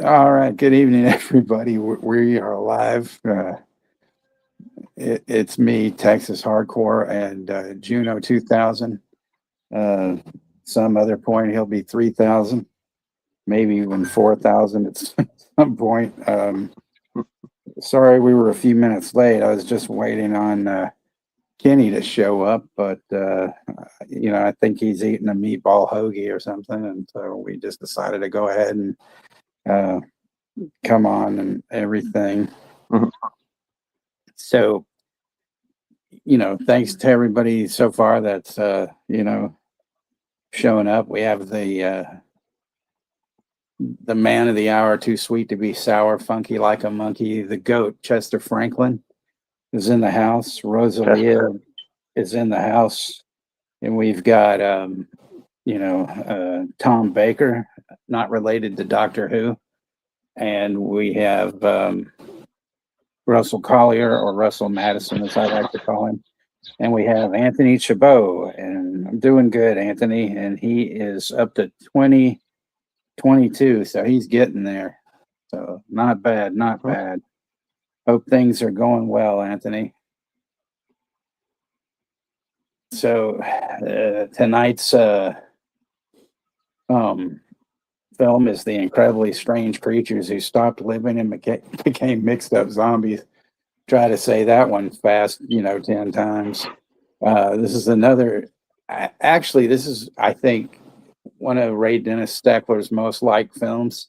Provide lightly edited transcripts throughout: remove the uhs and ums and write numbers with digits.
All right. Good evening, everybody. We are live. It's me, Texas Hardcore, and Juno 2000. Uh, some other point, he'll be 3000, maybe even 4000 at some point. Sorry, we were a few minutes late. I was just waiting on Kenny to show up, but I think he's eating a meatball hoagie or something, and so we just decided to go ahead and come on and everything. Mhm. So, thanks to everybody so far that's showing up. We have the man of the hour, too sweet to be sour, funky like a monkey. The goat, Chester Franklin, is in the house. Rosalia is in the house, and we've got Tom Baker, not related to Doctor Who, and we have Russell Collier, or Russell Madison, as I like to call him. And we have Anthony Chabot, and I'm doing good, Anthony, and he is up to 2022, so he's getting there. So not bad, not bad. Hope things are going well, Anthony. So tonight's film is The Incredibly Strange Creatures Who Stopped Living and Became Mixed Up Zombies. Try to say that one fast, 10 times. This is another, actually, this is, I think, one of Ray Dennis Steckler's most liked films.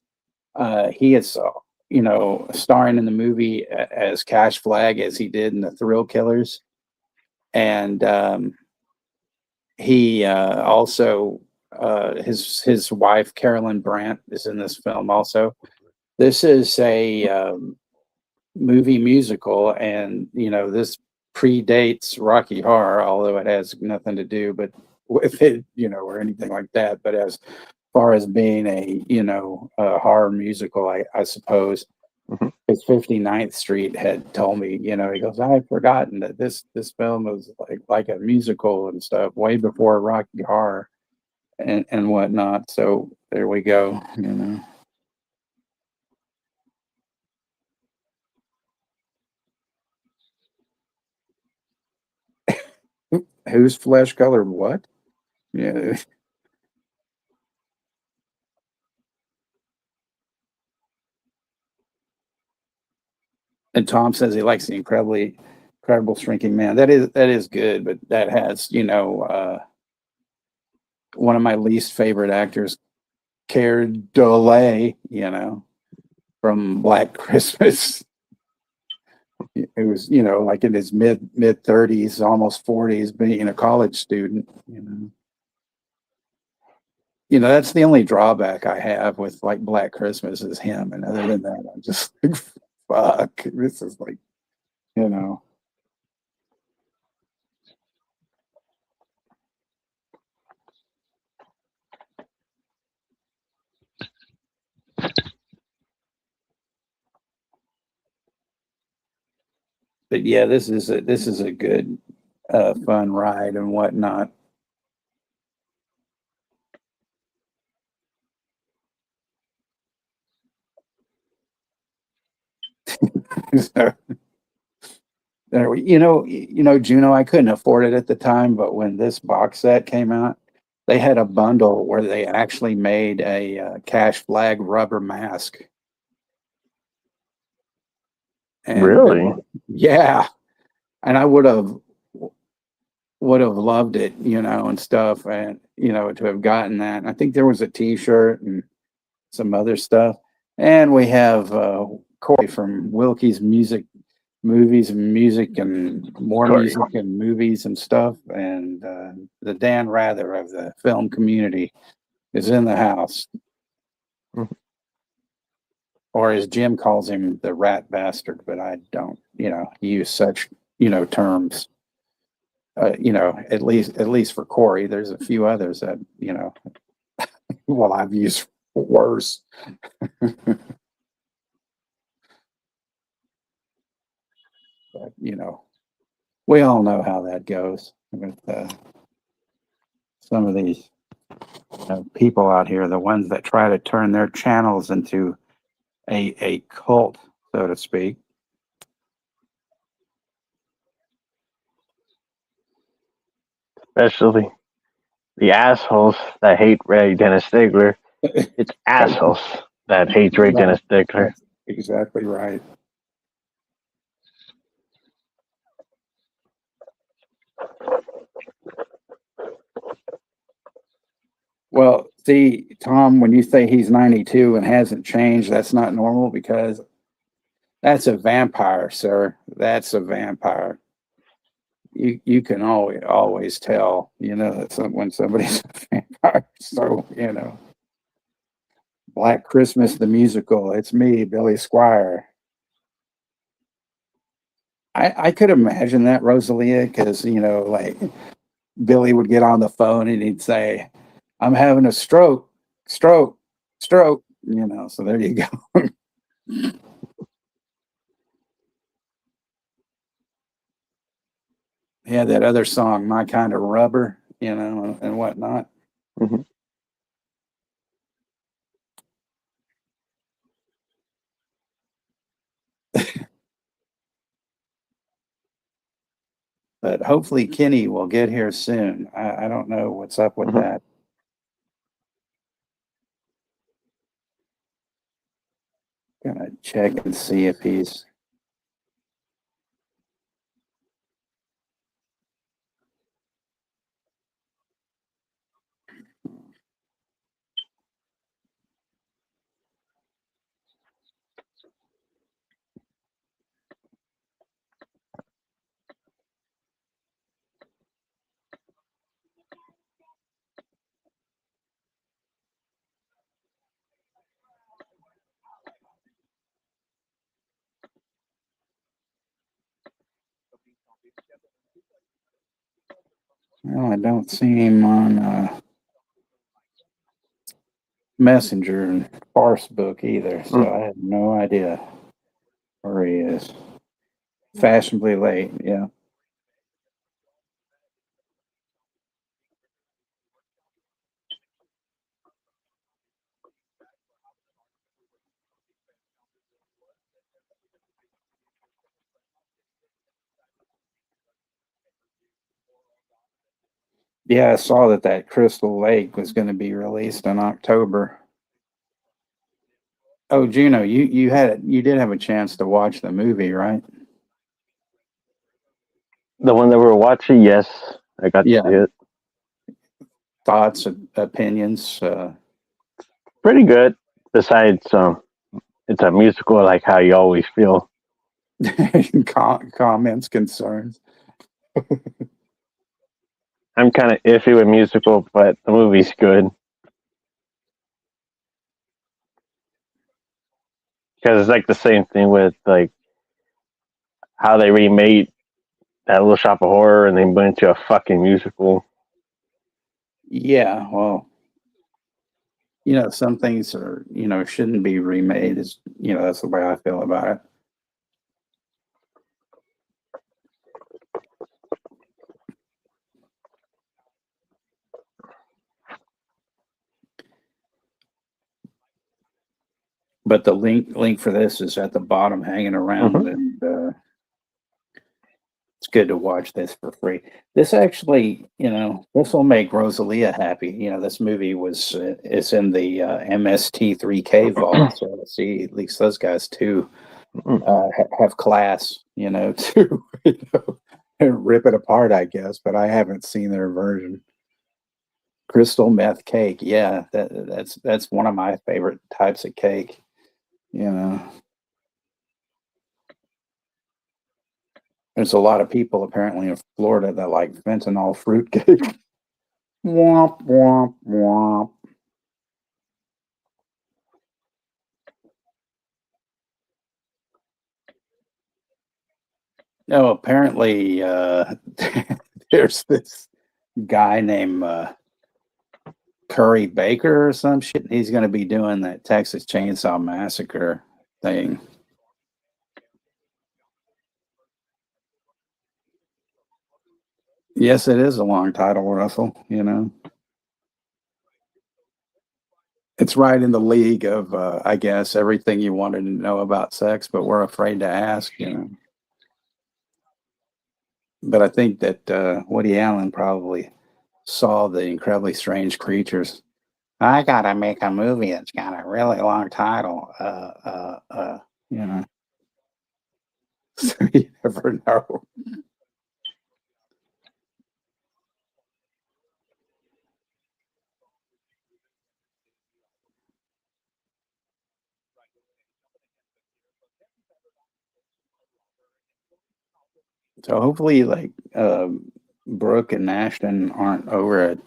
He is, starring in the movie as Cash Flagg, as he did in The Thrill Killers. And he also, his wife, Carolyn Brandt, is in this film also. This is a movie musical, and this predates Rocky Horror, although it has nothing to do but with it, or anything like that. But as far as being a horror musical, I suppose. Mhm. His 59th Street had told me, he goes, I had forgotten that this film was like a musical and stuff way before Rocky Horror and whatnot. So there we go, Who's flesh colored what? Yeah. And Tom says he likes the incredible shrinking man. That is good, but that has, one of my least favorite actors, Care Delay, from Black Christmas. It was, like in his mid 30s, almost 40s, being a college student, that's the only drawback I have with like Black Christmas is him. And other than that, I'm just like, fuck, this is like, But yeah, this is a good, fun ride and whatnot. So, there we, Juno, I couldn't afford it at the time, but when this box set came out, they had a bundle where they actually made a Cash Flag rubber mask. And, Really? yeah, and I would have loved it, and stuff, and to have gotten that. And I think there was a T-shirt and some other stuff, and we have Corey from Wilkie's Movies and Music and More Corey. Music and Movies and stuff, and the Dan Rather of the film community is in the house. Mhm. Or as Jim calls him, the rat bastard, but I don't, use such, terms. At least for Corey, there's a few others that, well, I've used worse. But, we all know how that goes with some of these people out here, the ones that try to turn their channels into a cult, so to speak. Especially the assholes that hate Ray Dennis Stigler. It's assholes that hate Ray Dennis Stigler. That's exactly right. Well, see, Tom, when you say he's 92 and hasn't changed, that's not normal because that's a vampire, sir. That's a vampire. You can always tell, that when somebody's a vampire. So, Black Christmas the musical. It's me, Billy Squire. I could imagine that, Rosalia, because like Billy would get on the phone and he'd say, "I'm having a stroke, stroke, stroke." So there you go. He had that other song, "My Kind of Rubber," and whatnot. Mm-hmm. But hopefully Kenny will get here soon. I don't know what's up with Mm-hmm. that. Gonna check and see if he's. Well, I don't see him on Messenger and Facebook either, so I have no idea where he is. Fashionably late, yeah. Yeah, I saw that Crystal Lake was going to be released in October. Oh, Juno, you did have a chance to watch the movie, right? The one that we're watching, yes, I got to see it. Thoughts, opinions. Pretty good. Besides, it's a musical, like how you always feel. Comments, concerns. I'm kind of iffy with musical, but the movie's good. Because it's like the same thing with like how they remade that Little Shop of Horror and they went into a fucking musical. Yeah, well, some things are, shouldn't be remade. Is that's the way I feel about it. But the link for this is at the bottom, hanging around, and it's good to watch this for free. This actually, this will make Rosalia happy. This movie is in the MST3K vault, so see, at least those guys too have class, to rip it apart, I guess. But I haven't seen their version. Crystal meth cake, yeah, that's one of my favorite types of cake. There's a lot of people apparently in Florida that like fentanyl fruitcake. Womp womp womp. No, apparently there's this guy named Curry Baker or some shit. He's going to be doing that Texas Chainsaw Massacre thing. Yes, it is a long title, Russell. It's right in the league of, I guess, everything you wanted to know about sex, but we're afraid to ask, you know. But I think that Woody Allen probably saw the incredibly strange creatures. I gotta make a movie that's got a really long title. You know, so you never know. So hopefully, like Brooke and Ashton aren't over at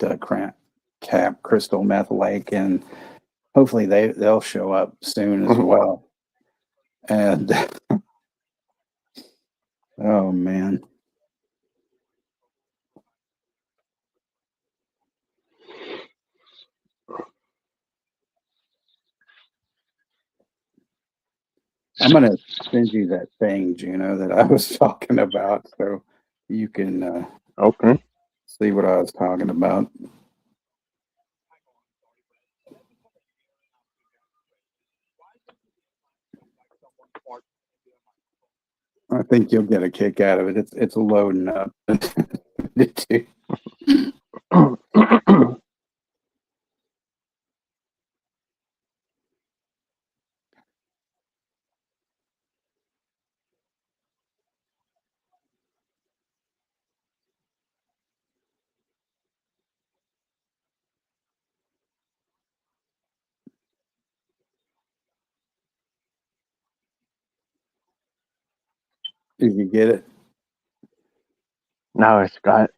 Cap Crystal Meth Lake, and hopefully they'll show up soon as well. And oh man. I'm gonna send you that thing, Juno, that I was talking about, so you can Okay. see what I was talking about. I think you'll get a kick out of it. It's loading up. Did you get it? Now it's got.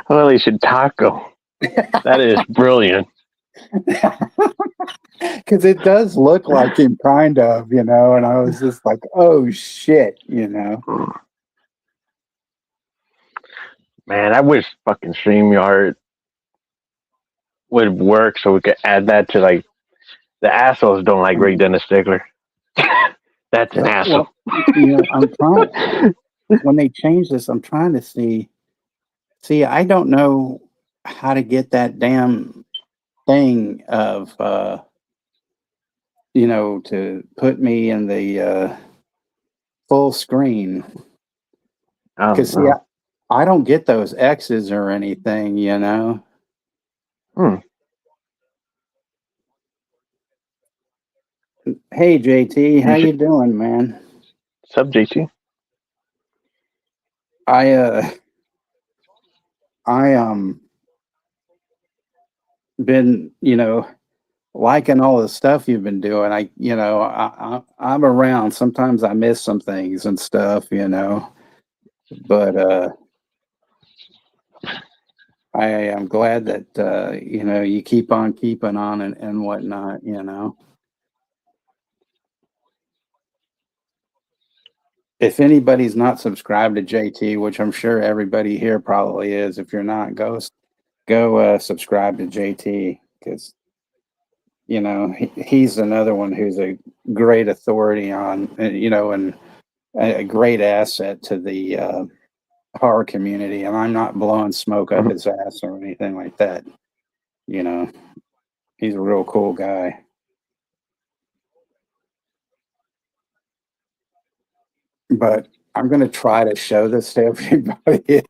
Holy taco. That is brilliant. Because it does look like him, kind of, you know. And I was just like, "Oh shit," you know. Man, I wish fucking StreamYard would work so we could add that to like the assholes don't like Ray Dennis Stickler. That's an asshole. Well, you know, I'm trying. When they change this, I'm trying to see. See, I don't know how to get that damn thing of you know, to put me in the full screen. Because see, I don't get those X's or anything, you know. Hey JT, how you doing, man? What's up, JT? I been, you know, liking all the stuff you've been doing. You know, I'm around. Sometimes I miss some things and stuff, you know. But I am glad that you know, you keep on keeping on and whatnot, you know. If anybody's not subscribed to JT, which I'm sure everybody here probably is, if you're not, go subscribe to JT, because you know he's another one who's a great authority on, you know, and a great asset to the horror community. And I'm not blowing smoke up his ass or anything like that. You know, he's a real cool guy. But I'm going to try to show this to everybody.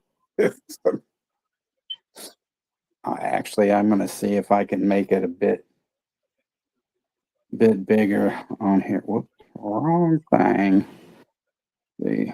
Actually, I'm going to see if I can make it a bit bigger on here. Whoops, wrong thing. The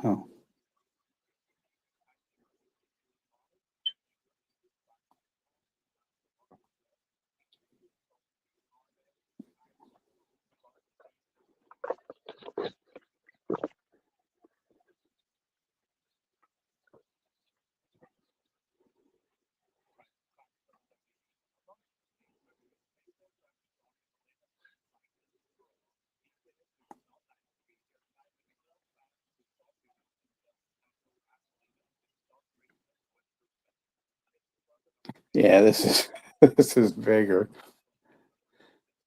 oh. Yeah, this is this is bigger.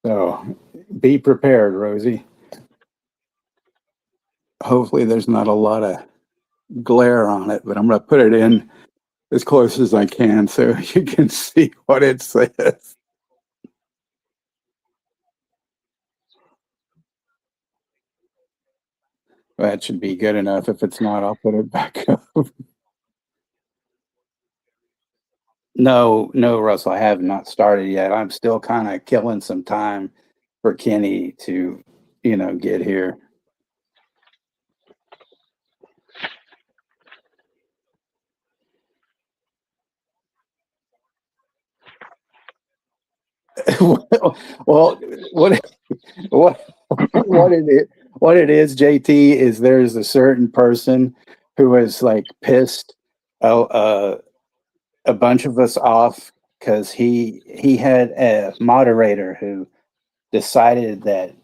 So be prepared, Rosie. Hopefully there's not a lot of glare on it, but I'm going to put it in as close as I can so you can see what it says. That should be good enough. If it's not, I'll put it back up. No, Russell, I have not started yet. I'm still kind of killing some time for Kenny to, get here. Well, what what it is, JT, is there's a certain person who is like pissed a bunch of us off because he had a moderator who decided that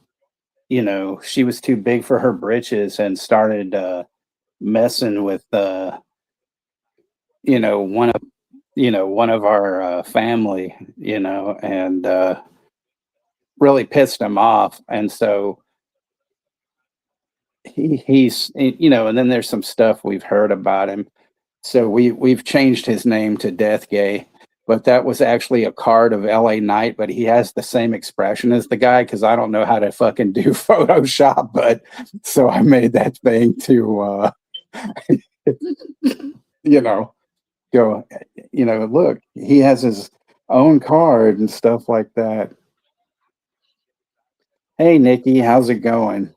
she was too big for her britches and started messing with one of one of our family, and really pissed him off. And so he's and then there's some stuff we've heard about him. So we've changed his name to Death Gay, but that was actually a card of LA Knight, but he has the same expression as the guy because I don't know how to fucking do Photoshop, but so I made that thing to you know go look, he has his own card and stuff like that. Hey Nikki, how's it going?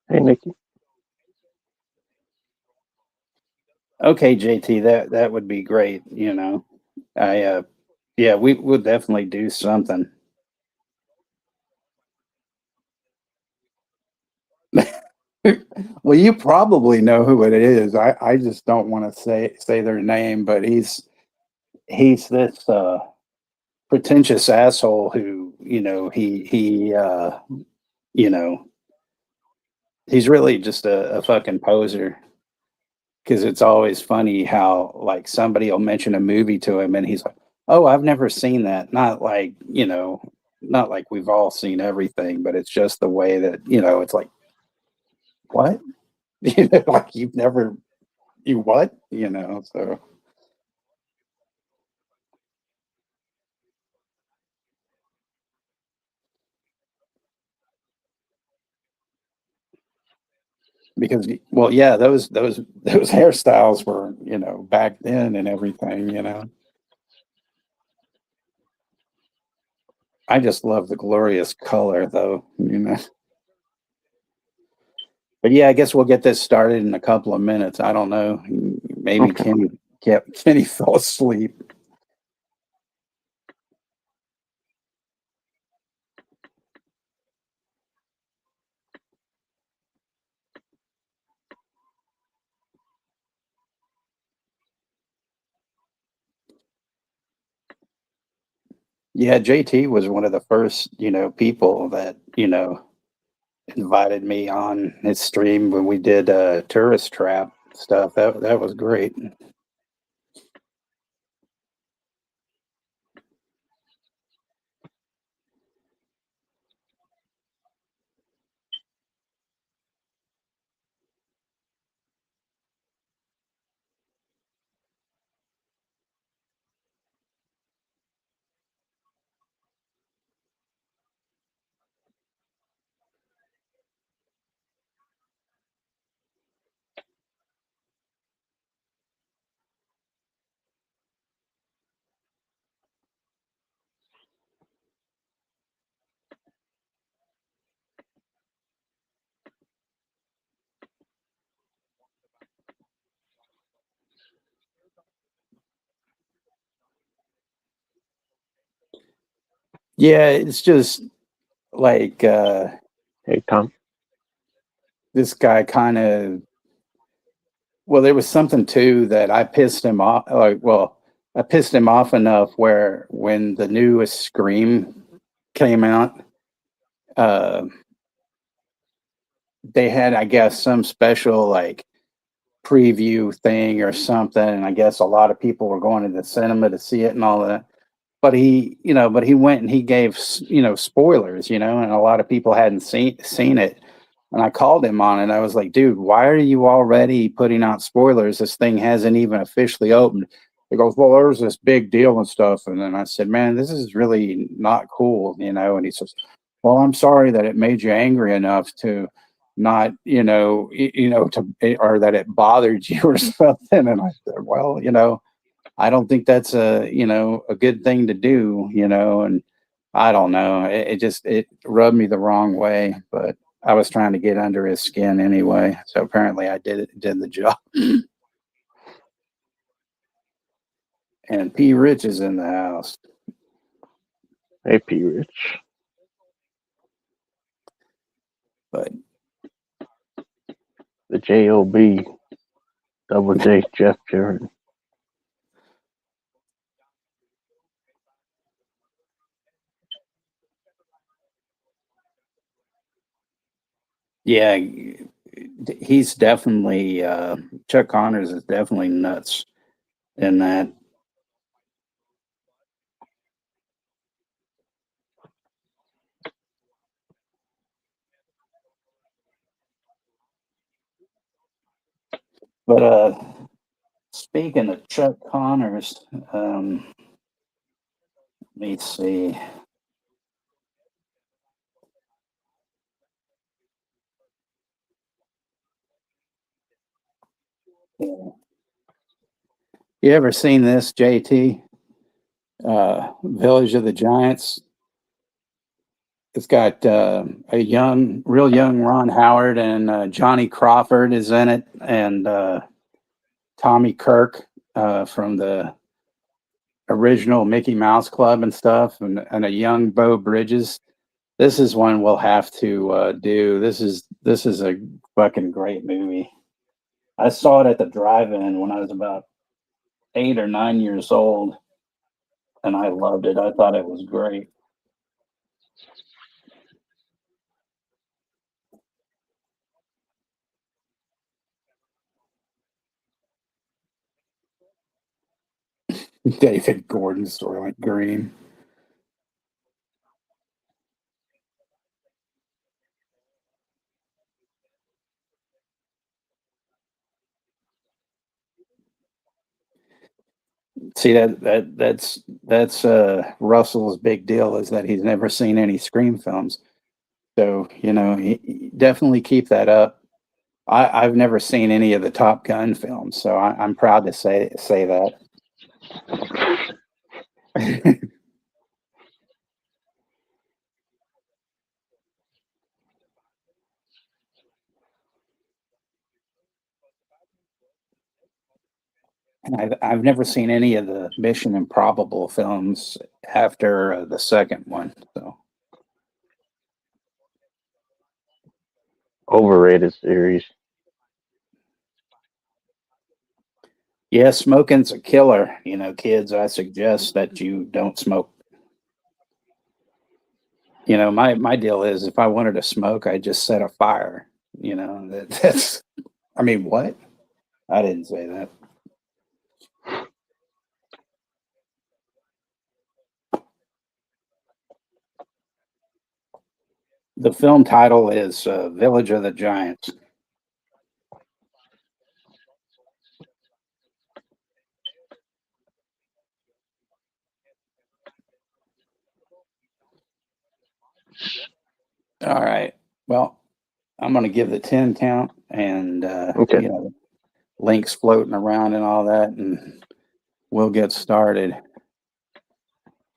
Hey, Nikki. Okay, JT, that would be great. I yeah, we will definitely do something. Well, you probably know who it is. I just don't want to say their name, but he's this pretentious asshole who, you know, he's really just a fucking poser. Because it's always funny how like somebody will mention a movie to him and he's like, "Oh, I've never seen that." Not like, not like we've all seen everything, but it's just the way that, it's like, "What?" Like you've never you what? So because well, yeah, those hairstyles were, back then and everything. I just love the glorious color though. But yeah, I guess we'll get this started in a couple of minutes. I don't know. Maybe Okay. Kenny fell asleep. Yeah, JT was one of the first, people that, invited me on his stream when we did tourist trap stuff. That was great. Yeah, it's just like Hey, Tom. this guy kind of well, there was something too that I pissed him off. Like, well, I pissed him off enough where when the newest Scream came out, uh, they had, I guess, some special like preview thing or something, and I guess a lot of people were going to the cinema to see it and all that. but he went and he gave spoilers, and a lot of people hadn't seen it. And I called him on it. I was like, dude, why are you already putting out spoilers? This thing hasn't even officially opened. He goes, well, there's this big deal and stuff. And then I said, man, this is really not cool, And he says, well, I'm sorry that it made you angry enough to not, or that it bothered you or something. And I said, well, I don't think that's a good thing to do, and I don't know. It rubbed me the wrong way, but I was trying to get under his skin anyway. So apparently I did the job. And P. Rich is in the house. Hey, P. Rich. But the J.O.B. Double J. Jeff Jordan. yeah, he's definitely Chuck Connors is definitely nuts in that. But speaking of Chuck Connors, let me see. Yeah. You ever seen this, JT? Village of the Giants. It's got a real young Ron Howard, and Johnny Crawford is in it, and Tommy Kirk from the original Mickey Mouse Club and stuff, and a young Bo Bridges. This is one we'll have to do. This is a fucking great movie. I saw it at the drive-in when I was about 8 or 9 years old, and I loved it. I thought it was great. David Gordon, Soylent Green. See that's Russell's big deal is that he's never seen any Scream films. So he definitely keep that up. I've never seen any of the Top Gun films, so I'm proud to say that. And I've never seen any of the Mission Improbable films after the second one. So Overrated series. yeah, smoking's a killer. Kids, I suggest that you don't smoke. My deal is if I wanted to smoke, I just set a fire. That's. I mean, what? I didn't say that. The film title is Village of the Giants. All right. Well, I'm going to give the 10 count and, Okay. links floating around and all that, and we'll get started.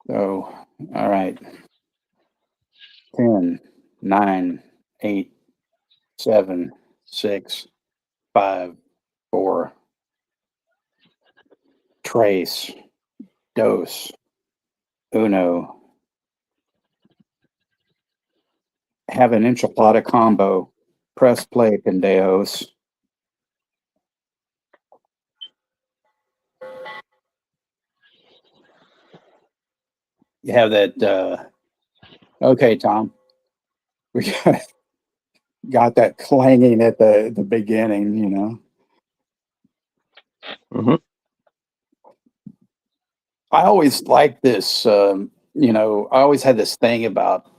So, all right. 10, 9, 8, 7, 6, 5, 4. Trace. Dos. Uno. Have an enchilada combo. Press play, pendejos. You have that. Okay, Tom. We got that clanging at the beginning. Mm-hmm. I always liked this. I always had this thing about.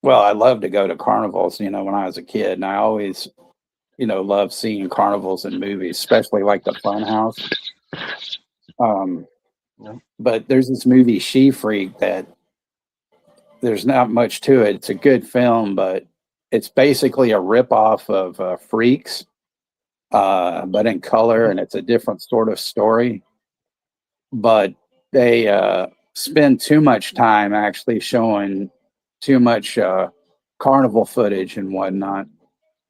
Well, I loved to go to carnivals. When I was a kid, and I always, loved seeing carnivals in movies, especially like the Funhouse. Um, Yeah. but there's this movie She Freak that there's not much to it. It's a good film, but it's basically a ripoff of Freaks, but in color, and it's a different sort of story. But they spend too much time actually showing too much carnival footage and whatnot,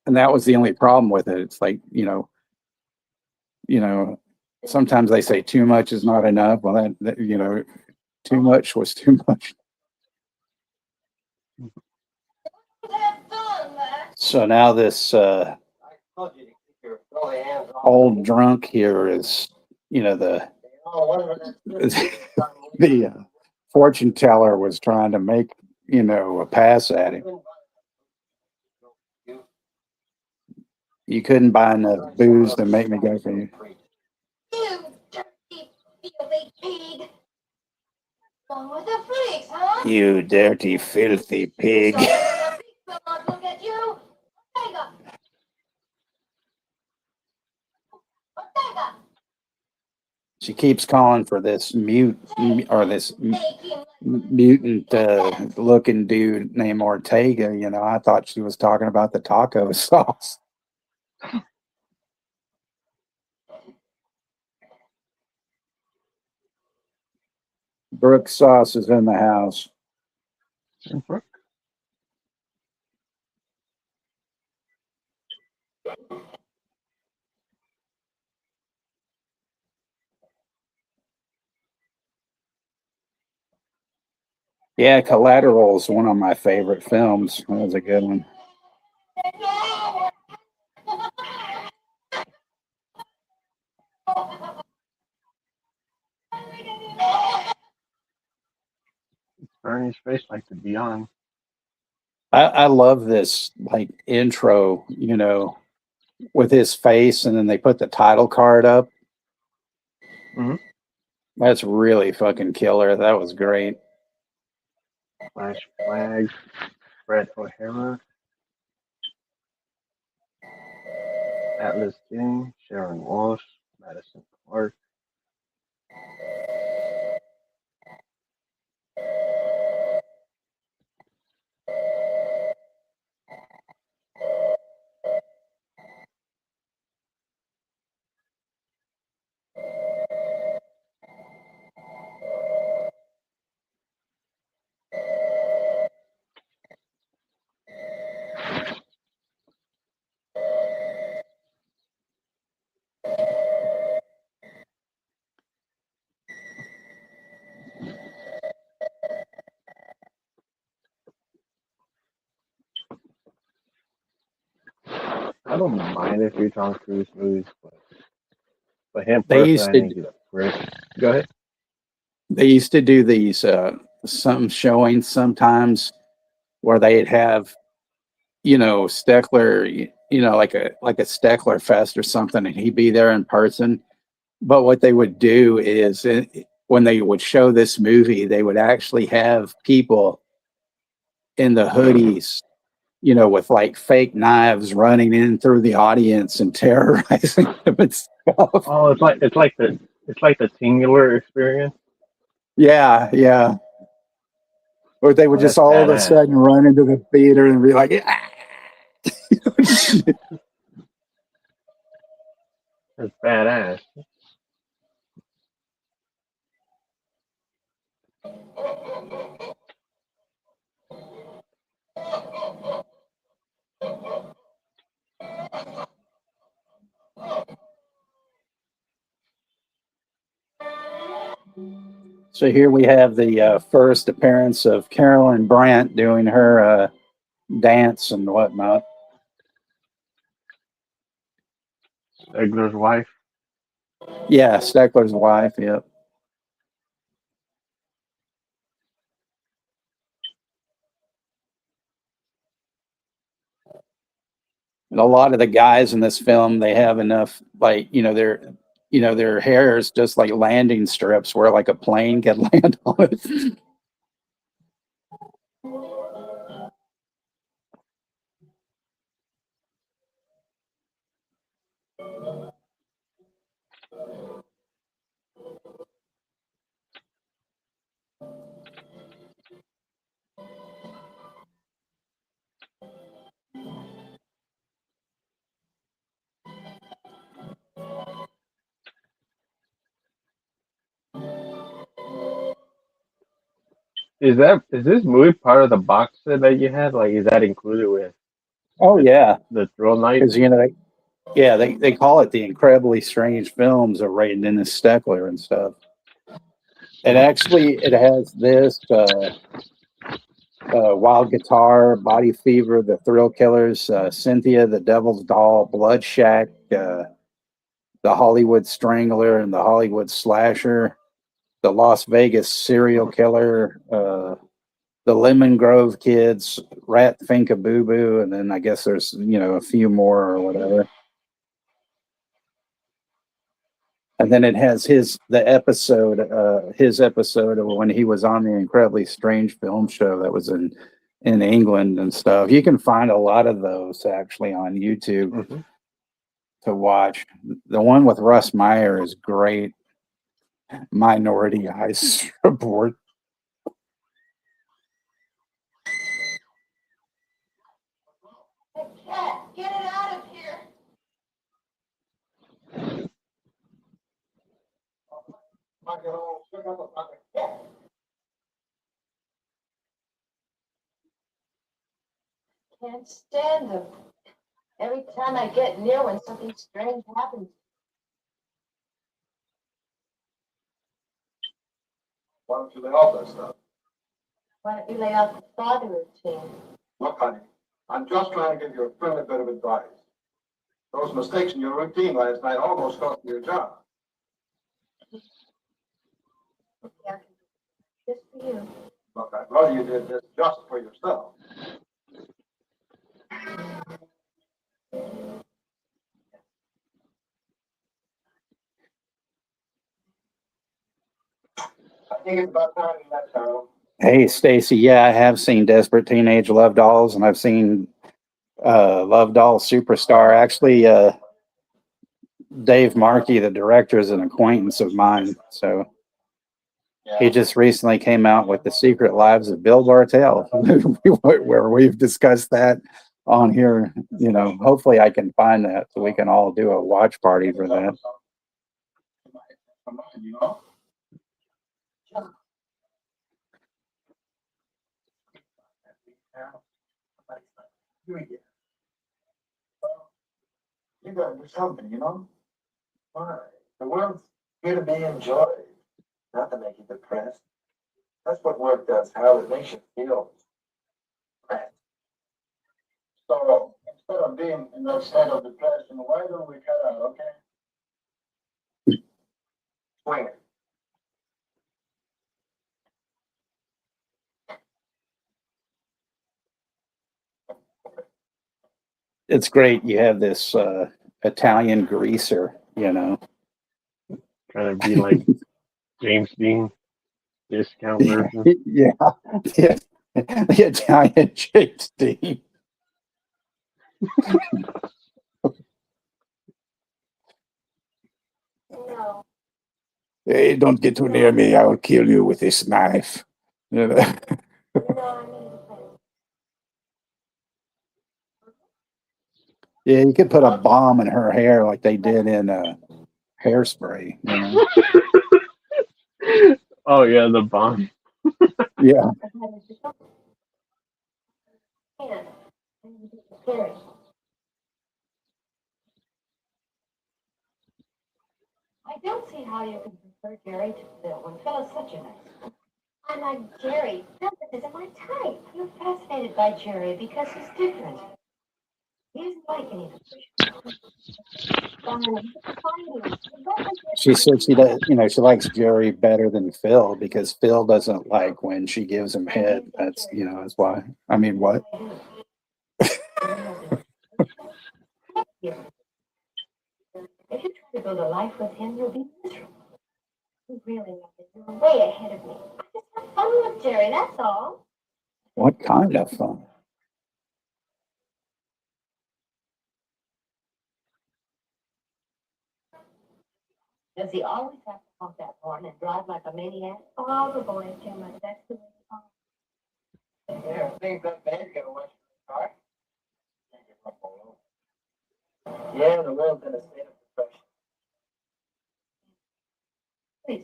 and that was the only problem with it. It's like you know, sometimes they say too much is not enough. Well, too much was too much. So now this old drunk here is, the the fortune teller was trying to make, a pass at him. You couldn't buy enough booze to make me go for you. You dirty, filthy pig. She keeps calling for this mutant looking dude named Ortega. I thought she was talking about the taco sauce. Brooke Sauce is in the house. Yeah, Collateral is one of my favorite films. That was a good one. Bernie's face like to be on. I love this like intro, with his face, and then they put the title card up. Mhm. That's really fucking killer. That was great. Flagg, Fred O'Hara, Atlas King, Sharon Walsh, Madison Clark. I don't mind if you Tom Cruise movies, but him They personally, used I to think he's great. Go ahead. they used to do these some showings sometimes where they'd have Steckler, like a Steckler fest or something, and he'd be there in person. But what they would do is when they would show this movie, they would actually have people in the hoodies, with like fake knives running in through the audience and terrorizing them and stuff. Oh, it's like the singular experience. Yeah, yeah. Or they would Oh, just that's all of a badass. sudden run into the theater and be like, ah! That's badass. So here we have the first appearance of Carolyn Brandt doing her dance and whatnot. Egler's wife. Yeah, Steckler's wife. Yep. And a lot of the guys in this film, they have enough, like, they're, their hair is just like landing strips where like a plane can land on it. Is this movie part of the box set that you had? Like, is that included with Oh yeah, the Thrill Night? because they call it the Incredibly Strange Films of Ray Dennis Steckler and stuff. And actually, it has this Wild Guitar, Body Fever, The Thrill Killers, Cynthia, The Devil's Doll, Blood Shack, The Hollywood Strangler, and The Hollywood Slasher, The Las Vegas Serial Killer, The Lemon Grove Kids, Rat Finka Boo Boo, and then I guess there's a few more or whatever. And then it has his episode of when he was on the Incredibly Strange Film Show that was in England and stuff. You can find a lot of those actually on YouTube to watch. The one with Russ Meyer is great. Minority Ice Report. Cat, get it out of here. Can't stand them. Every time I get near when something strange happens. Why don't you lay off that stuff? Why don't you lay off the father routine? Look, honey, I'm just trying to give you a friendly bit of advice. Those mistakes in your routine last night almost cost you your job. Yeah, just for you. Look, I'd rather you did this just for yourself. I think it's about time you let go. Hey, Stacy. Yeah, I have seen Desperate Teenage Love Dolls, and I've seen Love Doll Superstar. Actually, Dave Markey, the director, is an acquaintance of mine. So he just recently came out with The Secret Lives of Bill Bartell, where we've discussed that on here. Hopefully I can find that so we can all do a watch party for that. You gotta do something, Why? The world's here to be enjoyed, not to make you depressed. That's what work does, Hal. It makes you feel depressed. So instead of being in that state of depression, why don't we cut out, okay? Swing it. It's great. You have this Italian greaser, Trying to be like James Dean discount version. yeah, the Italian James Dean. No. Hey, don't get too near me. I will kill you with this knife. No, I mean, Yeah, you could put a bomb in her hair like they did in Hairspray. Oh yeah, the bomb. Yeah. I don't see how you can prefer Jerry to Phil when Phil is such a nice. I like Jerry. Phil isn't my type. You're fascinated by Jerry because he's different. He isn't like any of She said she does, she likes Jerry better than Phil because Phil doesn't like when she gives him head. That's why. I mean, what? If you try To build a life with him, you'll be miserable. You really love it. You're way ahead of me. I just have fun with Jerry, that's all. What kind of fun? Does he always have to honk that horn and drive like a maniac? Oh, the boy is too much. That's the way he talks. Yeah, things that bad, you gotta watch your car. Can't get run all over. Yeah, the world's in a state of depression. Please.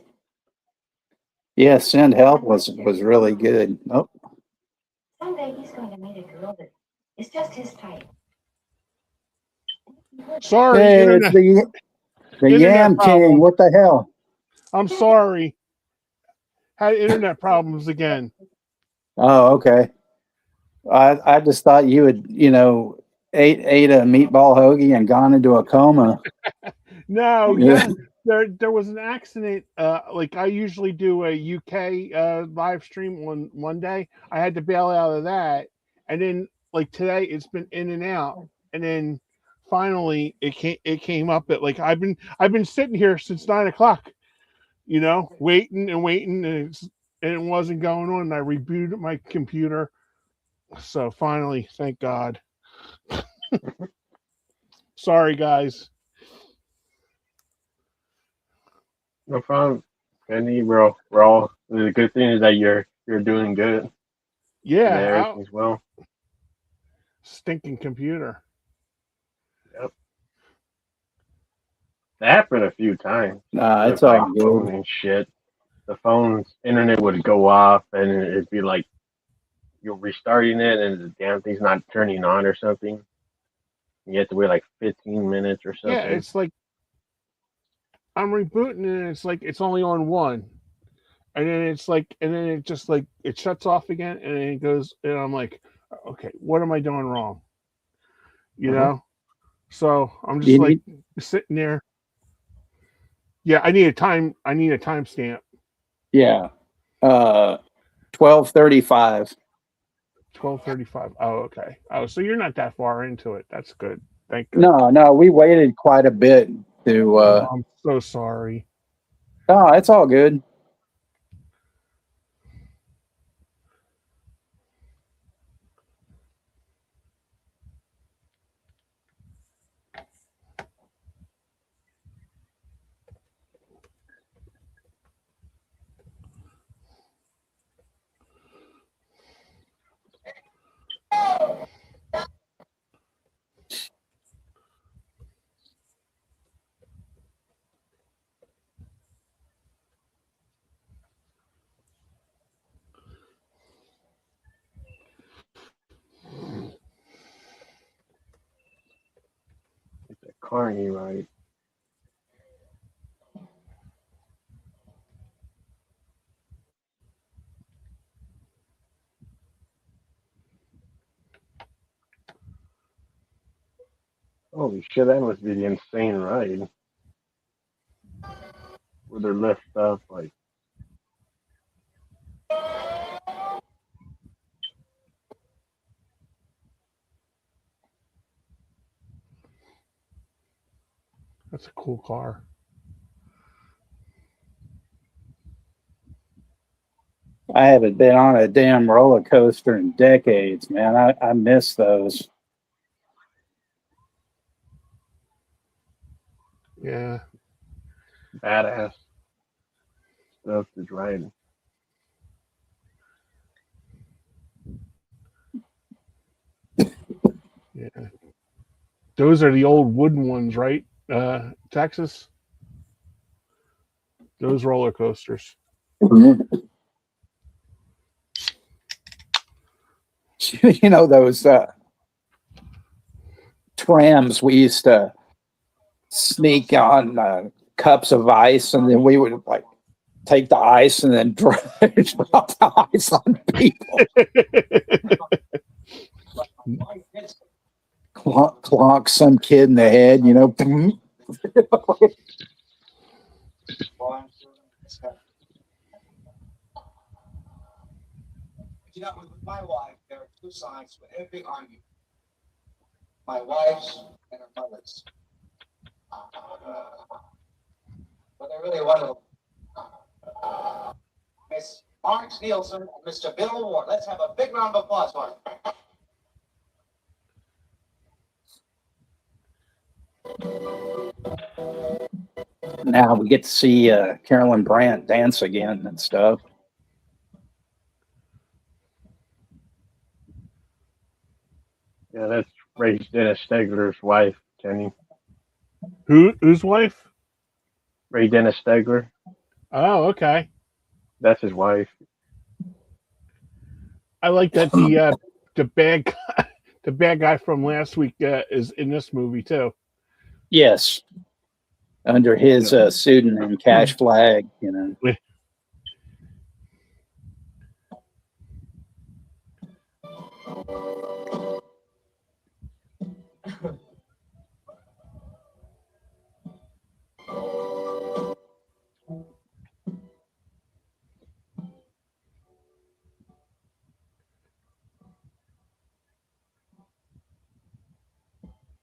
Yeah, Send Help was really good. Oh, Someday he's going to meet a girl that is just his type. Sorry, hey, it's internet, the internet Yam King. problem. What the hell? I'm sorry. Had internet problems again. Oh, okay. I just thought you had, ate a meatball hoagie and gone into a coma. No, Yeah. there was an accident. Like I usually do a UK live stream on Monday. I had to bail out of that, and then like today it's been in and out, and then finally it came up at like I've been sitting here since 9 o'clock, waiting and waiting, and it wasn't going on. And I rebooted my computer, so finally, thank God. Sorry, guys. No problem. Any, bro. We're all. The good thing is that you're doing good and Yeah, everything's well. stinking computer. Yep. That happened a few times Nah, with it's all like phone good. and shit. The phone's internet would go off and it'd be like you're restarting it and the damn thing's not turning on or something. You have to wait like 15 minutes or Yeah, something. it's like I'm rebooting and it's like it's only on one. And then it's like and then it just like it shuts off again and then it goes and I'm like, okay, what am I doing wrong? You Uh-huh. know? So I'm just You like need, sitting there. Yeah, I need a timestamp. yeah. 12:35. 12:35. Oh, okay. Oh, so you're not that far into it. That's good. Thank good. No, we waited quite a bit to. Oh, I'm so sorry. No, it's all good. It's a carny ride. Holy shit, that must be the insane ride. Where they're lift up like That's a cool car. I haven't been on a damn roller coaster in decades, man. I miss those. Yeah. badass stuff to ride. Yeah. Those are the old wooden ones, right? Texas. Those roller coasters. Those trams we used to sneak on cups of ice, and then we would like take the ice and then drop the ice on people. Clonk some kid in the head, With my wife, there are two sides to every argument. My wife's and her mother's. But they're really wonderful. Miss Marks Nielsen and Mr. Bill Ward. Let's have a big round of applause for them. Now we get to see Carolyn Brandt dance again and stuff. Yeah, that's Ray Dennis Stegler's wife, Kenny. Whose wife? Ray Dennis Stegler. Oh, okay. That's his wife. I like that the bad guy, the bad guy from last week is in this movie too. Yes, under his pseudonym, Cash Flagg. You know.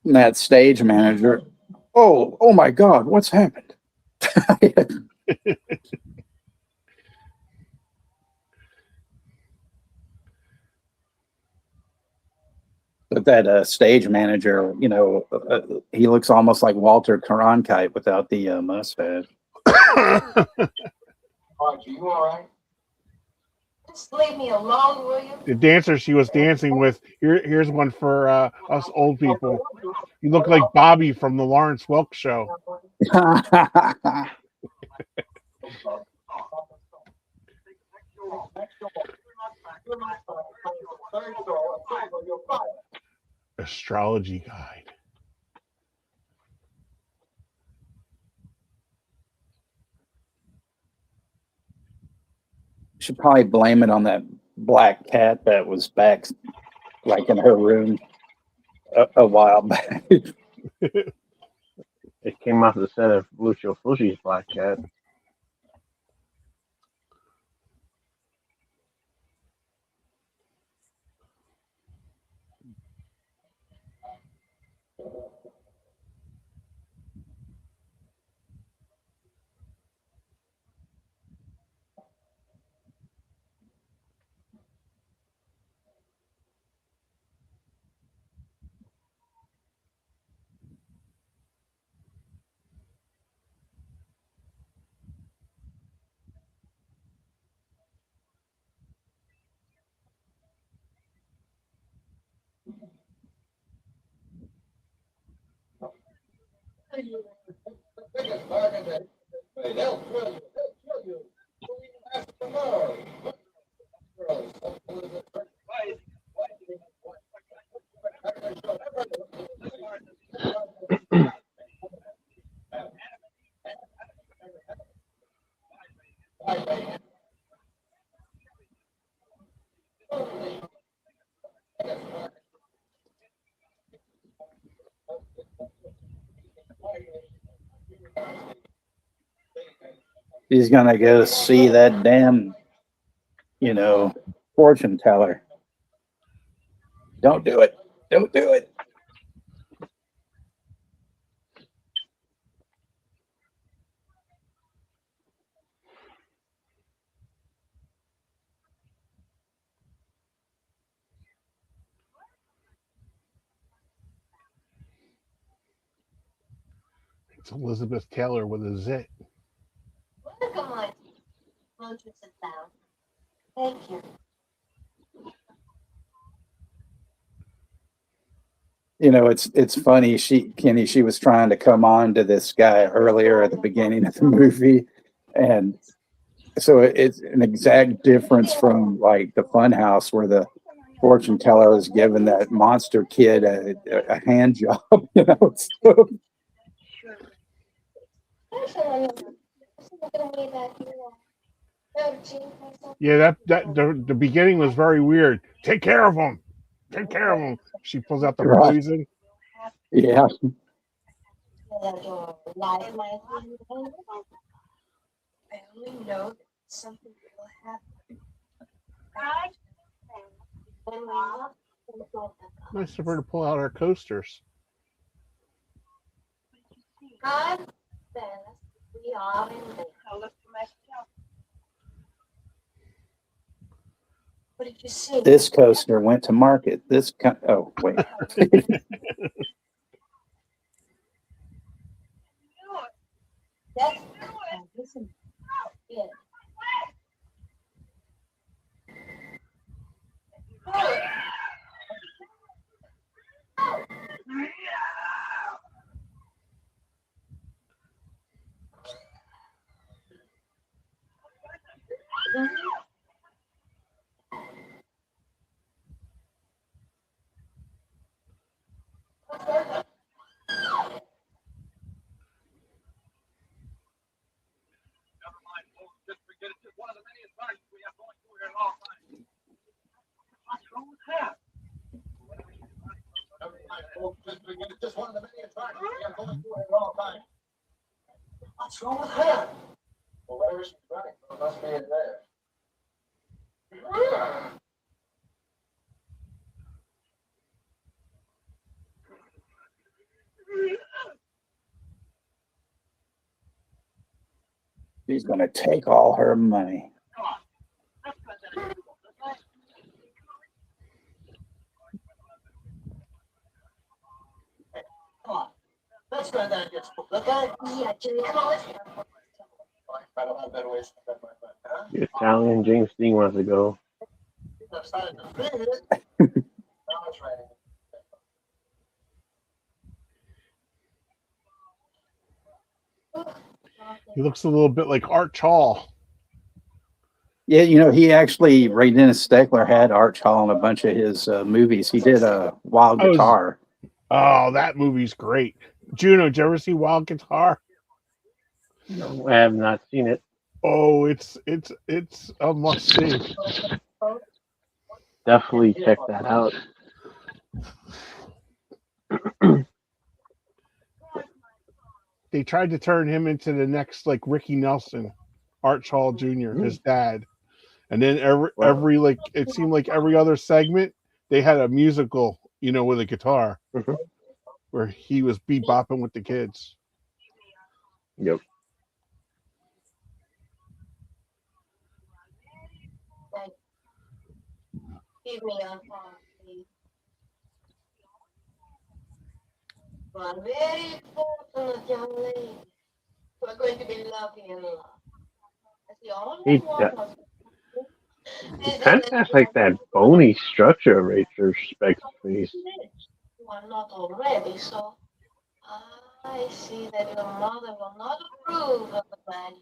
And that stage manager. Oh my God! What's happened? But that stage manager, you know, he looks almost like Walter Cronkite without the mustache. Archie, you all right? Just leave me alone, will you? The dancer she was dancing with. Here's one for us old people. You look like Bobby from the Lawrence Welk Show. Astrology guide. Should probably blame it on that black cat that was back, like in her room, a while back. It came off the set of Lucio Fulci's Black Cat. He's gonna go see that damn, you know, fortune teller. Don't do it. Don't do it. It's Elizabeth Taylor with a zit. Welcome, my won't you sit down? Thank you. You know, it's funny. She was trying to come on to this guy earlier at the beginning of the movie, and so it's an exact difference from like the Funhouse where the fortune teller is giving that monster kid a hand job. You know, so, Yeah, that the beginning was very weird. Take care of him. Take care of him. She pulls out the Right. poison. yeah. I only know that something will happen. Nice of her to pull out our coasters. God, we are in there. What did you see? This coaster went to market. Oh, wait. That's listen. Yeah. Just one of the many attractions we are going through at all times. What's wrong with her? Well, whatever she's running, it must be in there. She's going to take all her money. Come on. Let's go down and get spooked, okay? Yeah, Jerry, come on, let's go. I don't have better ways to spend my money, huh? The Italian James Dean wants to go. I've started to feel it. Now it's raining. He looks a little bit like Art Hall. Yeah, he actually, Ray Dennis Steckler had Arch Hall in a bunch of his movies. He did a Wild Oh, Guitar. Oh, that movie's great. Juno, did you ever see Wild Guitar? No, I have not seen it. Oh, it's a must see. Definitely check that out. They tried to turn him into the next like Ricky Nelson, Arch Hall Jr., his dad. And then every like it seemed like every other segment they had a musical, with a guitar where he was bebopping with the kids. Yep. Give me a phone, please. One very fortunate young lady. We're going to be lucky in love. That's the only one. He kind of has like that bony structure of Rachel Speck's face. You are not already, so I see that your mother will not approve of the man.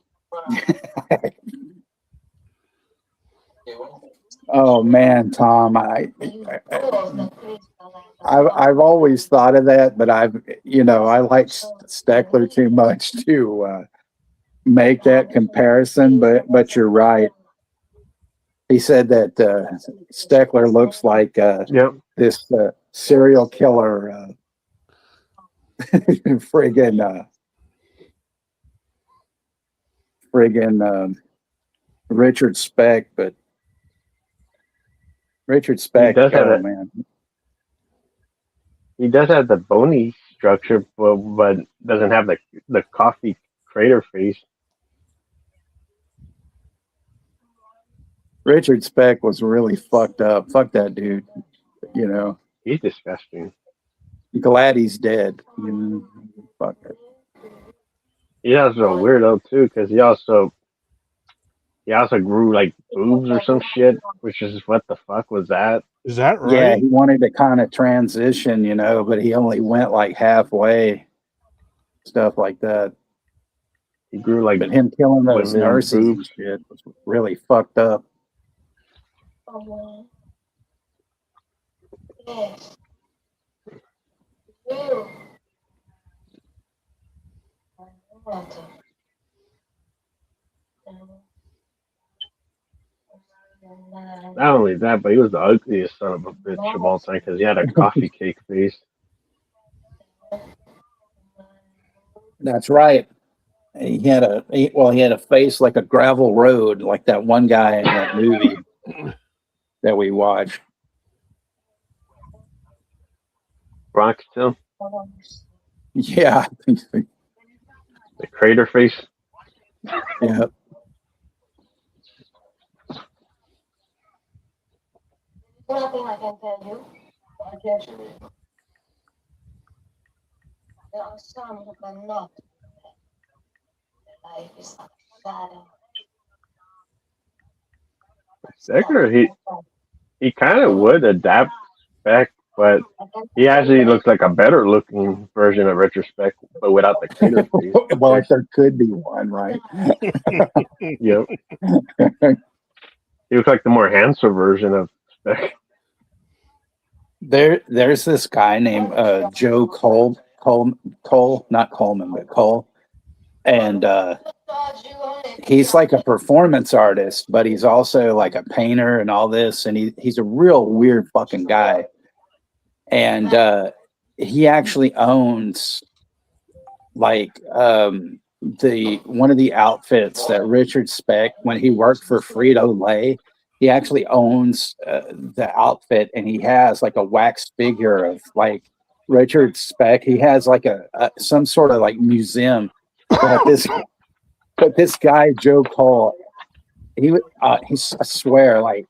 Oh man, Tom, I've always thought of that, but I like Steckler too much to make that comparison. But you're right. He said that Steckler looks like this serial killer, friggin' Richard Speck, but Richard Speck, man. He does have the bony structure, but doesn't have the coffee crater face. Richard Speck was really fucked up. Fuck that dude. He's disgusting. Glad he's dead. Fuck it. He's also a weirdo too, because he also grew like boobs or some shit, which is what the fuck was that? Is that right? Yeah, he wanted to kind of transition, but he only went like halfway. Stuff like that. He grew like. But him killing those nurses and boobs. shit was really fucked up. Yes. You. Not only that, but he was the ugliest son of a bitch of all time because he had a coffee cake face. That's right. He had a face like a gravel road, like that one guy in that movie that we watched. Bronx Tim. Yeah. the crater face. Yeah. Nothing I can tell you. Why can't you read? There are some who cannot. Their life is like shadow. Stickler, he kind of would adapt back, but he actually looks like a better looking version of Retrospect, but without the crater face. Well, like there could be one, right? Yep. He looks like the more handsome version of Spec. There's this guy named Joe Cole, not Coleman, but Cole, and he's like a performance artist, but he's also like a painter and all this, and he's a real weird fucking guy, and he actually owns like the one of the outfits that Richard Speck, when he worked for Frito-Lay, he actually owns the outfit, and he has like a wax figure of like Richard Speck. He has like a some sort of like museum. But this guy Joe Cole, I swear, like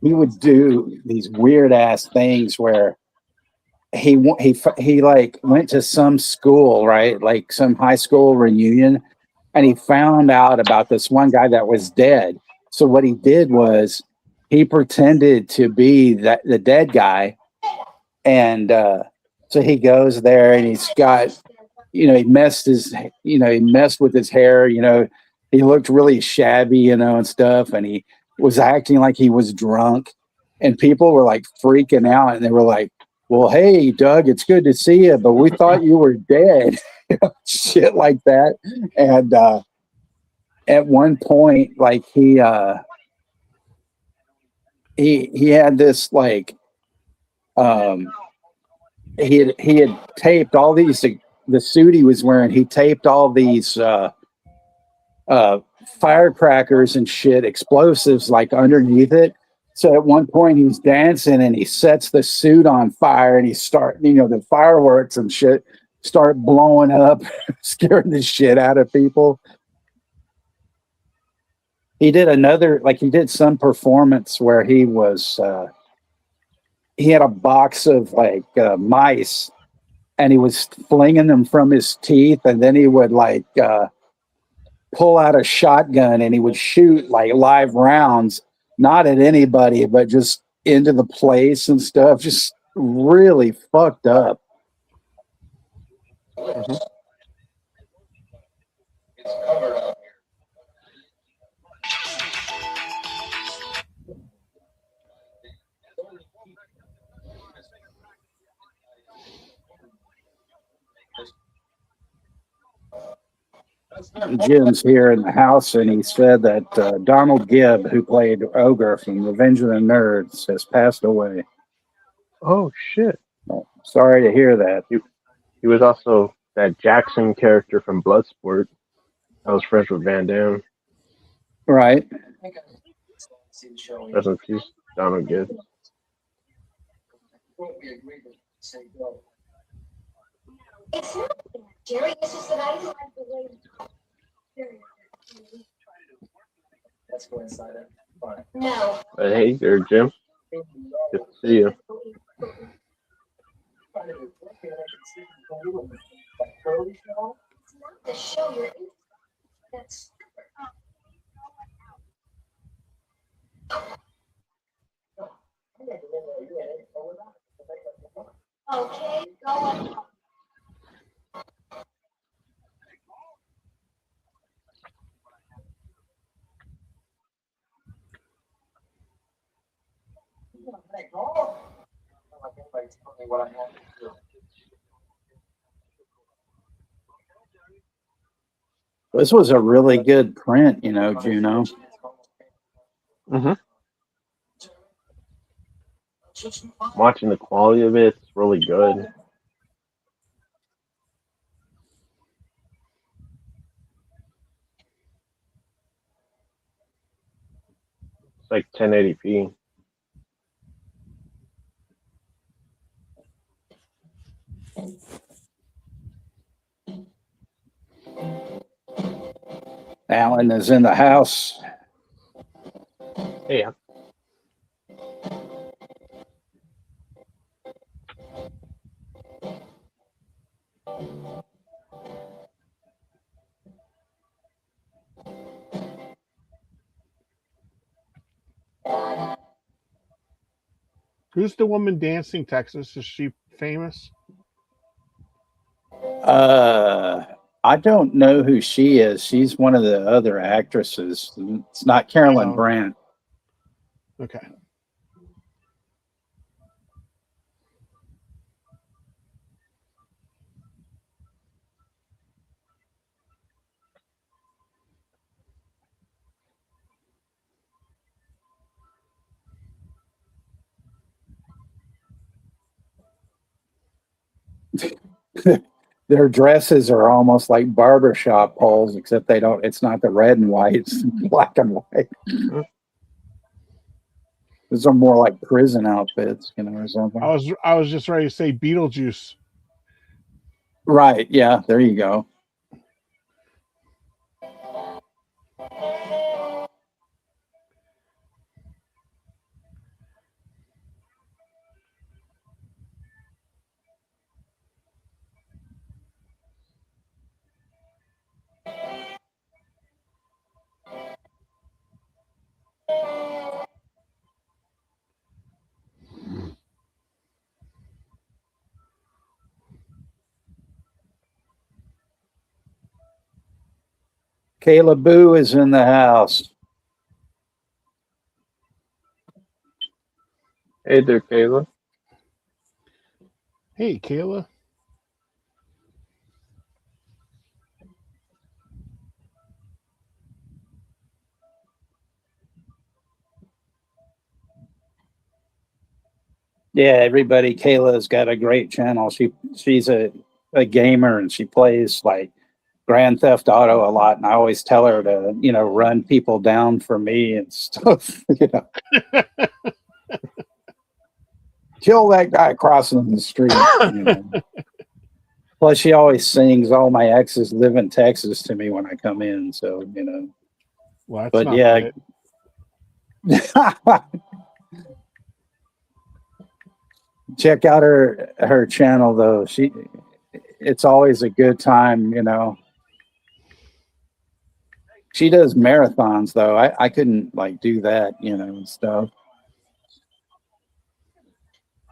he would do these weird ass things where he like went to some school, right, like some high school reunion, and he found out about this one guy that was dead. So what he did was he pretended to be the dead guy, and so he goes there and he's got, he messed with his hair, he looked really shabby, and stuff, and he was acting like he was drunk, and people were like freaking out, and they were like, well, hey, Doug, it's good to see you, but we thought you were dead. Shit like that. And at one point, like he had this like he had taped all these, the suit he was wearing, he taped all these firecrackers and shit, explosives, like underneath it. So at one point he's dancing and he sets the suit on fire, and he the fireworks and shit start blowing up, scaring the shit out of people. He did some performance where he had a box of like mice, and he was flinging them from his teeth, and then he would like pull out a shotgun and he would shoot like live rounds, not at anybody, but just into the place and stuff. Just really fucked up. Mm-hmm. It's covered up Jim's here in the house, and he said that Donald Gibb, who played Ogre from Revenge of the Nerds, has passed away. Oh shit! Sorry to hear that. He was also that Jackson character from Bloodsport. I was friends with Van Damme. Right. see the show. Rest in peace, Donald Gibb. We agreed to say go. It's not Jerry. It's just that I don't like the way. Let's go inside it. Fine. No. But hey, there, Jim. Good to see you. It's not the show you're in. That's okay. Go on. What I have to do. This was a really good print, Juno. Mm-hmm. Watching the quality of it, it's really good. It's like 1080p. Alan is in the house. Yeah. Who's the woman dancing, Texas? Is she famous? I don't know who she is. She's one of the other actresses. It's not Carolyn Oh. Brandt. Okay. Their dresses are almost like barbershop poles, except they don't. It's not the red and white; it's black and white. These are more like prison outfits, or something. I was just ready to say Beetlejuice. Right? Yeah. There you go. Kayla Boo is in the house. Hey there, Kayla. Hey, Kayla. Yeah, everybody. Kayla's got a great channel. She's a gamer and she plays like Grand Theft Auto a lot. And I always tell her to run people down for me and stuff. Kill that guy crossing the street. Plus, she always sings "All My Exes Live in Texas" to me when I come in. So Well, that's but not yeah. bad. Check out her channel though. It's always a good time, She does marathons though. I couldn't do that, and stuff.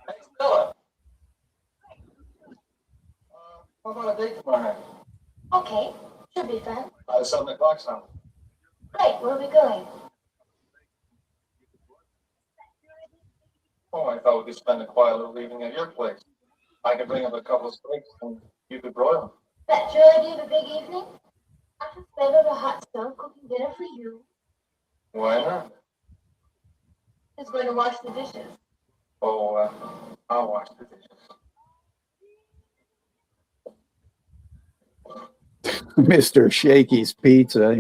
Hey, Stella. How about a date tomorrow night? Okay, should be fun. 7 o'clock something. Great, where are we going? Oh, I thought we could spend a quiet little evening at your place. I could bring up a couple of steaks and you could broil them. That Julie do the big evening? I can spend over a hot stove cooking dinner for you. Why not? Who's going to wash the dishes? Oh, I'll wash the dishes. Mr. Shakey's Pizza,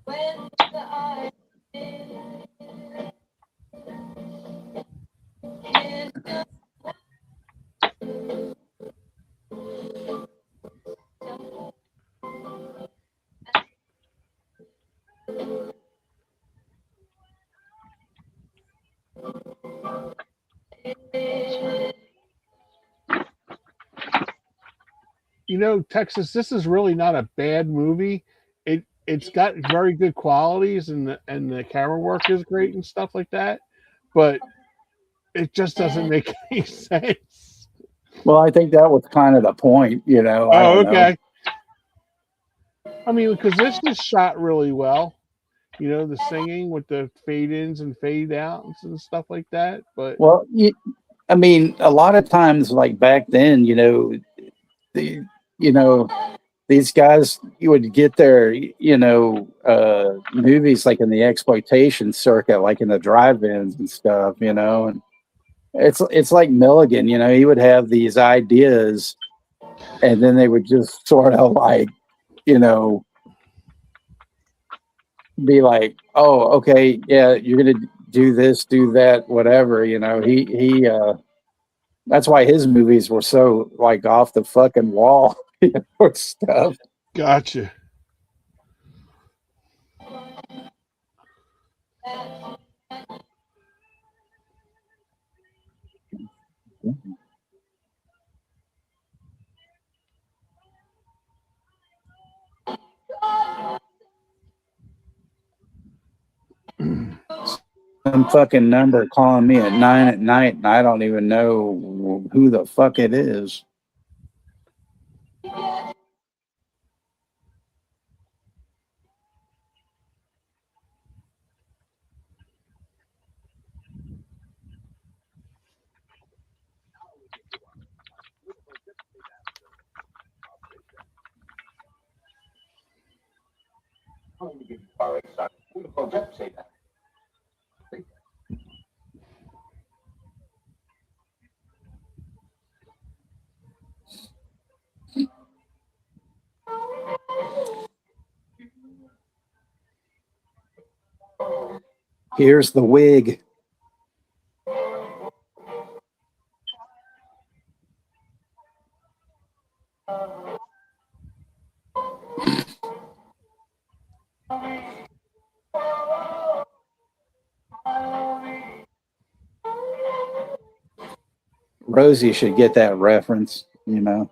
When the eye Texas, this is really not a bad movie. It's got very good qualities and the camera work is great and stuff like that, but it just doesn't make any sense. Well, I think that was kind of the point, I don't okay. I mean, because this is shot really well. The singing with the fade ins and fade outs and stuff like that. But Well, I mean, a lot of times, like back then, these guys, you would get their, movies like in the exploitation circuit, like in the drive-ins and stuff, and it's like Milligan, he would have these ideas and then they would just sort of like, be like, oh, okay, yeah, you're going to do this, do that, whatever, he That's why his movies were so like off the fucking wall, stuff. Gotcha. Some fucking number calling me at 9 at night, and I don't even know who the fuck it is. Here's the wig. Rosie should get that reference, you know.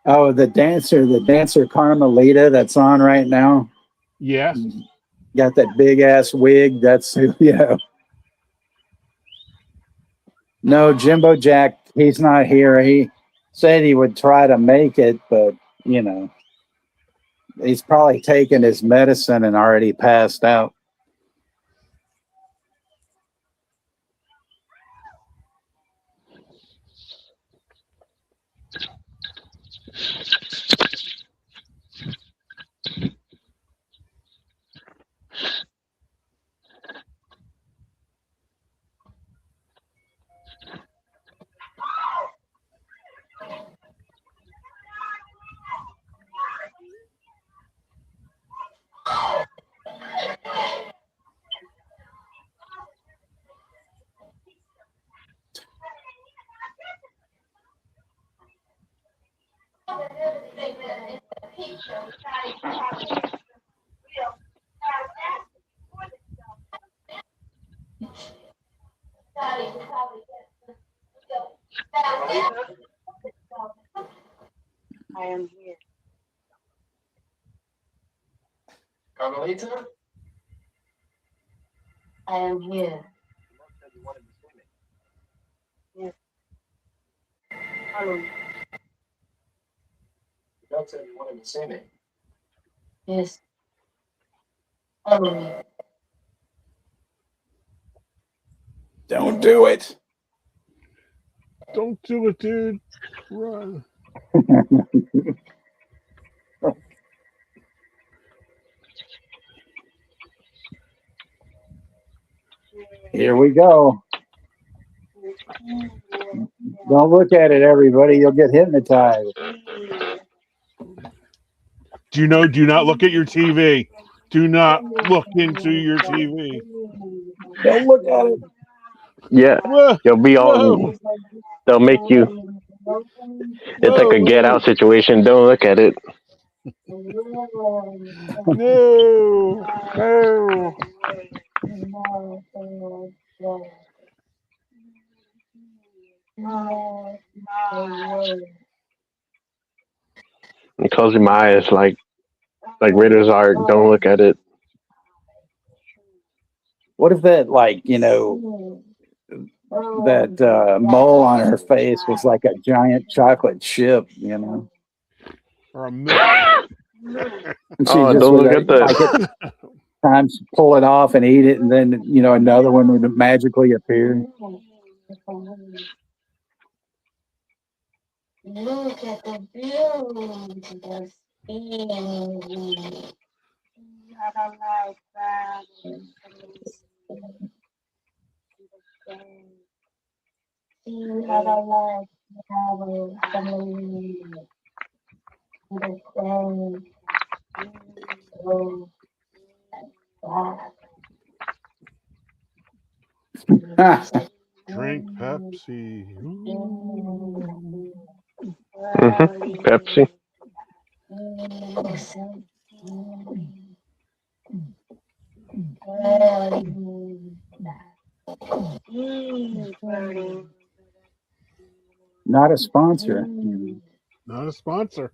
Oh, the dancer Carmelita that's on right now. Yes. Got that big ass wig. That's who, yeah. No, Jimbo Jack, he's not here. He said he would try to make it, but you know, he's probably taken his medicine and already passed out. I am here. Carmelita? I am here. Yes. Follow me. You don't said you wanted to see me. Yes. Follow me. Don't do it. Don't do it, dude. Run. Here we go. Don't look at it, everybody. You'll get hypnotized. Do not look at your TV. Do not look into your TV. Don't look at it. Yeah, Whoa, you'll be all. whoa, They'll make you. It's like a get out situation. Don't look at it. No, no. I'm closing my eyes like Raiders Ark. Don't look at it. What if that, like, you know, that mole on her face was like a giant chocolate chip, you know? Or a milk. And she Oh, just don't would, look at that. like, at times pull it off and eat it, and then, you know, another one would magically appear. Look at the beautiful skin. See how I like travel the same. Go back. Drink Pepsi. Ooh. Pepsi. Not a sponsor. Not a sponsor.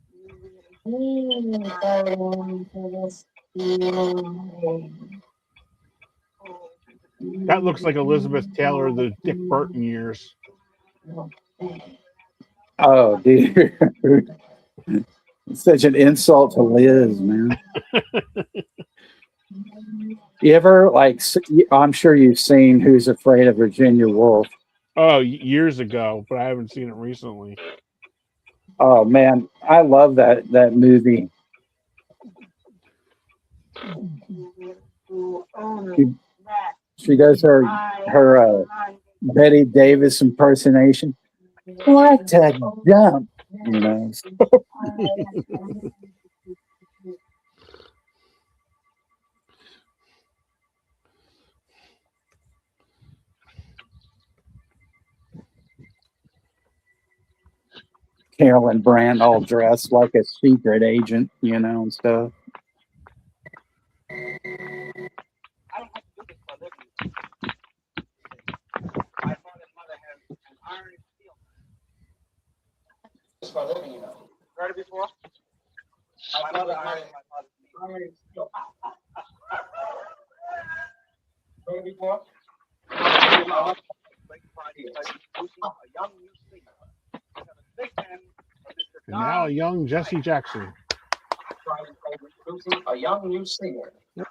That looks like Elizabeth Taylor, the Dick Burton years. Oh, dear. It's such an insult to Liz, man. You ever, like, I'm sure you've seen Who's Afraid of Virginia Woolf. Oh, years ago, but I haven't seen it recently. Oh, man, I love that movie. She does her Betty Davis impersonation. What a dump, you know. Carolyn Brandt all dressed like a secret agent, you know, and stuff. And now a young Jesse Jackson. A young new singer. Yep.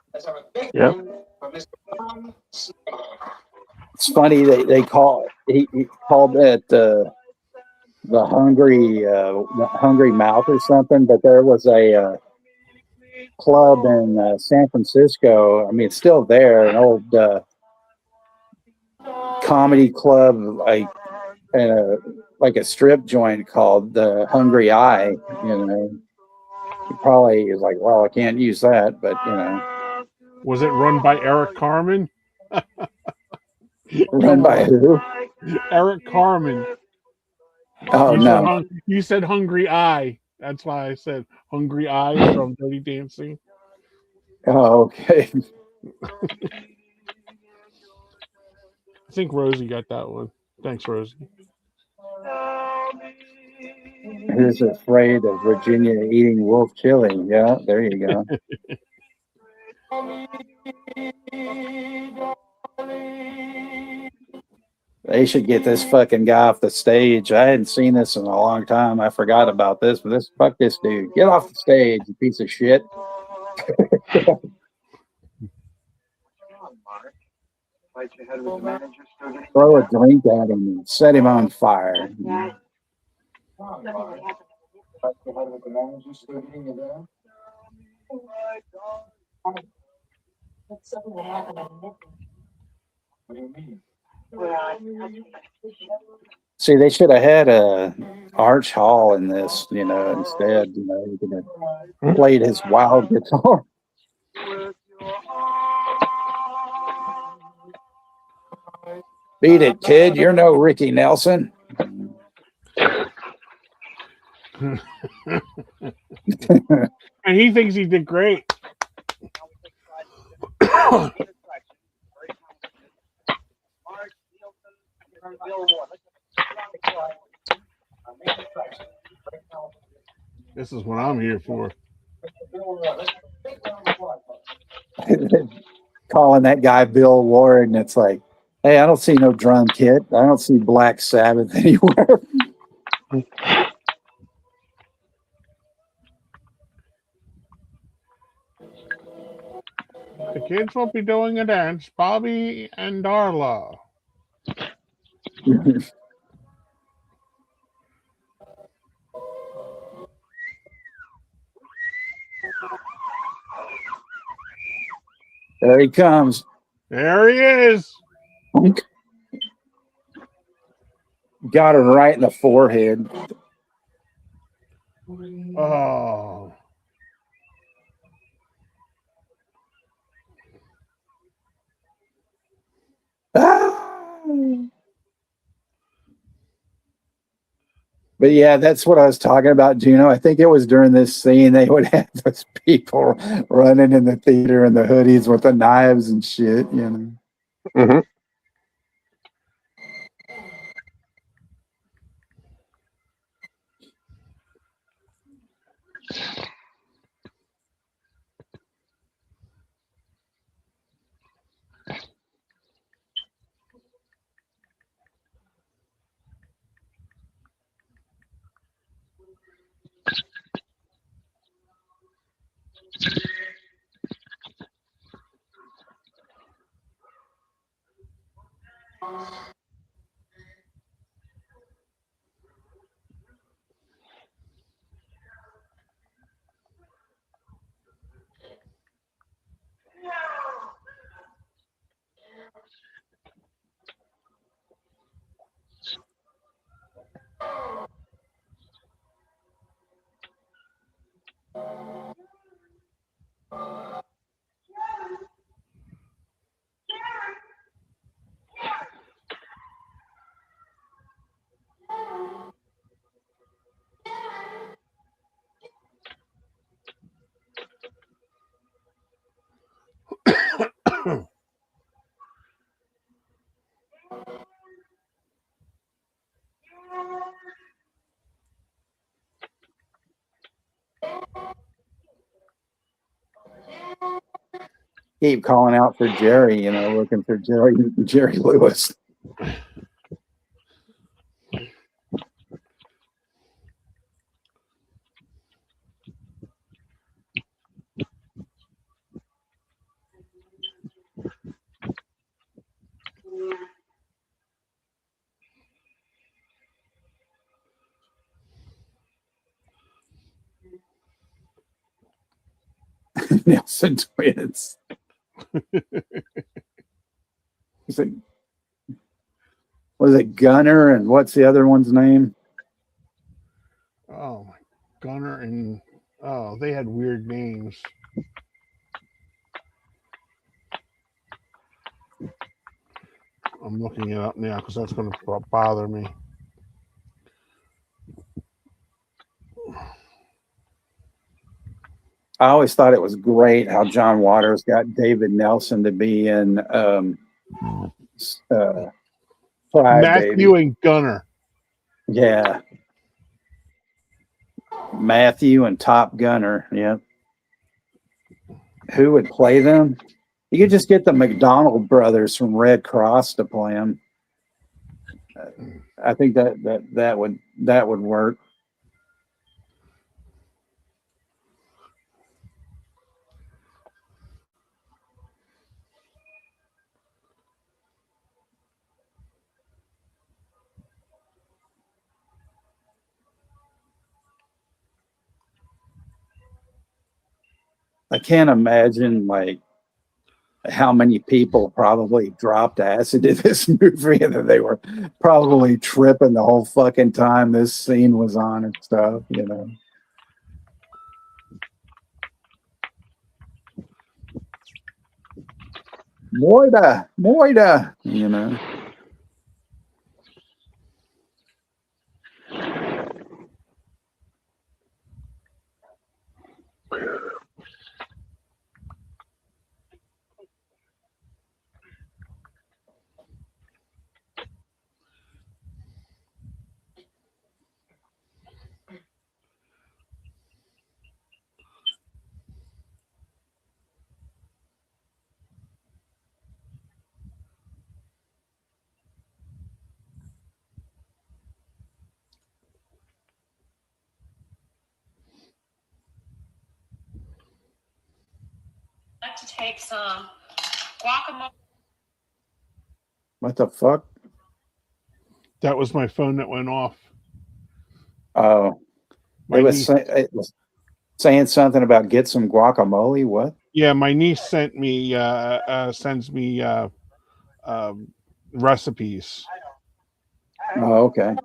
It's funny they call he called it the hungry mouth or something, but there was a club in San Francisco. I mean, it's still there, an old comedy club, like a strip joint called the Hungry Eye. You know, he probably is like, well, I can't use that, but you know. Was it run by Eric Carmen? Run by who? Eric Carmen. Oh, no. You said Hungry Eye. That's why I said Hungry Eyes from Dirty Dancing. Oh, okay. I think Rosie got that one. Thanks, Rosie. Who's Afraid of Virginia Eating Wolf Chili? Yeah, there you go. They should get this fucking guy off the stage. I hadn't seen this in a long time. I forgot about this, but fuck this dude. Get off the stage, you piece of shit. Throw a drink at him and set him on fire. What do you mean? See, they should have had a Arch Hall in this, you know, instead. You know, he could have played his wild guitar. Beat it, kid. You're no Ricky Nelson. And he thinks he did great. This is what I'm here for. Calling that guy Bill Ward, and it's like, hey, I don't see no drum kit. I don't see Black Sabbath anywhere. The kids will be doing a dance, Bobby and Darla. There he comes. There he is. Got her right in the forehead. Oh. Ah! But yeah, that's what I was talking about, Juno. I think it was during this scene they would have those people running in the theater in the hoodies with the knives and shit, you know. Mm-hmm. Keep calling out for Jerry, you know, looking for Jerry Lewis. Nelson twins. Was it Gunner and what's the other one's name? Oh, my Gunner and oh, they had weird names. I'm looking it up now because that's going to bother me. I always thought it was great how John Waters got David Nelson to be in Cry Matthew Baby. and Gunner. Yeah. Matthew and Top Gunner. Yeah. Who would play them? You could just get the McDonald brothers from Red Cross to play them. I think that would work. I can't imagine like how many people probably dropped acid in this movie and that they were probably tripping the whole fucking time this scene was on and stuff, you know. Moida, you know. take some guacamole. What the fuck? That was my phone that went off. Oh, My niece, it was saying something about get some guacamole. What? yeah, my niece sends me recipes. Oh, okay.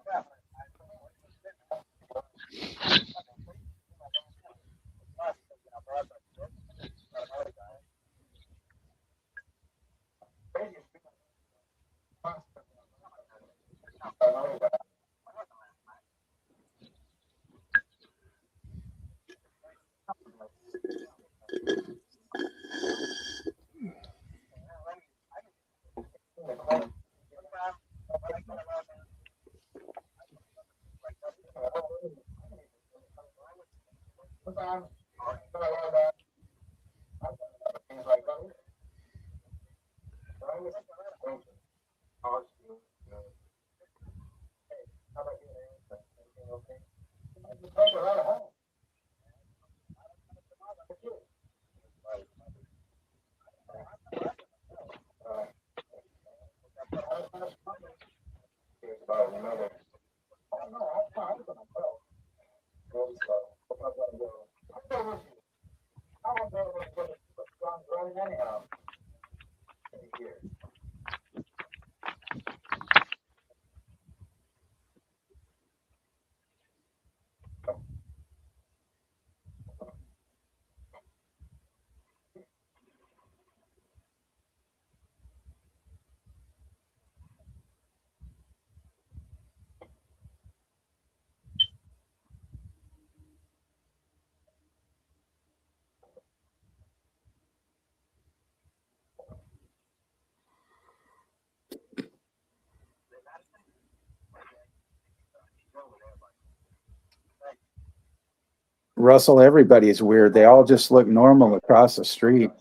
Russell, everybody's weird. They all just look normal across the street.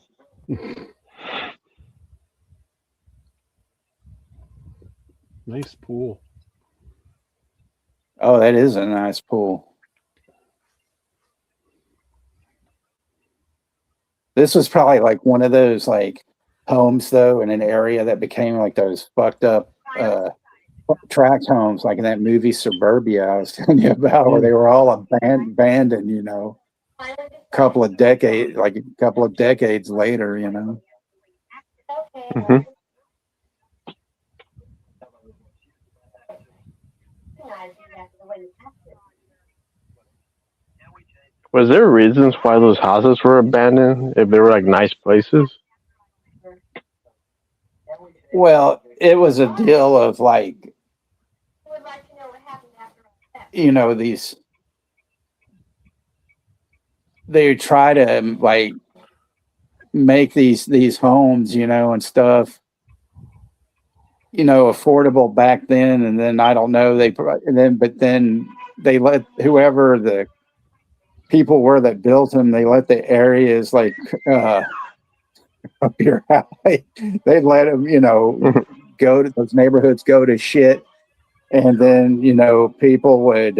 Nice pool. Oh, that is a nice pool. This was probably like one of those like homes though in an area that became like those fucked up tract homes, like in that movie Suburbia I was telling you about, where they were all abandoned, you know, couple of decades later, you know. Mhm. Was there reasons why those houses were abandoned? If they were like nice places? Well, it was a deal of like, you know, they try to like make these homes, you know, and stuff, you know, affordable back then, and then I don't know, but then they let whoever the people were that built them, they let the areas like up your alley, they let them, you know, go to those neighborhoods, go to shit, and then you know people would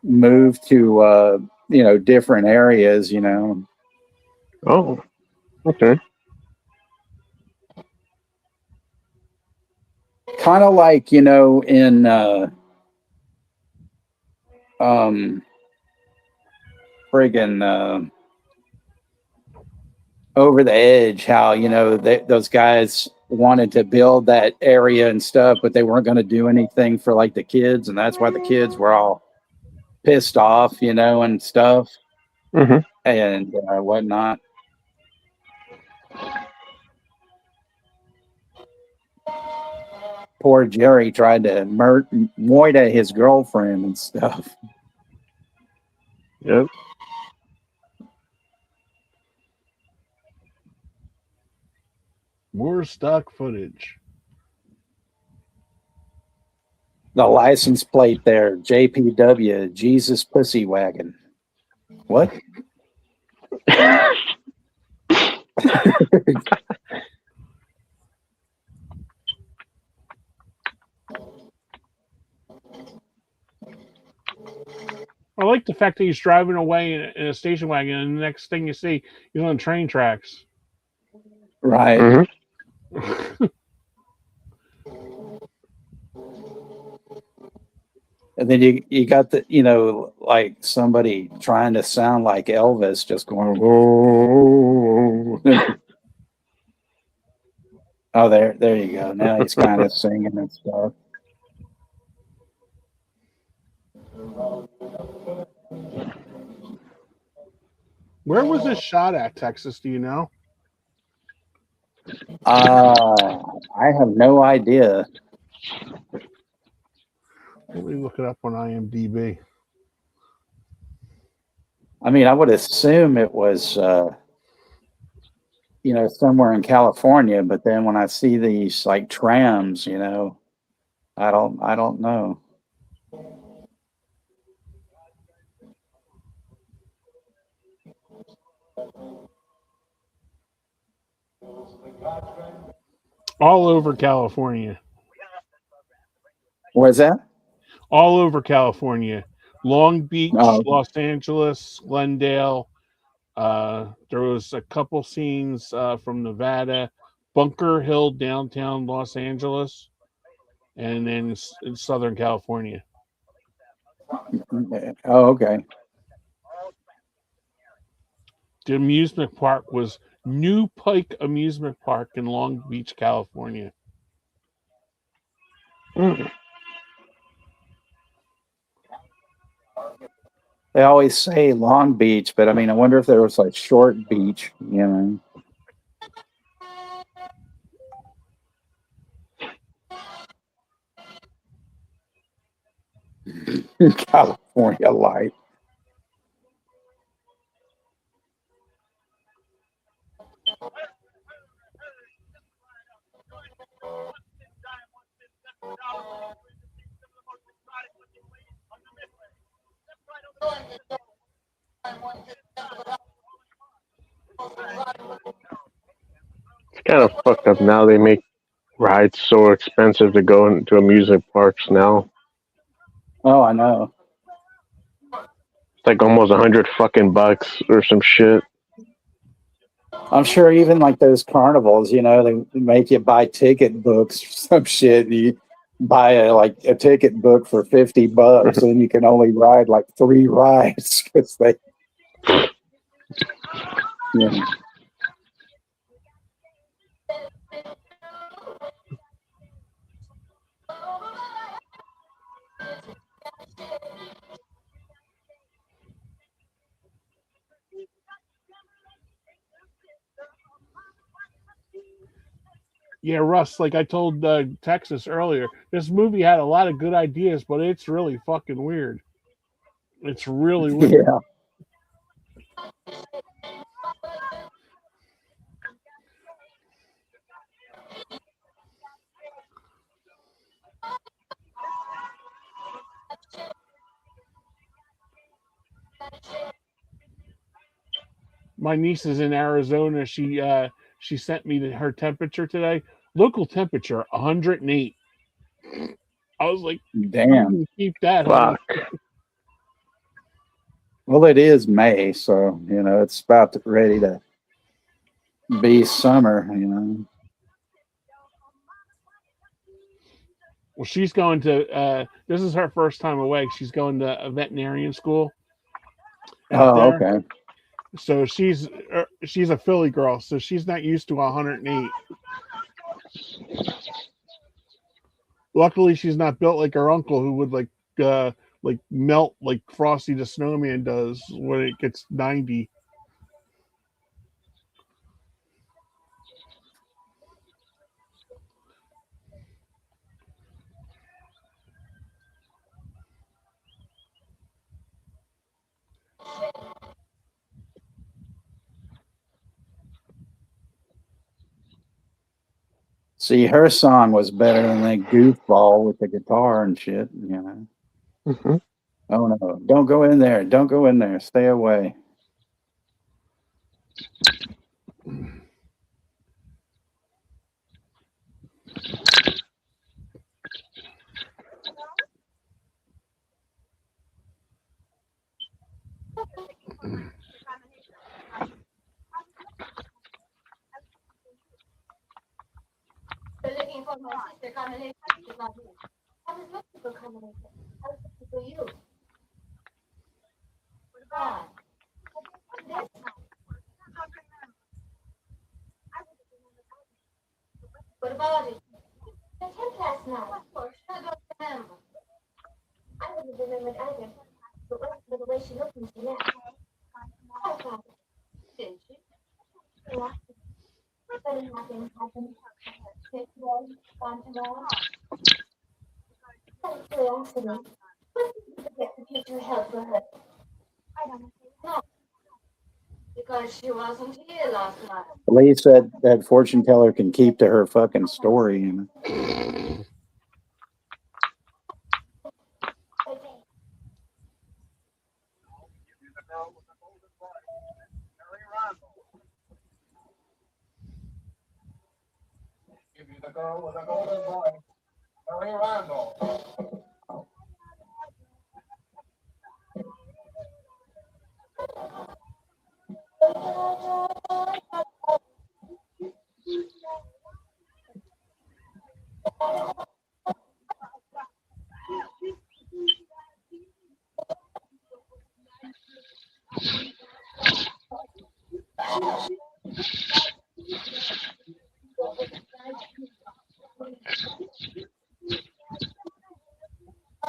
move to you know different areas, you know. Oh, okay. Kind of like, you know, in friggin' Over the Edge, how, you know, those guys wanted to build that area and stuff, but they weren't going to do anything for like the kids, and that's why the kids were all pissed off, you know, and stuff Mhm. and whatnot. Poor Jerry tried to murder his girlfriend and stuff. Yep. More stock footage. The license plate there, JPW, Jesus Pussy Wagon. What? I like the fact that he's driving away in a station wagon, and the next thing you see, he's on train tracks. Right. Mm-hmm. And then you got the, like somebody trying to sound like Elvis, just going, oh, oh, there you go. Now he's kind of singing and stuff. Where was this shot at, Texas? Do you know? I have no idea. Let me look it up on IMDb. I mean, I would assume it was, somewhere in California, but then when I see these like trams, I don't know. All over California. Where's that? All over California. Long Beach, Oh, Los Angeles, Glendale. There was a couple scenes from Nevada, Bunker Hill, downtown Los Angeles, and then in Southern California. oh, okay. The amusement park was New Pike Amusement Park in Long Beach, California. Mm. They always say Long Beach, but I mean, I wonder if there was like Short Beach, California life. It's kind of fucked up now. They make rides so expensive to go into amusement parks now. Oh, I know. It's like almost $100 or some shit. I'm sure even like those carnivals, they make you buy ticket books or some shit. And you buy a ticket book for $50, and you can only ride like 3 rides because they, yeah. Yeah, Russ, like I told Texas earlier, this movie had a lot of good ideas, but it's really fucking weird. It's really weird. Yeah. My niece is in Arizona. She sent me her temperature today. Local temperature 108. I was like, you Damn. can keep that, honey. Fuck. Well, it is May, so it's about ready to be summer. Well, she's going to. This is her first time away. She's going to a veterinarian school out Oh, there. okay. So she's a Philly girl, so she's not used to 108. Luckily, she's not built like her uncle, who would like melt like Frosty the Snowman does when it gets 90. See, her song was better than that goofball with the guitar and shit. Mm-hmm. Oh no! Don't go in there! Don't go in there! Stay away! my sister, Carmelita, is not here. I was looking for Carmelita. I was looking for you. God. This What about it? The tent last night. Of course, I don't remember. I wouldn't have remembered either. But wasn't for the way she looked when she left. I thought, didn't she? Yeah. But nothing happened. Take today, gone tomorrow. Out of curiosity, what did you forget to take your help for her? I don't know. No. Because she wasn't here last night. At least that fortune teller can keep to her fucking story. You know? Give you the girl with the golden voice, Mary Randall.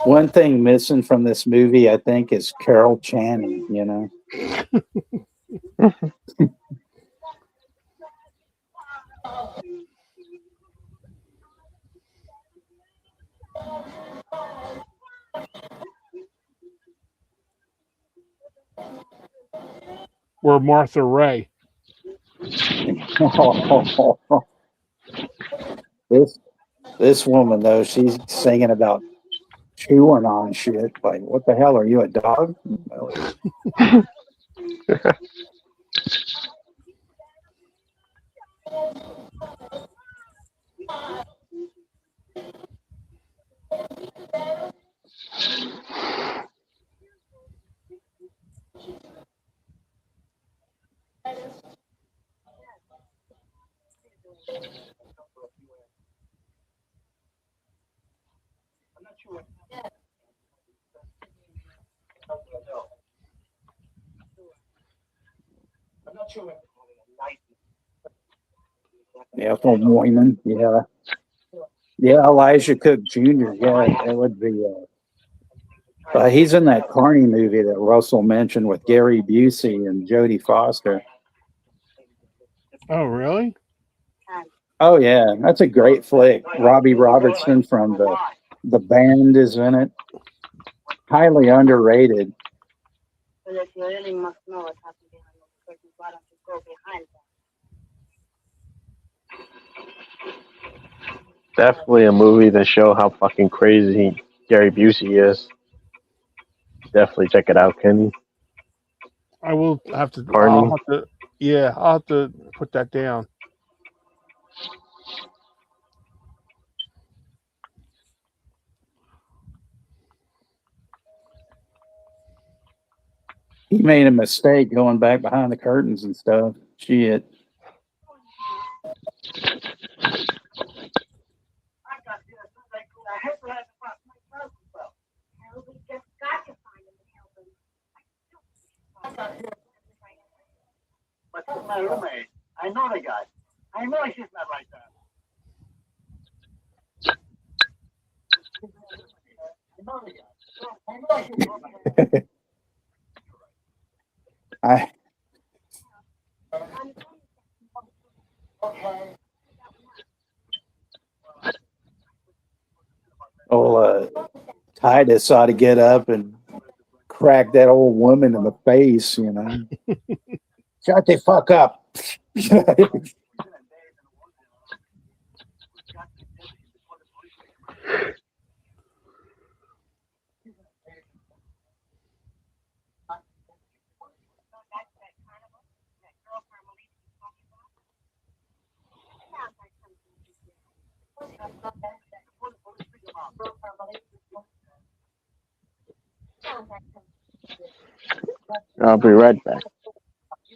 One thing missing from this movie, I think, is Carol Channing. You know, Or Martha Ray. this woman though, she's singing about chewing on shit. Like, what the hell? Are you a dog? I'm not sure. Yeah, from Moyman. Yeah, yeah. Elijah Cook Jr. Yeah, that would be. He's in that Carney movie that Russell mentioned with Gary Busey and Jodie Foster. Oh, really? Oh yeah, that's a great flick. Robbie Robertson from the Band is in it. Highly underrated. But if you really must know what's happening behind those curtains, why don't you go behind them? Definitely a movie to show how fucking crazy Gary Busey is. Definitely check it out, Kenny. I will have to. Carney. I'll have to. Yeah, I'll have to put that down. He made a mistake going back behind the curtains and stuff. Shit. But she's my roommate. I know the guy. I know she's not like that. I know the guy. I know she's not like that. Okay. Titus ought to get up and crack that old woman in the face, you know. Shut the fuck up. I'll be right back.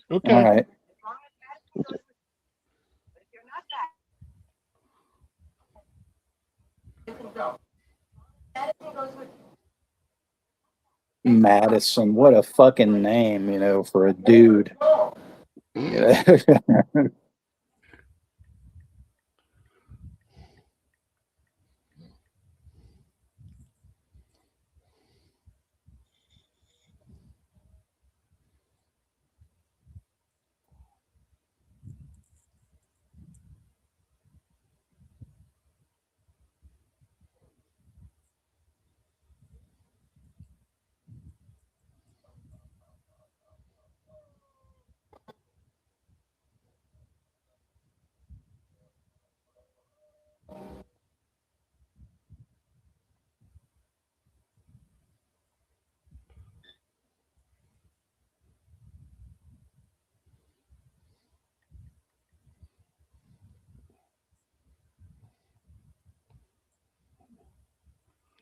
Okay. All right. Madison. What a fucking name, for a dude.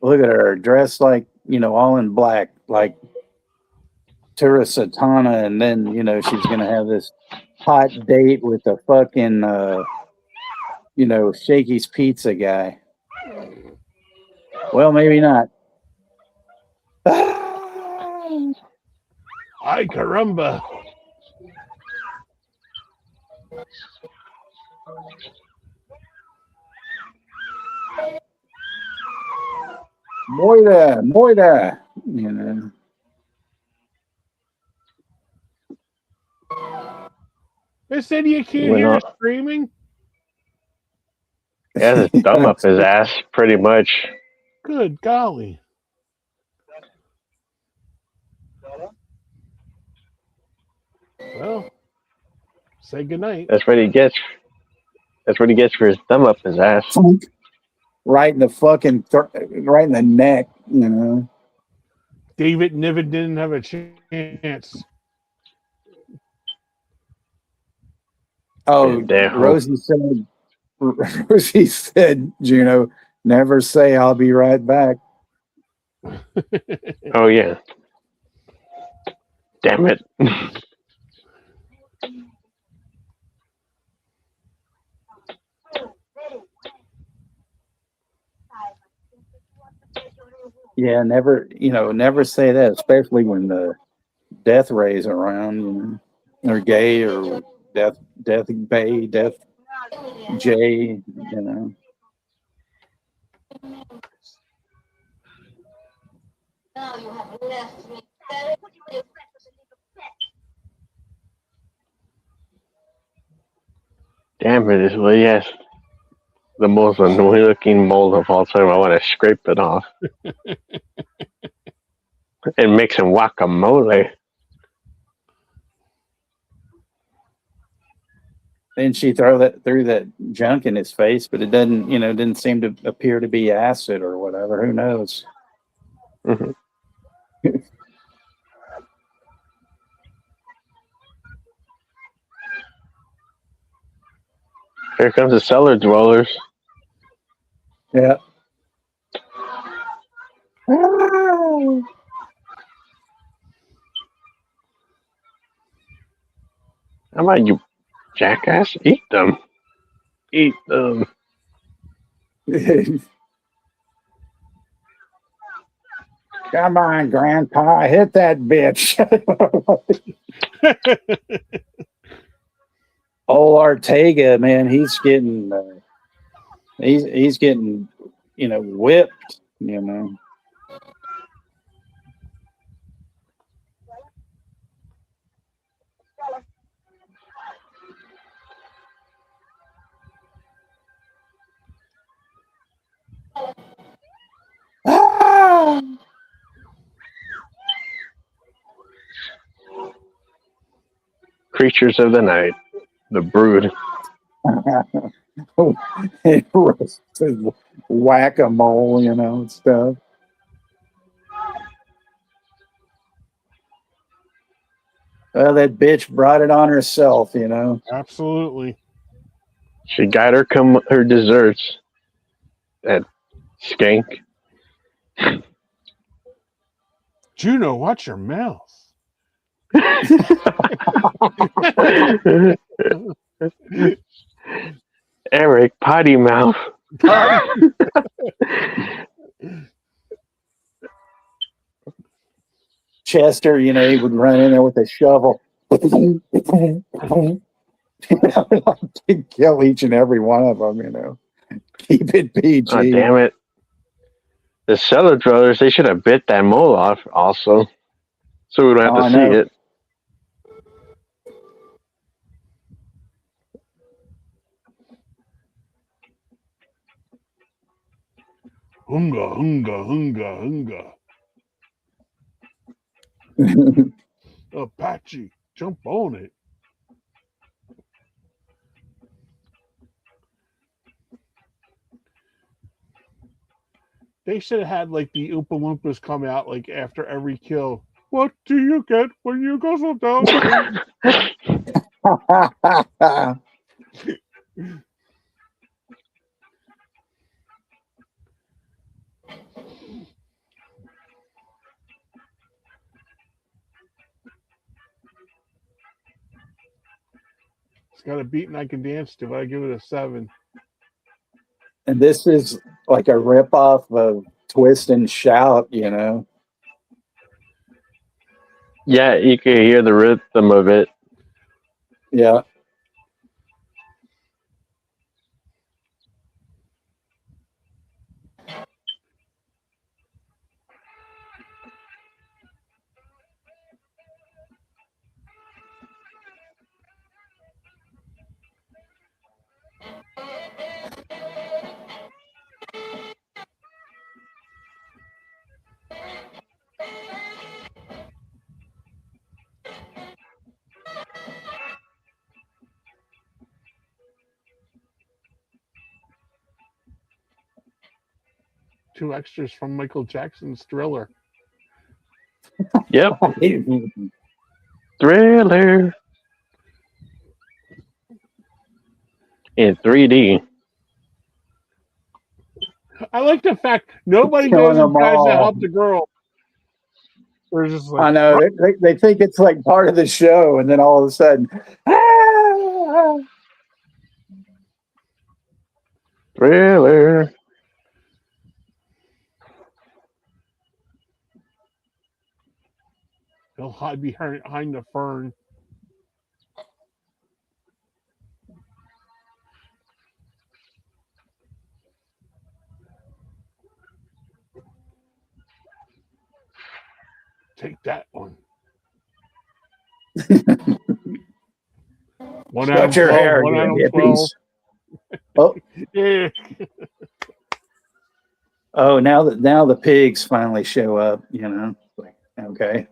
Look at her dressed like, all in black, like Tura Satana, and then, she's going to have this hot date with the fucking, Shakey's Pizza guy. Well, maybe not. Ay caramba. Moira. They said you can't Went hear on- screaming. He has his thumb up his ass, pretty much. Good golly. Well, say goodnight. That's what he gets. That's what he gets for his thumb up his ass. Right in the fucking, right in the neck, David Niven didn't have a chance. Oh, Damn. Rosie said, Juno, never say I'll be right back. Oh yeah. Damn it. Yeah, never say that, especially when the death ray's around, or gay, or death bay, death J, Now you have left me. Damn it, well, yes. The most annoying looking mold of all time. I want to scrape it off. And make some guacamole. Then she threw that junk in his face, but it didn't seem to appear to be acid or whatever. Who knows? Mm-hmm. Here comes the cellar dwellers. Yeah. How about you, jackass? Eat them. Eat them. Come on, Grandpa, hit that bitch. Old Ortega, man, he's getting whipped, Creatures of the night. The brood. Whack-a-mole, and stuff. Well, that bitch brought it on herself, Absolutely. She got her desserts. That skank. Juno, watch your mouth. Eric, potty mouth. Chester, you know, he would run in there with a shovel. He'd kill each and every one of them, you know. Keep it PG. Oh, damn it. The cellar dwellers, they should have bit that mole off also. So we don't have Oh, to I see know. it. Hunga, hunga, hunga. Apache, jump on it. They should have had like the Oompa Loompas come out like after every kill. What do you get when you guzzle down? It's got a beat and I can dance to, but I give it a 7. And this is like a ripoff of Twist and Shout, you know. Yeah, you can hear the rhythm of it. Yeah. Two extras from Michael Jackson's Thriller. Yep. Thriller. In 3D. I like the fact nobody Killing knows the them guys that all. helped the girl. They're just like, I know. They think it's like part of the show, and then all of a sudden, Thriller. he'll hide behind the fern. Take that one. One cut out of your 12. hair, One you out of 12. hippies. Oh, Yeah. oh! Now the pigs finally show up. You know, like, okay.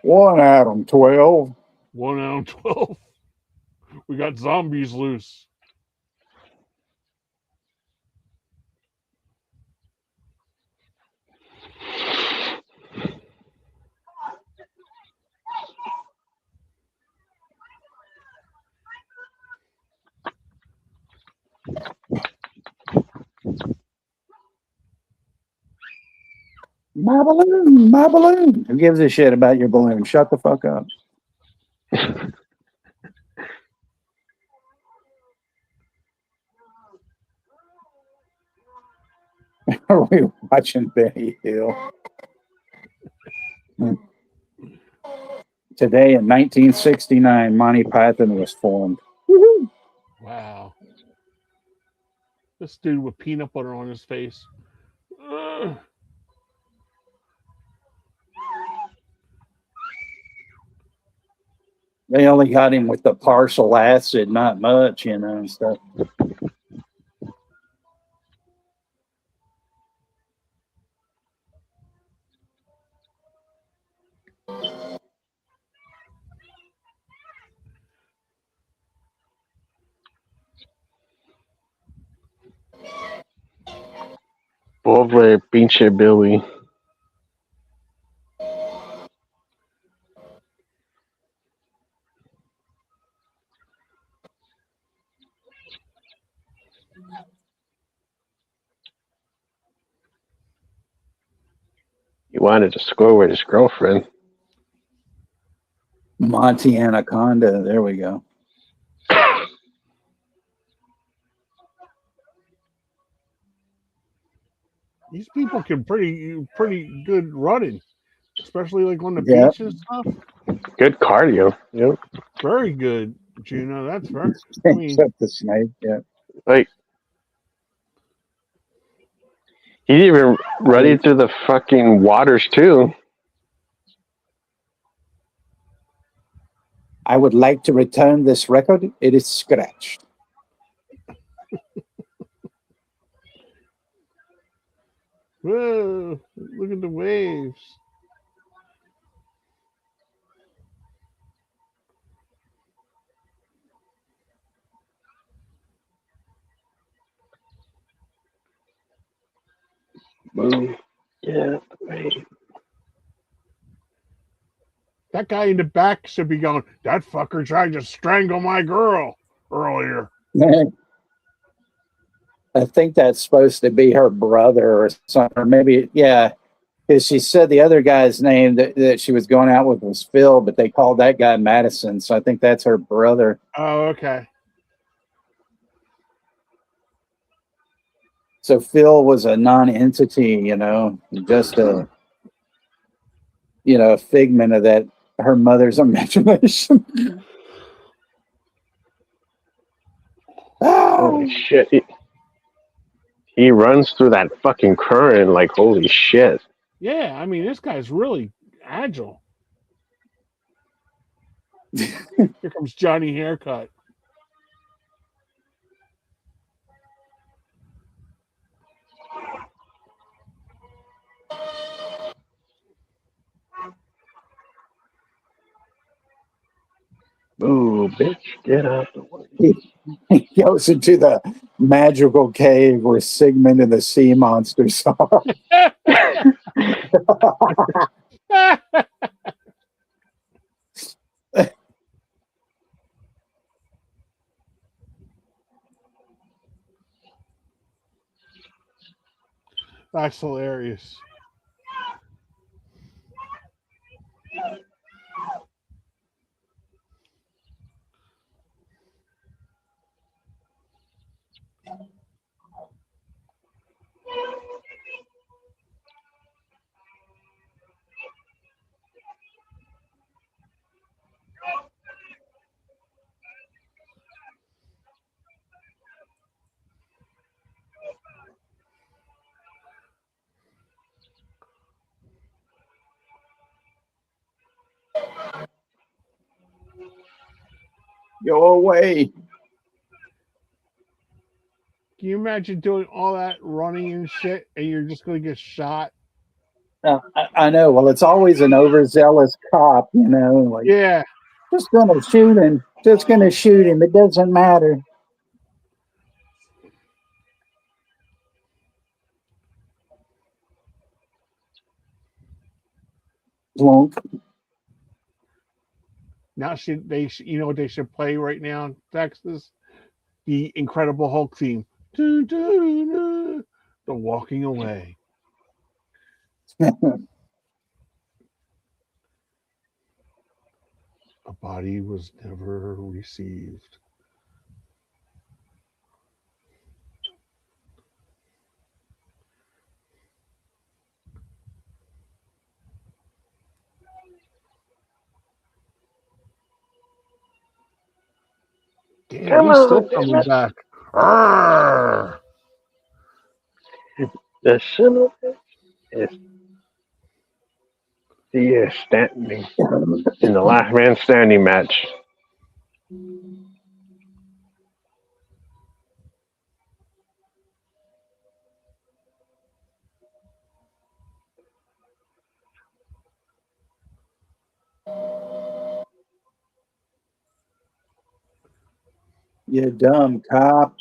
One Adam 12. 1 out of 12. We got zombies loose. My balloon, my balloon. Who gives a shit about your balloon? Shut the fuck up. Are we watching Benny Hill? Today in 1969, Monty Python was formed. Woo-hoo. Wow. This dude with peanut butter on his face. Ugh. They only got him with the partial acid, not much, you know, and stuff. Pobre pinche Billy. He wanted to score with his girlfriend. Monty Anaconda. There we go. These people can pretty good running, especially like on the Yeah. beach and stuff. Good cardio. Yep. Very good, Juno. That's very. I mean, Except the snake. Yeah. Like he's even running through the fucking waters too. I would like to return this record. It is scratched. whoa! Look at the waves. Boom. Yeah. Right. That guy in the back should be going. That fucker tried to strangle my girl earlier. I think that's supposed to be her brother or something. Or maybe, yeah, because she said the other guy's name that she was going out with was Phil, but they called that guy Madison. So I think that's her brother. Oh, okay. So Phil was a non-entity, just a figment of that her mother's imagination. Holy shit. He runs through that fucking current like holy shit. Yeah, I mean, this guy's really agile. Here comes Johnny Haircut. Ooh, bitch, get out the way. He goes into the magical cave where Sigmund and the sea monsters are. That's hilarious. Go away. Can you imagine doing all that running and shit, and you're just going to get shot? I know. Well, it's always an overzealous cop, like Yeah. just gonna shoot him. Just gonna shoot him. It doesn't matter. Won't. Now you know what they should play right now in Texas? The Incredible Hulk theme. Dun, dun, dun, the walking away. A body was never received. Damn, Come he's still on, coming damn it. back. Arrgh! The son of a bitch is he is standing in the last man standing match. You dumb cop.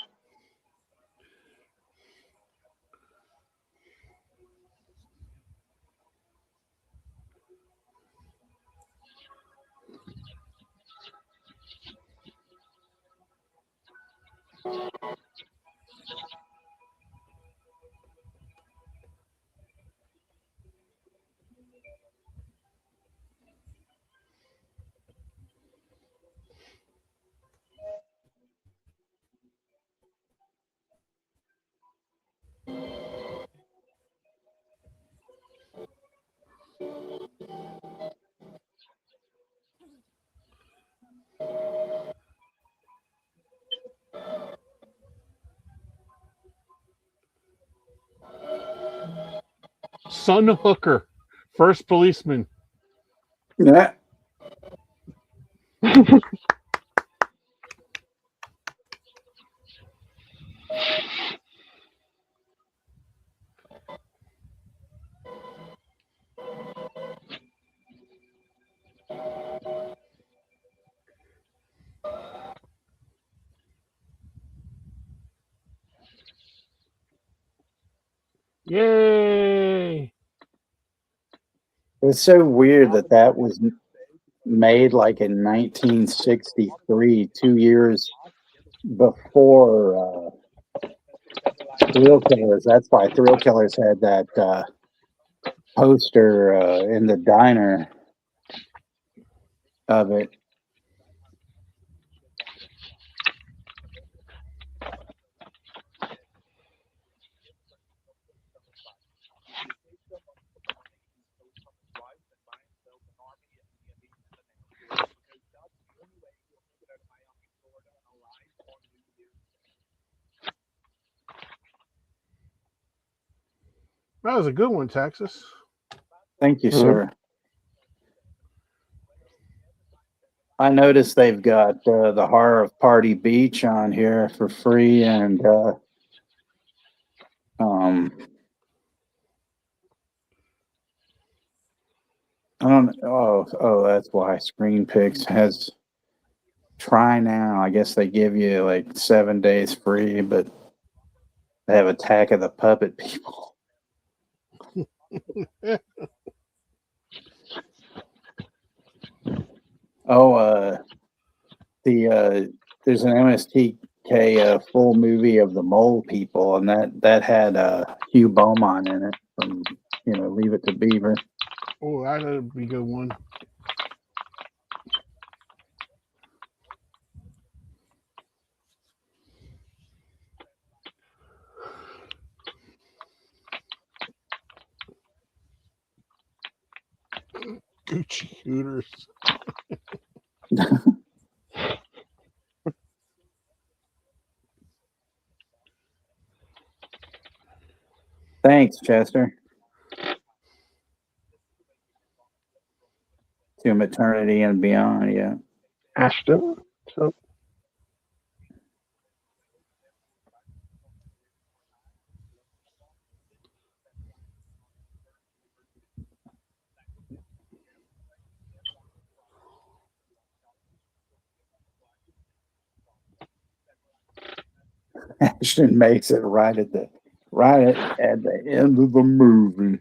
Son Hooker, first policeman. Yeah. Yay! It's so weird that that was made like in 1963, 2 years before Thrill Killers. That's why Thrill Killers had that poster in the diner of it. That was a good one, Texas. Thank you, Mhm. sir. I noticed they've got the Horror of Party Beach on here for free, and I don't. Oh, that's why Screen Picks has try now. I guess they give you like 7 days free, but they have Attack of the Puppet People. Oh, there's an MSTK full movie of the Mole People, and that had Hugh Beaumont in it from Leave It to Beaver. Oh, that'd be a good one. Gucci Hooters. Thanks, Chester. To Eternity and Beyond, yeah. Ashton. So Ashton makes it right at the end of the movie.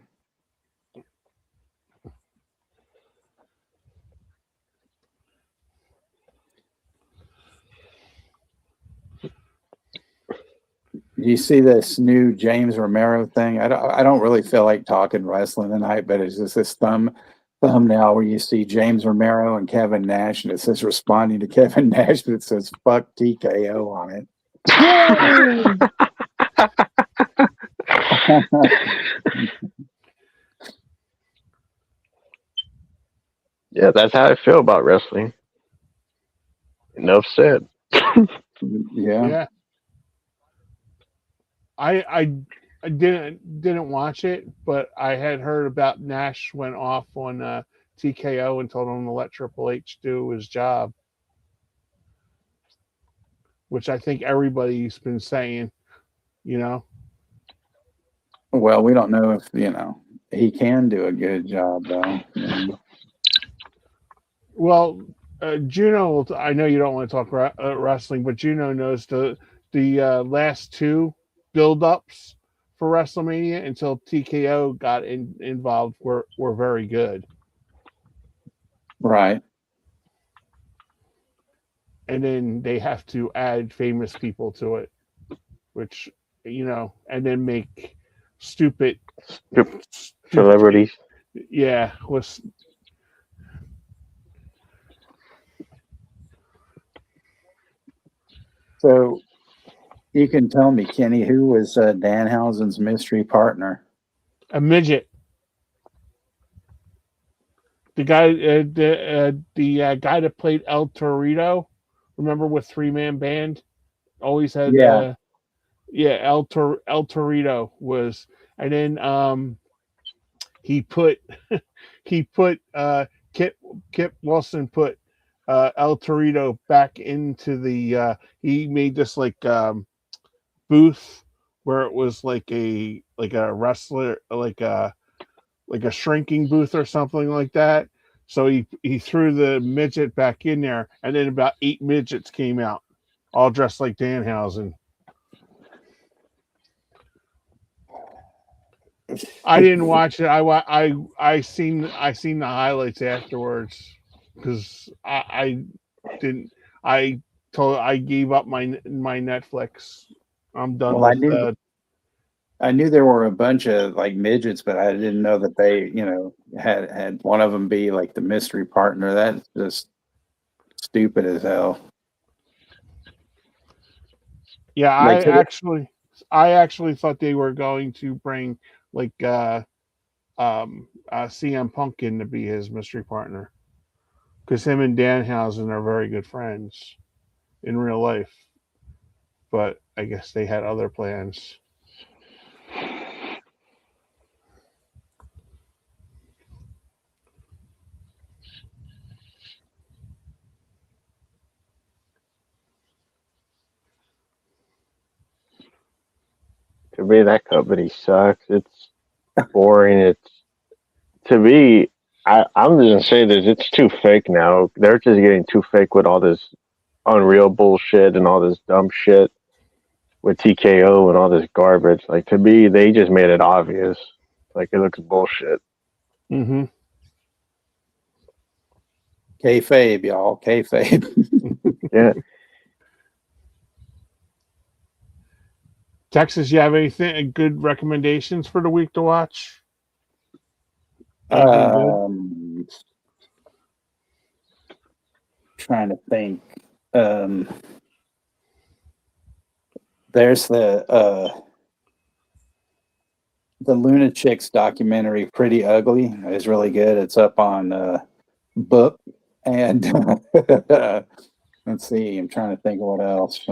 You see this new James Romero thing? I don't really feel like talking wrestling tonight, but it's just this thumbnail where you see James Romero and Kevin Nash, and it says responding to Kevin Nash, but it says "fuck TKO" on it. yeah, that's how I feel about wrestling. Enough said. Yeah. I didn't watch it, but I had heard about Nash went off on TKO and told him to let Triple H do his job, which I think everybody's been saying. Well, we don't know if he can do a good job though. Well, Juno, I know you don't want to talk wrestling, but Juno knows the last two build-ups for WrestleMania until TKO got involved were very good. Right. And then they have to add famous people to it, which and then make stupid Celebrities. Yeah, was So you can tell me, Kenny, who was Danhausen's mystery partner? a midget. The guy that played El Torito, remember with 3-man band, always had Yeah. El Torito was, and then he put he put Kip Wilson put El Torito back into the he made this like booth where it was like a wrestler like a shrinking booth or something like that. So he threw the midget back in there, and then about 8 midgets came out, all dressed like Danhausen. I didn't watch it. I seen the highlights afterwards because I didn't. I gave up my Netflix. I'm done Well, I with. knew I knew there were a bunch of like midgets, but I didn't know that they, had one of them be like the mystery partner. That's just stupid as hell. Yeah, Like, I actually thought they were going to bring like CM Punk in to be his mystery partner because him and Danhausen are very good friends in real life, but I guess they had other plans. To me, that company sucks. It's boring. To me, I'm just gonna say this. It's too fake now. They're just getting too fake with all this Unreal bullshit and all this dumb shit with TKO and all this garbage. Like to me, they just made it obvious. Like it looks bullshit. Mm-hmm. kayfabe, y'all, kayfabe. Yeah. Texas, you have anything good recommendations for the week to watch? Anything good? Trying to think. There's the Luna Chicks documentary, Pretty Ugly, is really good. It's up on Book, and let's see. I'm trying to think of what else.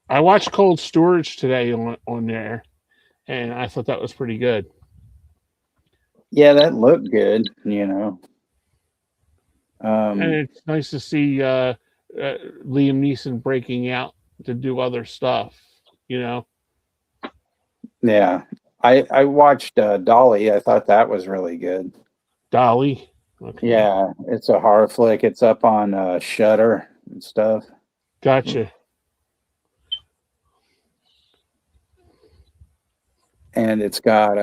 I watched Cold Storage today on there, and I thought that was pretty good. Yeah, that looked good. And it's nice to see Liam Neeson breaking out to do other stuff. Yeah, I watched Dolly. I thought that was really good. Dolly. Okay. Yeah, it's a horror flick. It's up on Shudder and stuff. Gotcha. And it's got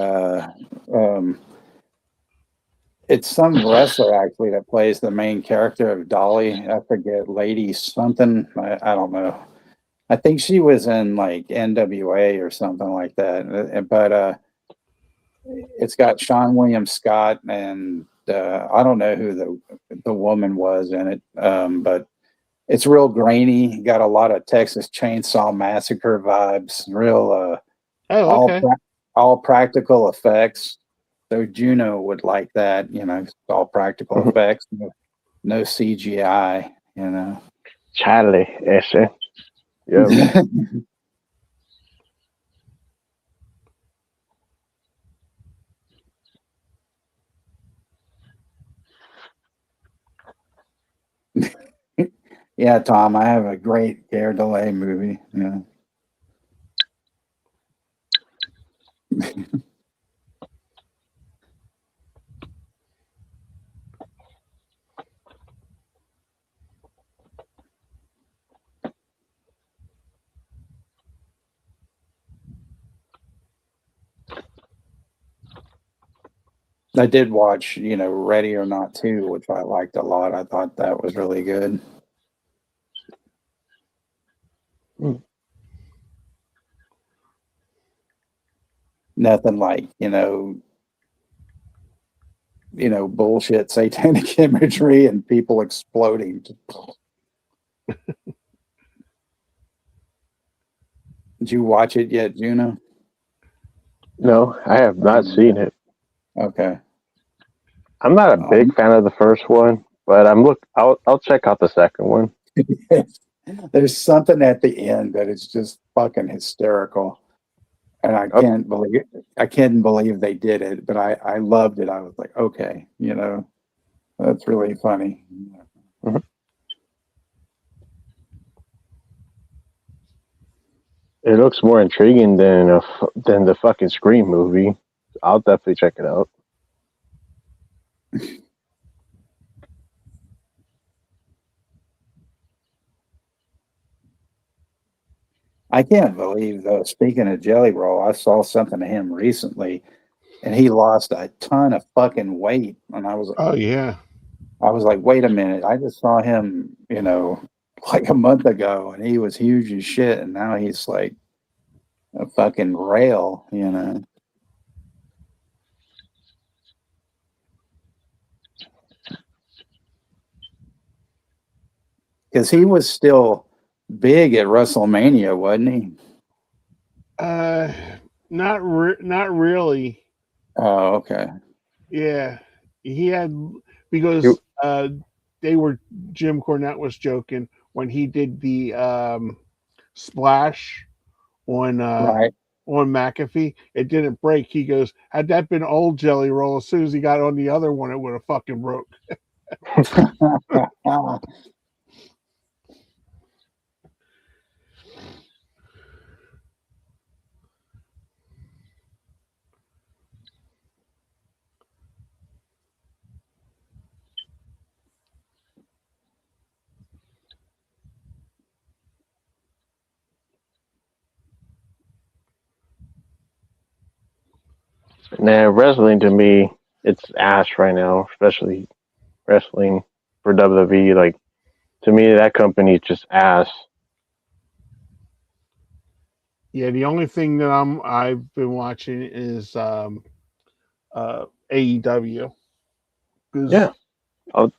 it's some wrestler actually that plays the main character of Dolly. I forget, Lady something. I don't know. I think she was in like NWA or something like that. But it's got Sean William Scott, and I don't know who the woman was in it. But it's real grainy. Got a lot of Texas Chainsaw Massacre vibes. Real Okay. all practical effects. So Juno would like that. It's all practical effects, no CGI. Charlie, ese. Yeah. Yeah, Tom, I have a great Gare Delay movie. Yeah. I did watch, Ready or Not 2, which I liked a lot. I thought that was really good. Nothing like, bullshit satanic imagery and people exploding. Did you watch it yet, Juno? No, I have not seen it. Okay. I'm not a big fan of the first one, but I'll check out the second one. There's something at the end that is just fucking hysterical. And I can't believe they did it, but I loved it. I was like, okay, that's really funny. Mhm. It looks more intriguing than the fucking Scream movie. I'll definitely check it out. I can't believe, though, speaking of Jelly Roll, I saw something of him recently, and he lost a ton of fucking weight. And Oh yeah. I was like, wait a minute, I just saw him, like a month ago, and he was huge as shit, and now he's like a fucking rail. Because he was still big at WrestleMania, wasn't he? Not really. Oh, okay. Yeah, he had because Jim Cornette was joking when he did the splash on Right. on McAfee. It didn't break. He goes, had that been old Jelly Roll, as soon as he got on the other one, it would have fucking broke. Nah, wrestling to me, it's ass right now, especially wrestling for WWE. Like, to me, that company is just ass. Yeah, the only thing that I've been watching is AEW. Yeah. Did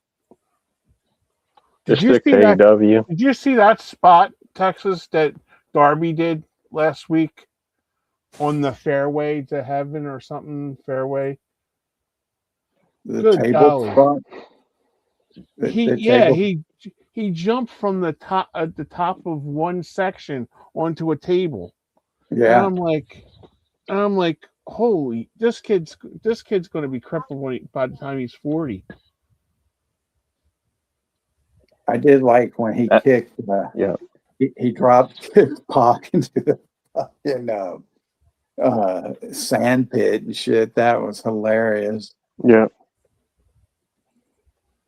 Just you stick see to that? AEW. Did you see that spot, Texas, that Darby did last week on the Fairway to Heaven or something? Fairway. The Good table golly. spot. Table. He jumped from the top at the top of one section onto a table. And Yeah. I'm like, holy, this kid's going to be crippled by the time he's 40. I did like when he kicked. Yeah. He dropped Pac into the fucking sand pit and shit. That was hilarious. Yeah.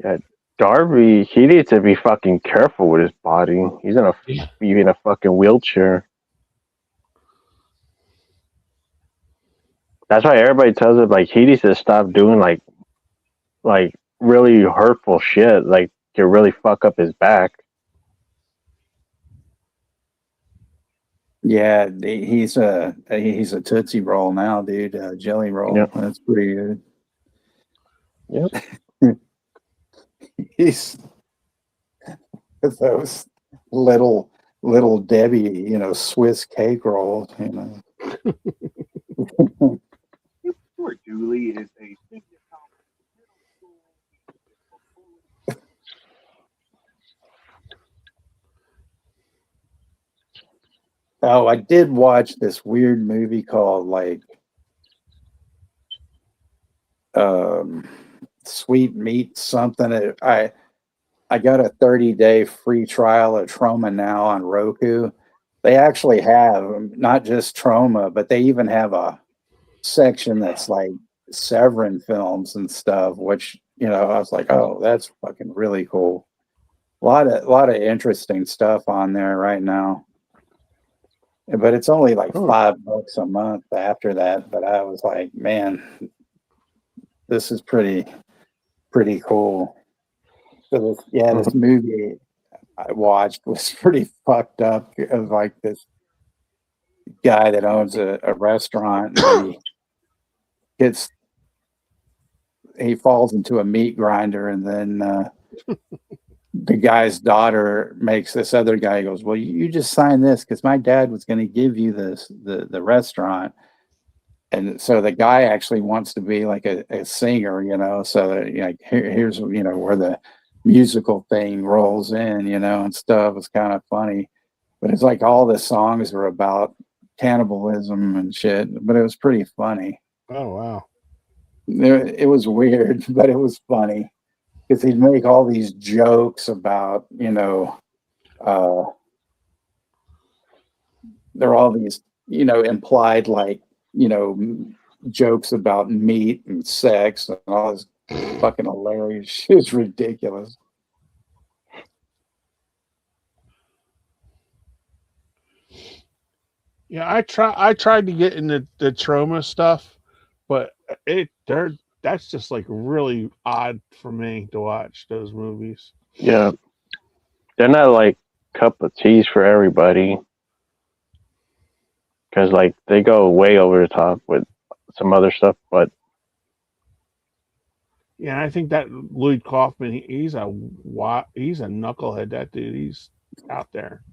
Yeah. Darby, he needs to be fucking careful with his body. He's gonna be in a fucking wheelchair. That's why everybody tells him like he needs to stop doing like really hurtful shit, like to really fuck up his back. Yeah, he's a Tootsie Roll now, dude. Jelly Roll. Yep. That's pretty good. Yep. He's those little Debbie, Swiss cake rolls. Poor Dooley is a Oh, I did watch this weird movie called Sweet Meat something. I got a 30-day free trial of Trauma Now on Roku. They actually have not just Trauma, but they even have a section that's like Severin films and stuff, which, I was like, oh, that's fucking really cool. A lot of interesting stuff on there right now. But it's only like $5 a month after that. But I was like, man, this is pretty cool. So this movie I watched was pretty fucked up. It was like this guy that owns a restaurant, and he falls into a meat grinder, and then the guy's daughter makes this other guy goes, well, you just sign this because my dad was going to give you the restaurant. and so the guy actually wants to be like a singer, so that, like, here's, where the musical thing rolls in, and stuff. It's kind of funny, but it's like all the songs are about cannibalism and shit, but it was pretty funny. Oh wow. It was weird, but it was funny because he'd make all these jokes about, there are all these, implied, like, jokes about meat and sex and all this fucking hilarious. It's ridiculous. Yeah, I tried to get into the trauma stuff, but that's just like really odd for me to watch those movies. Yeah, they're not like cup of teas for everybody because like they go way over the top with some other stuff. But Yeah, I think that Lloyd Kaufman, he's a knucklehead. That dude, he's out there.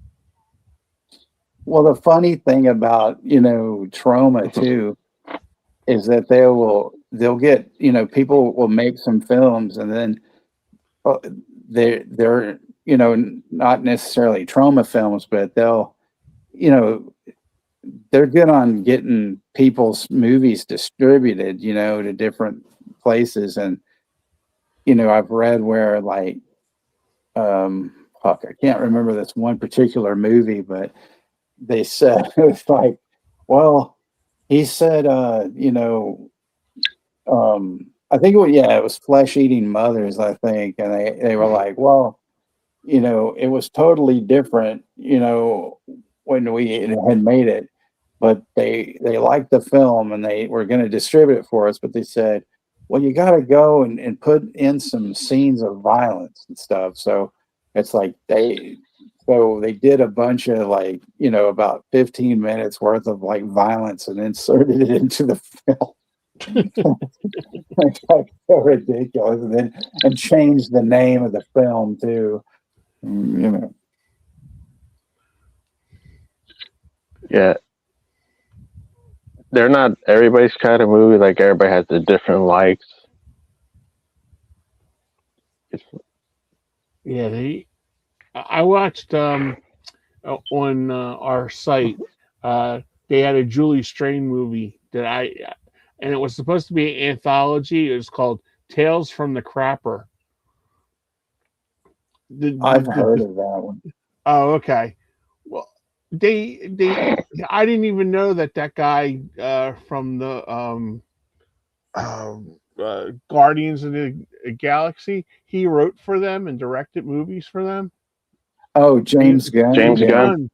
Well, the funny thing about, trauma too is that they'll get, people will make some films, and then they're not necessarily trauma films, but you know they're good on getting people's movies distributed, to different places. And I've read where, like, fuck, I can't remember this one particular movie, but they said it was like, well, he said, I think it was Flesh Eating Mothers, I think, and they were like, well, it was totally different, when we had made it, but they liked the film and they were going to distribute it for us, but they said, well, you got to go and put in some scenes of violence and stuff. So it's like they did a bunch of, like, about 15 minutes worth of, like, violence and inserted it into the film. It's like so ridiculous, and changed the name of the film too. yeah, they're not everybody's kind of movie. Like everybody has the different likes. Yeah, I watched on our site. They had a Julie Strain movie and it was supposed to be an anthology. It was called Tales from the Crapper. I've heard of that one. Oh, okay. Well, I didn't even know that guy from the Guardians of the Galaxy, he wrote for them and directed movies for them. Oh, James Gunn. James Gunn.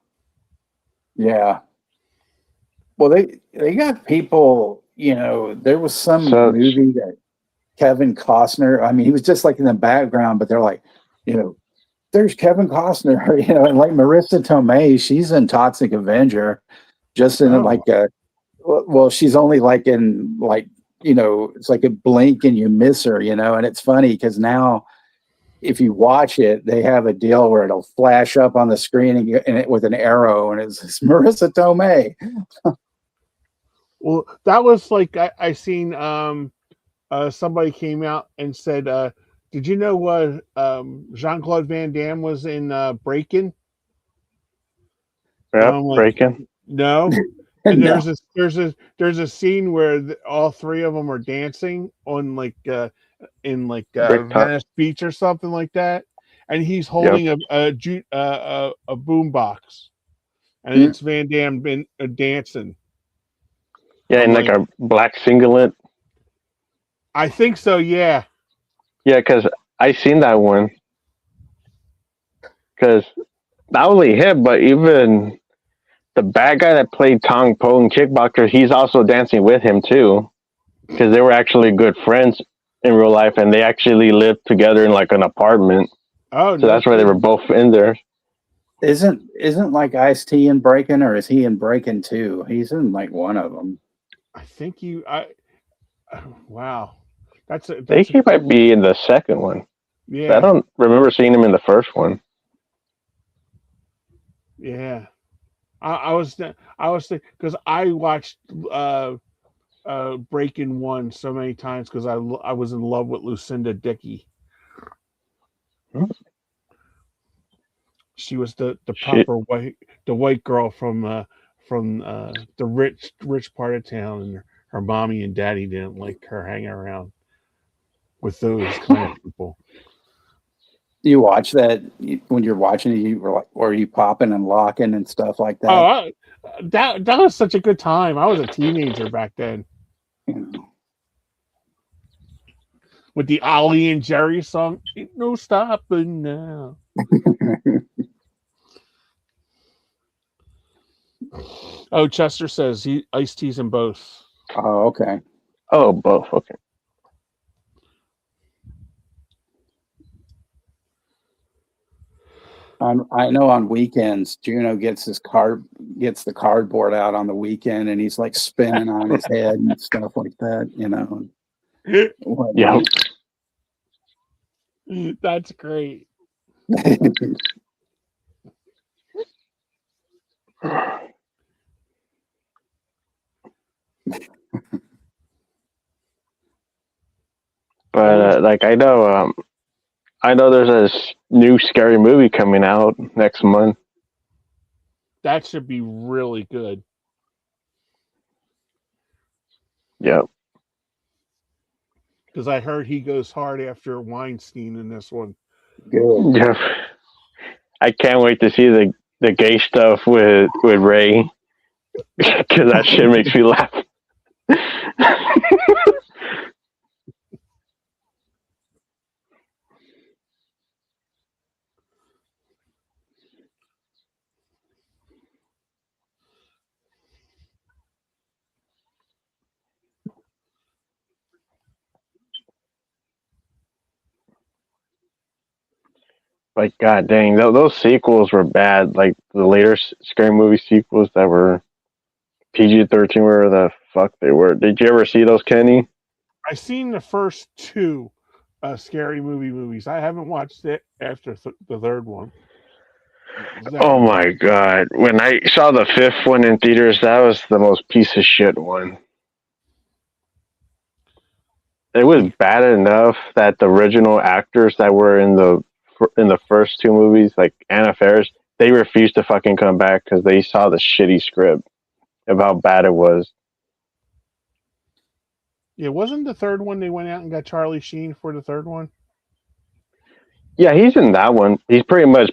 Yeah. Well, they got people. There was some movie that Kevin Costner. I mean, he was just like in the background, but they're like, there's Kevin Costner. And like Marissa Tomei, she's in Toxic Avenger, just in like a. Well, she's only like in like. It's like a blink and you miss her, and it's funny because now if you watch it, they have a deal where it'll flash up on the screen and it with an arrow, and it's Marissa Tomei. Well, that was like I seen somebody came out and said, did you know Jean-Claude Van Damme was in Breakin'? Yep, Breakin'. No. And there's a scene where all three of them are dancing on like in like Venice Beach or something like that, and he's holding a boom box, and it's Van Damme been dancing. Yeah, in like a black singlet. I think so. Yeah. Yeah, because I seen that one. Because not only him, but even the bad guy that played Tong Po in Kickboxer, he's also dancing with him too, because they were actually good friends in real life, and they actually lived together in like an apartment. Oh, so that's why they were both in there. Isn't like Ice-T in Breakin', or is he in Breakin' too? He's in like one of them. I think wow, I think he might be in the second one. Yeah, I don't remember seeing him in the first one. Yeah. I was thinking because I watched Breaking One so many times because I was in love with Lucinda Dickey. She was the Shit. proper white girl from the rich part of town, and her mommy and daddy didn't like her hanging around with those kind of people. You watch that when you're watching it, you were like, or you popping and locking and stuff like that. Oh, that was such a good time. I was a teenager back then. You know. With the Ollie and Jerry song, "Ain't no stopping now." Oh, Chester says he iced teas in both. Oh, okay. Oh, both. Okay. I know on weekends, Juno gets the cardboard out on the weekend, and he's like spinning on his head and stuff like that. You know. Yeah. That's great. But like I know there's a new scary movie coming out next month. That should be really good. Yep. Because I heard he goes hard after Weinstein in this one. Good. Yeah. I can't wait to see the gay stuff with Ray because that shit makes me laugh. Like, god dang, those sequels were bad. Like the later scary movie sequels that were PG-13, where the fuck they were. Did you ever see those, Kenny? I seen the first two scary movies. I haven't watched it after the third one. Oh my god! When I saw the fifth one in theaters, that was the most piece of shit one. It was bad enough that the original actors that were in the first two movies, like Anna Faris, they refused to fucking come back because they saw the shitty script of how bad it was. Yeah, wasn't the third one they went out and got Charlie Sheen for the third one? Yeah, he's in that one. He's pretty much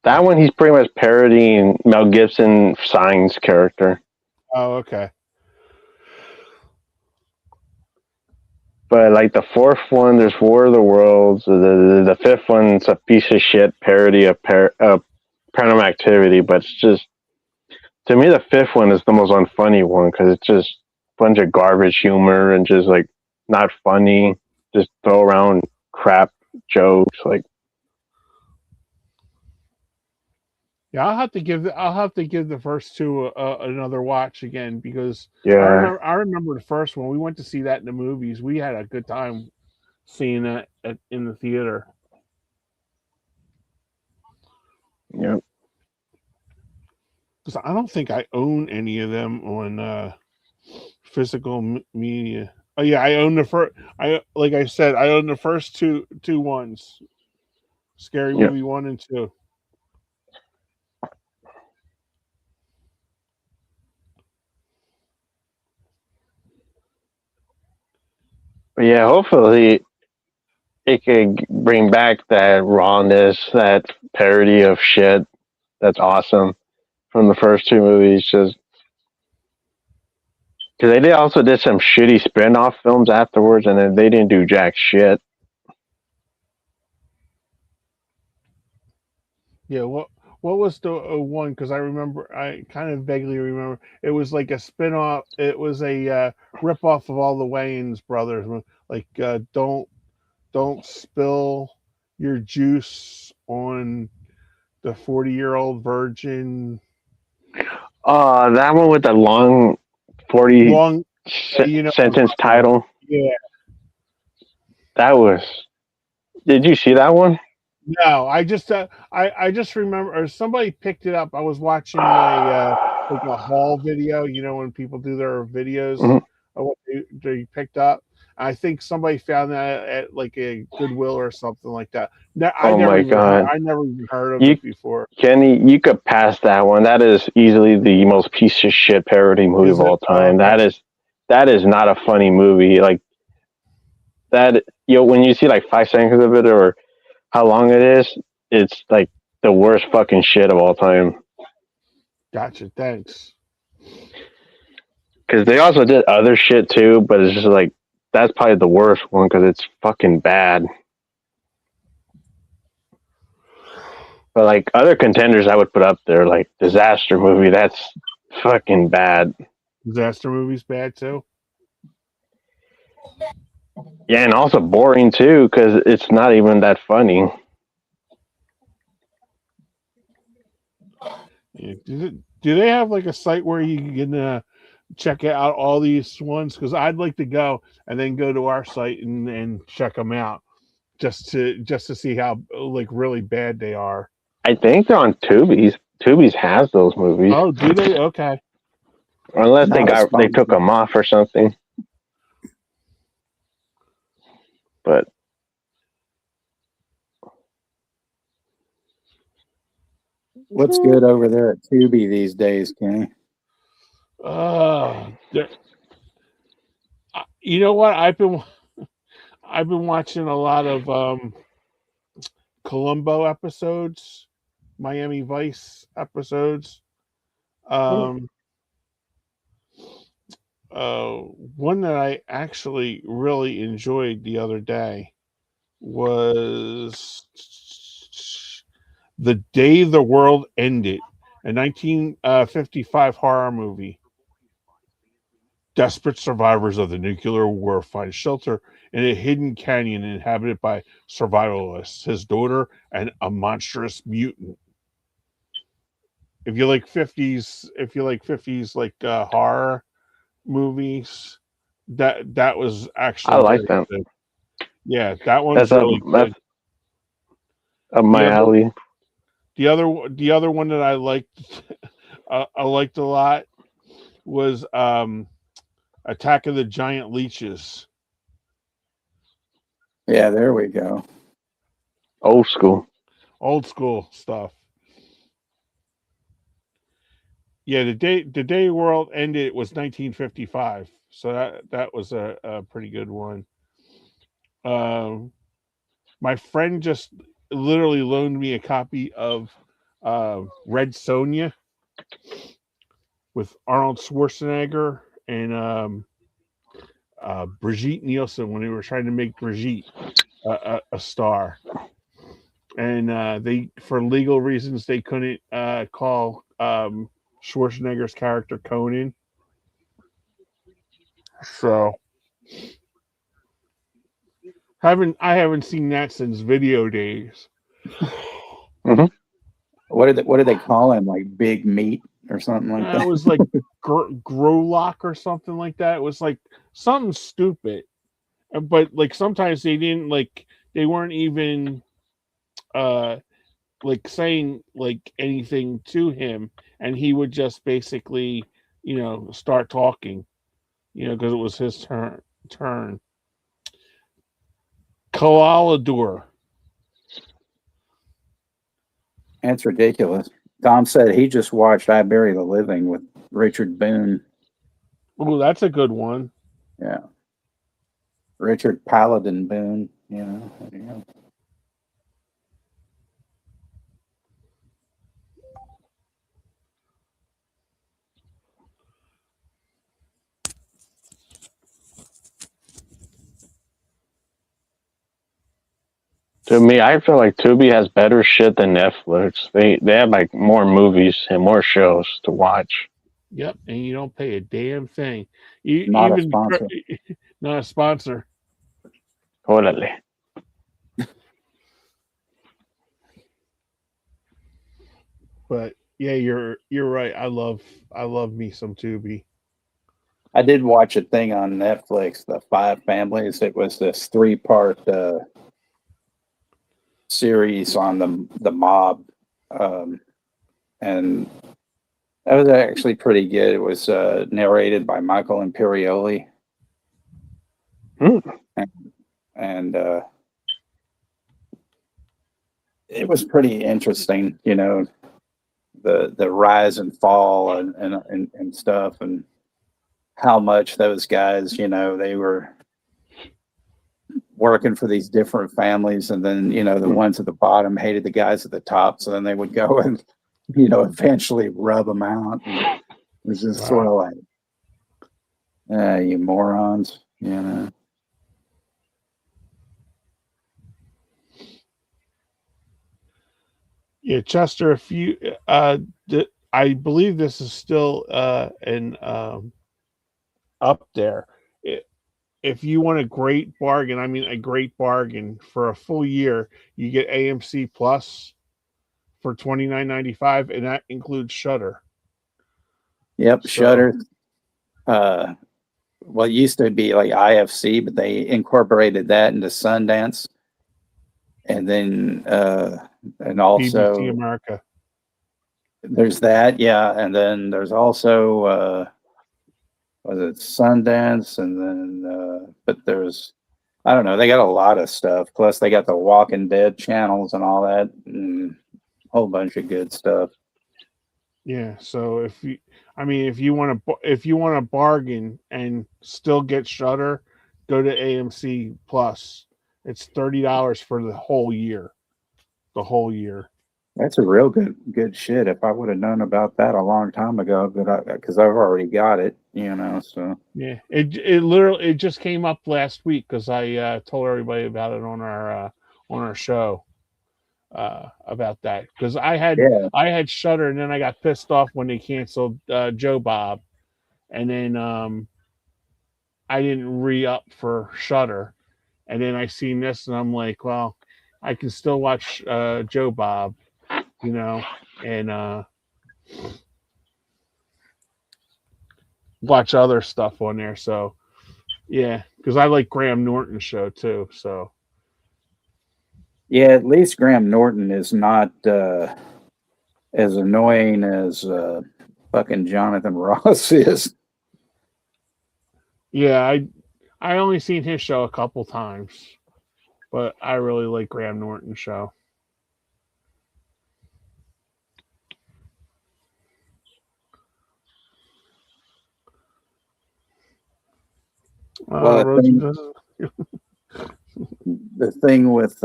that one. He's pretty much parodying Mel Gibson Signs character. Oh, okay. But like the fourth one, there's War of the Worlds. The fifth one's a piece of shit parody of Paranormal Activity. But it's just, to me, the fifth one is the most unfunny one because it's just a bunch of garbage humor and just like not funny. Just throw around crap jokes like. Yeah, I'll have to give the first two another watch again because Yeah. I remember the first one. We went to see that in the movies. We had a good time seeing that in the theater. Yep. Because I don't think I own any of them on physical media. Oh yeah, I own the first. Like I said, I own the first two ones. Scary Movie 1 and 2. But yeah, hopefully it could bring back that rawness, that parody of shit. That's awesome from the first two movies. Just because they also did some shitty spin-off films afterwards, and then they didn't do jack shit. Yeah, what was the one? Because I kind of vaguely remember. It was like a spin-off. It was a rip-off of all the Wayans brothers. Like, don't spill your juice on the 40-year-old virgin. That one with the long 40 sentence title. Yeah. That was. Did you see that one? No, I just remember, or somebody picked it up. I was watching a haul video. You know, when people do their videos of what they picked up. I think somebody found that at like a Goodwill or something like that. Oh my God. I never even heard of You it before. Kenny, you could pass that one. That is easily the most piece of shit parody movie Is of it? all time. Okay. That is not a funny movie. Like that, when you see like 5 seconds of it or how long it is, it's like the worst fucking shit of all time. Gotcha. Thanks. Because they also did other shit too, but it's just like that's probably the worst one because it's fucking bad. But like other contenders, I would put up there like disaster movie. That's fucking bad. Disaster movies bad too. Yeah, and also boring too because it's not even that funny. Yeah. Do they have like a site where you can check out all these ones? Because I'd like to go and then go to our site and check them out just to see how like really bad they are. I think they're on Tubi's. Tubi's has those movies, Oh, do they? Okay. unless they Not a took sponsor. them off or something. But What's good over there at Tubi these days, Kenny? You know what? I've been watching a lot of Columbo episodes, Miami Vice episodes. Um, one that I actually really enjoyed the other day was The Day the World Ended, a 1955 horror movie. Desperate survivors of the nuclear war find shelter in a hidden canyon inhabited by survivalists, his daughter, and a monstrous mutant. If you like 50s like horror movies, that was I actually like very them. good. Yeah, that one's That's up really that's good. up my alley. The other one that I liked I liked a lot was Attack of the Giant Leeches. Yeah, there we go. Old school. Old school stuff. Yeah, the day world ended was 1955, so that was a pretty good one. My friend just literally loaned me a copy of Red Sonja with Arnold Schwarzenegger and Brigitte Nielsen when they were trying to make Brigitte a star, and they, for legal reasons, they couldn't call Schwarzenegger's character Conan. So I haven't seen that since video days. Mm-hmm. What do they call him? Like Big Meat or something like It that? was like Growlock or something like that. It was like something stupid, but like sometimes they didn't like they weren't even like saying like anything to him, and he would just basically start talking, because it was his turn. Koalador. That's ridiculous. Tom said he just watched I Bury the Living with Richard Boone. Oh, that's a good one. Yeah. Richard Paladin Boone. There you go. To me, I feel like Tubi has better shit than Netflix. They have like more movies and more shows to watch. Yep, and you don't pay a damn thing. You Not a even sponsor. not a sponsor. Totally. But yeah, you're right. I love me some Tubi. I did watch a thing on Netflix, The Five Families. It was this 3-part series on the mob, and that was actually pretty good. It was narrated by Michael Imperioli, Hmm. And it was pretty interesting, you know, the rise and fall and stuff, and how much those guys, you know, they were working for these different families, and then, you know, the ones at the bottom hated the guys at the top, so then they would go and, you know, eventually rub them out. And it was just sort of like, you morons, you know. Yeah, Chester, if you I believe this is still in up there. If you want a great bargain, I mean a great bargain for a full year, you get AMC Plus for $29.95, and that includes Shutter. Yep, So- Shutter. Well, it used to be like IFC, but they incorporated that into Sundance, and then and also BBC America. there's that, yeah, and then there's also was it Sundance, and then but there's, I don't know, they got a lot of stuff. Plus they got the Walking Dead channels and all that, and a whole bunch of good stuff. Yeah, so if you want to bargain and still get Shutter, go to AMC Plus. It's $30 for the whole year. The whole year. That's a real good shit. If I would have known about that a long time ago, but because I've already got it, you know. So yeah, it literally just came up last week because I told everybody about it on our show about that, because I had Shutter, and then I got pissed off when they canceled Joe Bob, and then I didn't re-up for Shutter, and then I seen this, and I'm like, well, I can still watch Joe Bob, you know, and watch other stuff on there. So yeah, because I like Graham Norton's show too. So yeah, at least Graham Norton is not as annoying as fucking Jonathan Ross is. yeah, I only seen his show a couple times, but I really like Graham Norton's show. Well, the thing with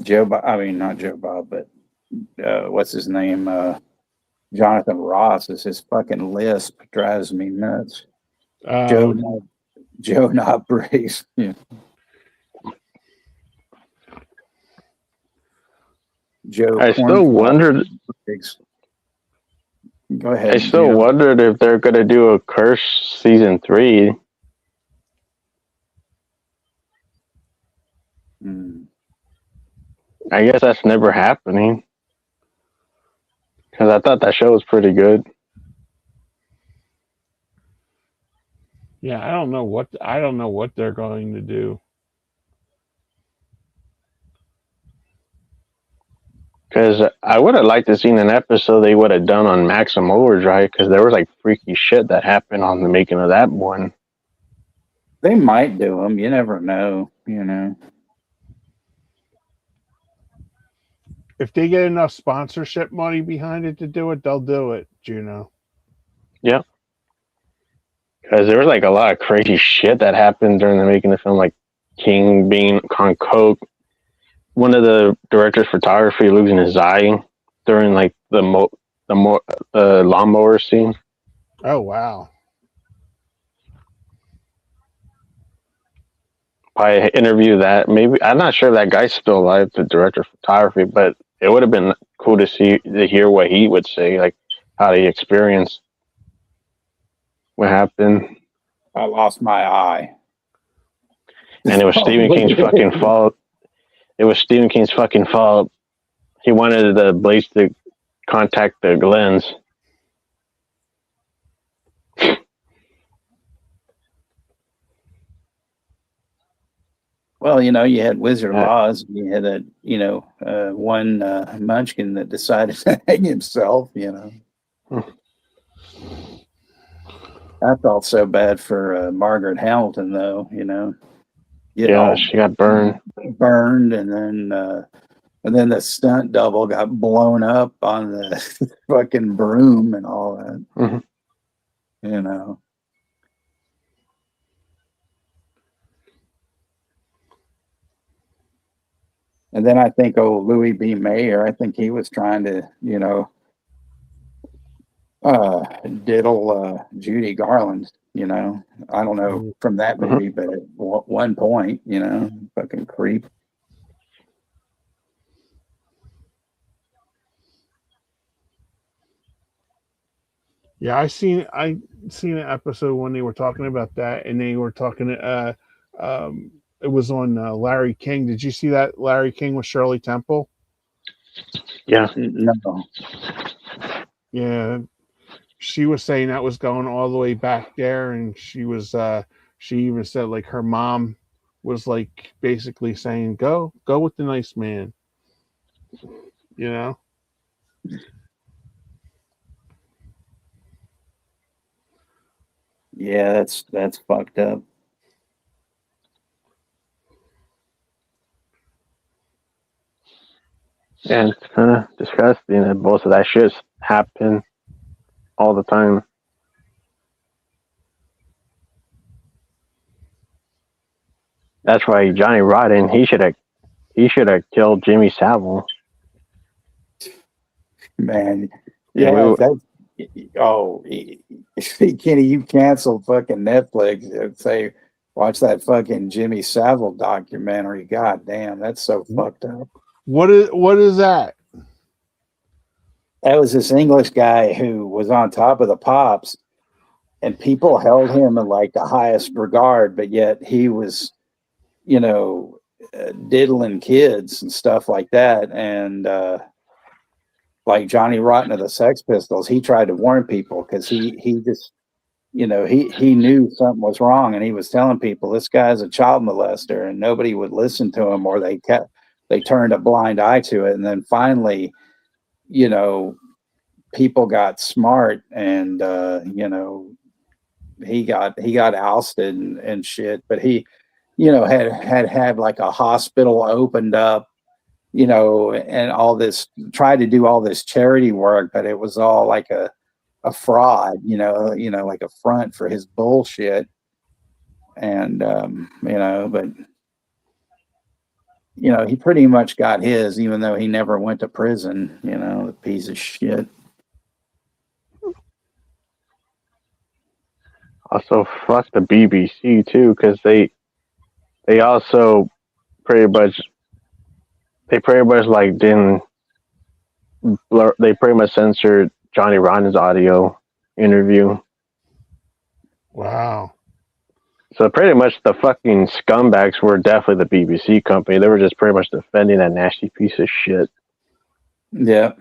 Joe Bob, I mean not Joe Bob, but what's his name? Jonathan Ross, is his fucking lisp drives me nuts. Joe Knob Brace. Yeah. Joe. I still wondered. Go ahead. I still wondered if they're gonna do a Curse season 3. I guess that's never happening, because I thought that show was pretty good. Yeah, I don't know what they're going to do. Because I would have liked to seen an episode they would have done on Maximum Overdrive, because there was like freaky shit that happened on the making of that one. They might do them. You never know. You know. If they get enough sponsorship money behind it to do it, they'll do it, Juno. Yeah. Because there was like a lot of crazy shit that happened during the making of the film, like King being on coke. One of the director's photography losing his eye during like the lawnmower scene. Oh wow! I interviewed that. Maybe I'm not sure if that guy's still alive, the director of photography, but it would have been cool to hear what he would say, like how he experienced what happened. I lost my eye, and it was Stephen King's fucking fault. It was Stephen King's fucking fault. He wanted the Blaze to contact the lens. Well, you know, you had Wizard of Oz. You had a, you know, one Munchkin that decided to hang himself. You know, I felt so bad for Margaret Hamilton, though. Getting Yeah, all she got burned. burned, and then the stunt double got blown up on the fucking broom and all that. Mhm. You know. And then I think, Louis B. Mayer, I think he was trying to, diddle Judy Garland, I don't know from that movie, but at one point, fucking creep. Yeah, I seen an episode when they were talking about that, and they were talking. It was on Larry King. Did you see that Larry King with Shirley Temple? Yeah. No. Yeah, she was saying that was going all the way back there, and she even said like her mom was like basically saying, "Go with the nice man," you know. Yeah, that's fucked up. And it's kind of disgusting that most of that shit happen all the time. That's why Johnny Rotten, he should have killed Jimmy Savile. Man, Yeah, Kenny, you canceled fucking Netflix and say watch that fucking Jimmy Savile documentary. God damn, that's so fucked up. What is that? That was this English guy who was on top of the pops, and people held him in like the highest regard, but yet he was, diddling kids and stuff like that. And like Johnny Rotten of the Sex Pistols, he tried to warn people because he just, he knew something was wrong, and he was telling people this guy's a child molester, and nobody would listen to him, or they turned a blind eye to it. And then finally, people got smart, and he got ousted and shit. But he, had like a hospital opened up, and all this, tried to do all this charity work, but it was all like a fraud, like a front for his bullshit. And but he pretty much got his, even though he never went to prison, the piece of shit. also fuck the BBC too, because they also pretty much like didn't blur, they pretty much censored Johnny Rotten's audio interview. Wow. So pretty much the fucking scumbags were definitely the BBC company. They were just pretty much defending that nasty piece of shit. Yeah.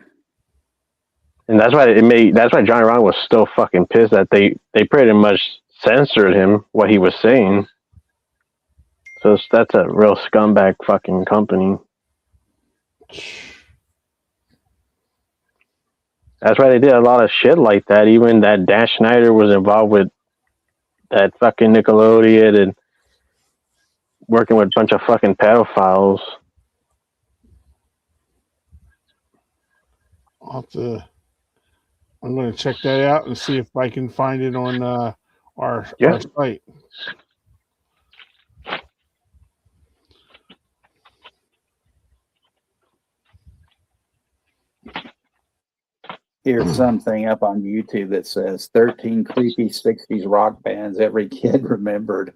And that's why Johnny Rotten was still fucking pissed that they pretty much censored him, what he was saying. So that's a real scumbag fucking company. That's why they did a lot of shit like that. Even that Dan Schneider was involved with that fucking Nickelodeon and working with a bunch of fucking pedophiles. I'm going to check that out and see if I can find it on our site. Here's something up on YouTube that says 13 creepy 60s rock bands every kid remembered.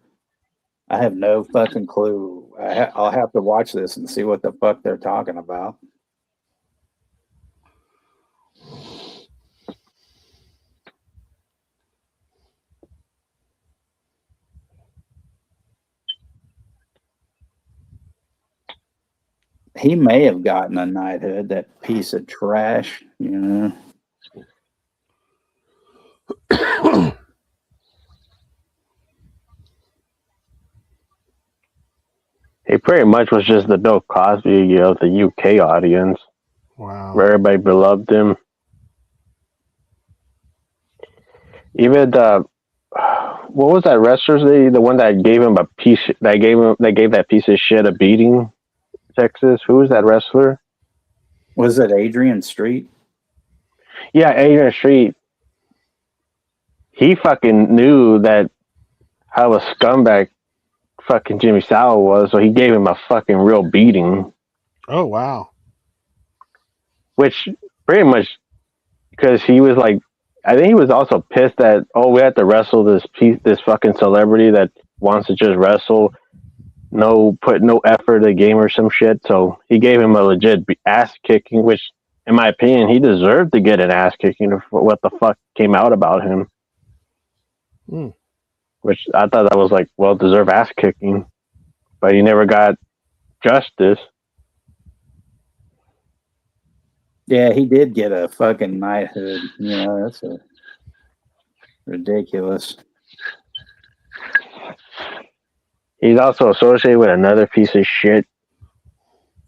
I have no fucking clue. I'll have to watch this and see what the fuck they're talking about. He may have gotten a knighthood, that piece of trash, He pretty much was just the Bill Cosby of the UK audience. Wow. Where everybody beloved him. Even what was that wrestler's name? The one that gave him a piece that gave that piece of shit a beating. Texas. Who was that wrestler? Was it Adrian Street? Yeah, Adrian Street. He fucking knew that how a scumbag fucking Jimmy Savile was, so he gave him a fucking real beating. Oh wow. Which pretty much because he was like, I think he was also pissed that we had to wrestle this fucking celebrity that wants to just wrestle, put no effort in the game or some shit. So he gave him a legit ass kicking, which in my opinion he deserved to get an ass kicking for what the fuck came out about him. Which I thought that was like well deserved ass kicking, but he never got justice. Yeah, he did get a fucking knighthood. That's ridiculous. He's also associated with another piece of shit,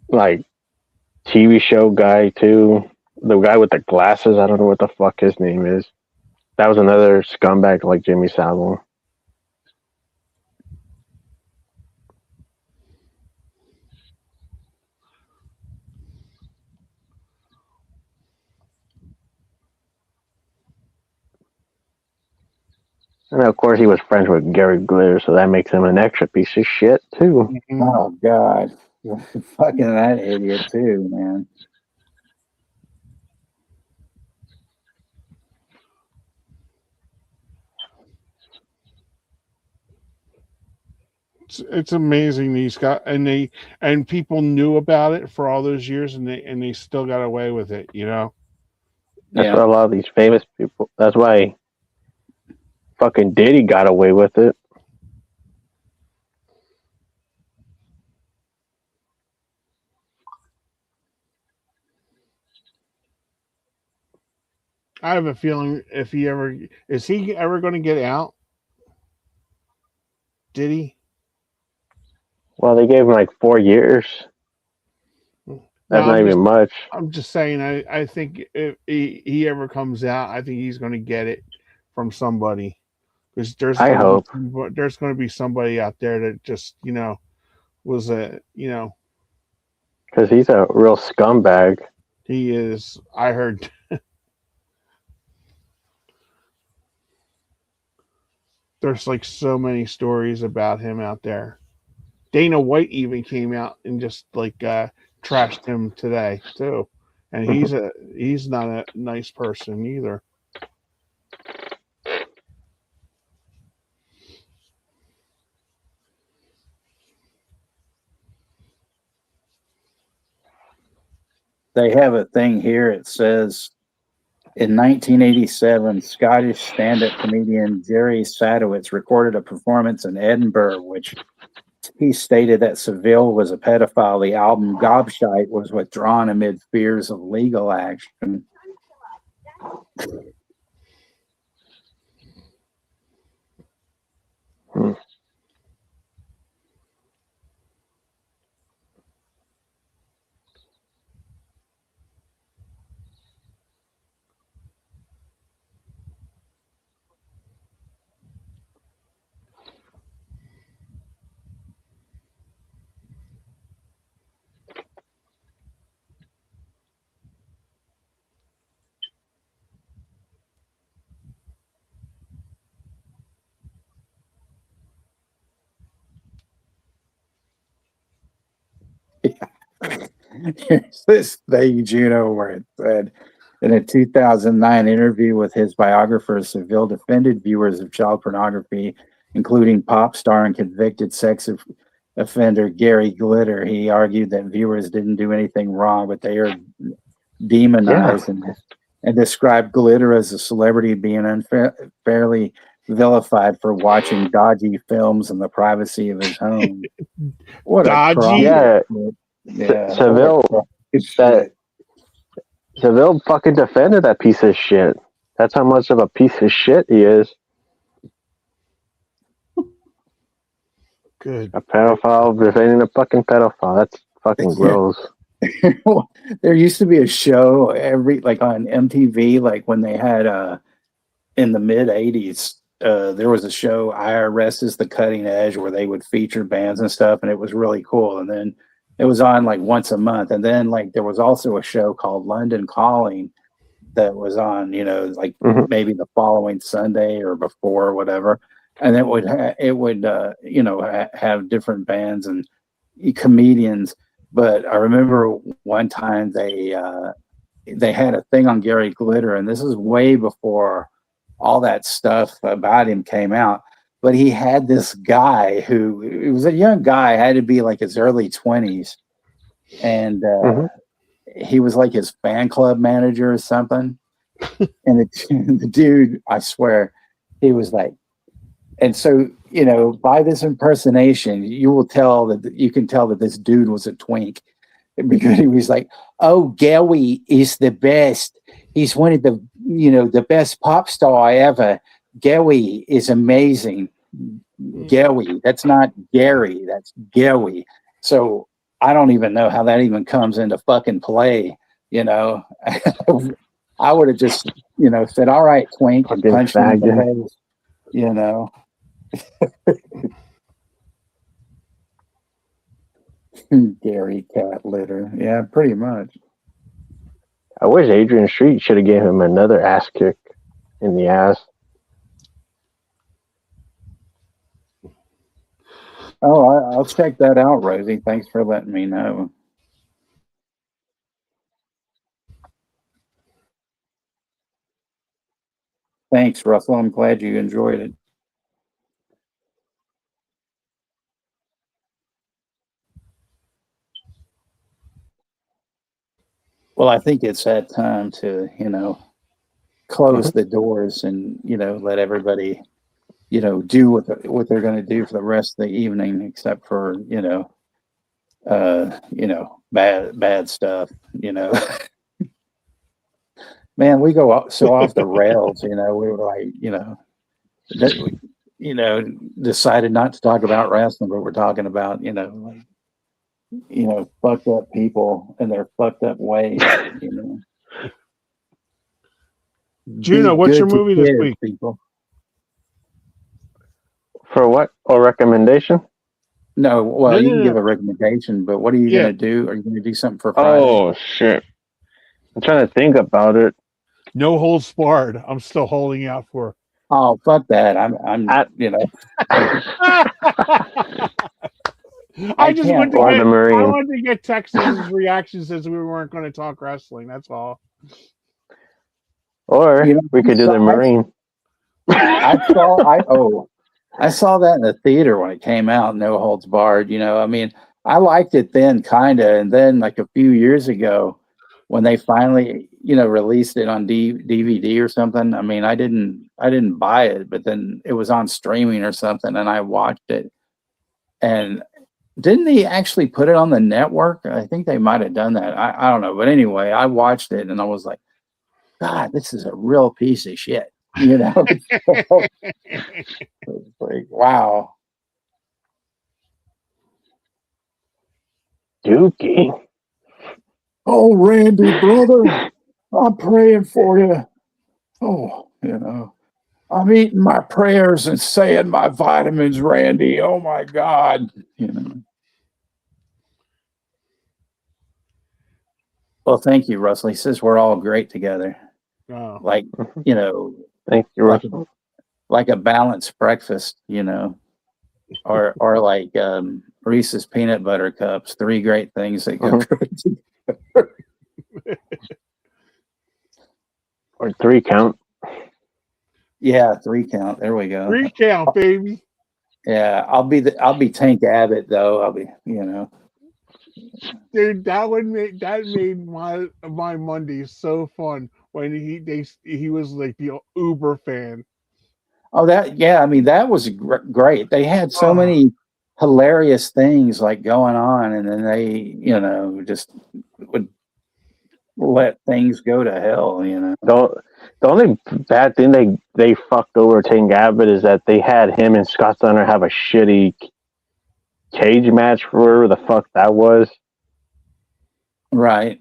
like TV show guy too. The guy with the glasses. I don't know what the fuck his name is. That was another scumbag like Jimmy Savile. And of course, he was friends with Gary Glitter, so that makes him an extra piece of shit too. Mm-hmm. Oh God, fucking that idiot too, man. It's amazing these guys, and people knew about it for all those years, and they still got away with it. That's why a lot of these famous people. That's why fucking Diddy got away with it. I have a feeling is he ever going to get out? Did he? Well, they gave him like 4 years. That's not even much. I'm just saying. I think if he ever comes out, I think he's going to get it from somebody. Because there's going to be somebody out there that just was because he's a real scumbag. He is. I heard. There's like so many stories about him out there. Dana White even came out and just like trashed him today too, and he's not a nice person either. They have a thing here. It says in 1987, Scottish stand-up comedian Jerry Sadowitz recorded a performance in Edinburgh, which he stated that Seville was a pedophile. The album Gobshite was withdrawn amid fears of legal action. Here's this thing, Juno, where it said in a 2009 interview with his biographer, Seville defended viewers of child pornography, including pop star and convicted sex offender Gary Glitter. He argued that viewers didn't do anything wrong, but they are demonized and described Glitter as a celebrity being unfairly vilified for watching dodgy films in the privacy of his home. What dodgy? Seville fucking defended that piece of shit. That's how much of a piece of shit he is. Good. A pedophile defending a fucking pedophile. That's fucking gross. There used to be a show on MTV, like when they had in the mid 80s, there was a show, IRS is the Cutting Edge, where they would feature bands and stuff, and it was really cool. And then it was on like once a month. And then like there was also a show called London Calling that was on, like maybe the following Sunday or before or whatever. And it would have different bands and comedians. But I remember one time they had a thing on Gary Glitter, and this is way before all that stuff about him came out. But he had this guy who, it was a young guy, had to be like his early 20s, and he was like his fan club manager or something. And the dude, I swear, he was like, and so, by this impersonation, you can tell that this dude was a twink, because he was like, "Oh, Gary is the best. He's one of the best pop star ever. Gary is amazing. Gary, that's not Gary, that's Gary." So I don't even know how that even comes into fucking play. I would have just, said, "All right, twink," and punched him in the face. Gary Cat Litter. Yeah, pretty much. I wish Adrian Street should have gave him another ass kick in the ass. Oh, I'll check that out, Rosie. Thanks for letting me know. Thanks, Russell. I'm glad you enjoyed it. Well, I think it's that time to, close the doors and, let everybody, do what they're going to do for the rest of the evening, except for, bad stuff, Man, we go so off the rails, we were like, decided not to talk about wrestling, but we're talking about, fucked up people and their fucked up ways, Juno, what's your movie this week? People. For what? A recommendation? No, well, you can give a recommendation, but what are you going to do? Are you going to do something for Friday? Oh, shit. I'm trying to think about it. No holds barred. I'm still holding out for. Oh, fuck that. I'm I wanted to get Texas's reaction since we weren't going to talk wrestling. That's all. Or we could do the Marine. I saw that in the theater when it came out, No Holds Barred. I liked it then, kind of, and then like a few years ago, when they finally, released it on DVD or something. I didn't buy it, but then it was on streaming or something, and I watched it. And didn't they actually put it on the network? I think they might have done that. I don't know, but anyway, I watched it and I was like, God, this is a real piece of shit. It's like, wow. Dookie. Oh, Randy, brother, I'm praying for you. Oh, I'm eating my prayers and saying my vitamins, Randy. Oh my God. Well, thank you, Russell. He says we're all great together. Oh. Like, thank you, Russell. Like a balanced breakfast, or like Reese's peanut butter cups, 3 great things that go great together. Or 3 count. Yeah, 3 count. There we go. 3 count, baby. Yeah, I'll be Tank Abbott though. I'll be, Dude, that made my Monday so fun when he was like the Uber fan. Oh, that was great. They had so many hilarious things like going on, and then they, just would let things go to hell. The only bad thing they fucked over Tank Abbott is that they had him and Scott Steiner have a shitty cage match for whatever the fuck that was. Right.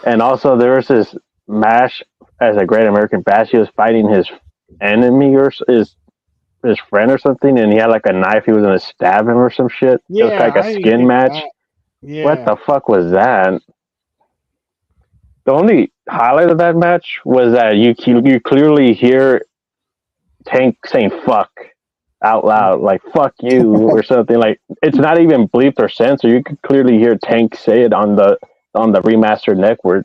And also there was this match as a Great American Bash. He was fighting his enemy or his friend or something, and he had like a knife. He was gonna stab him or some shit. It was Yeah, like a I didn't skin get match. that. What Yeah. the fuck was that? The only highlight of that match was that you clearly hear Tank saying "fuck" out loud, like "fuck you" or something. Like it's not even bleeped or censored. You could clearly hear Tank say it on the remastered network.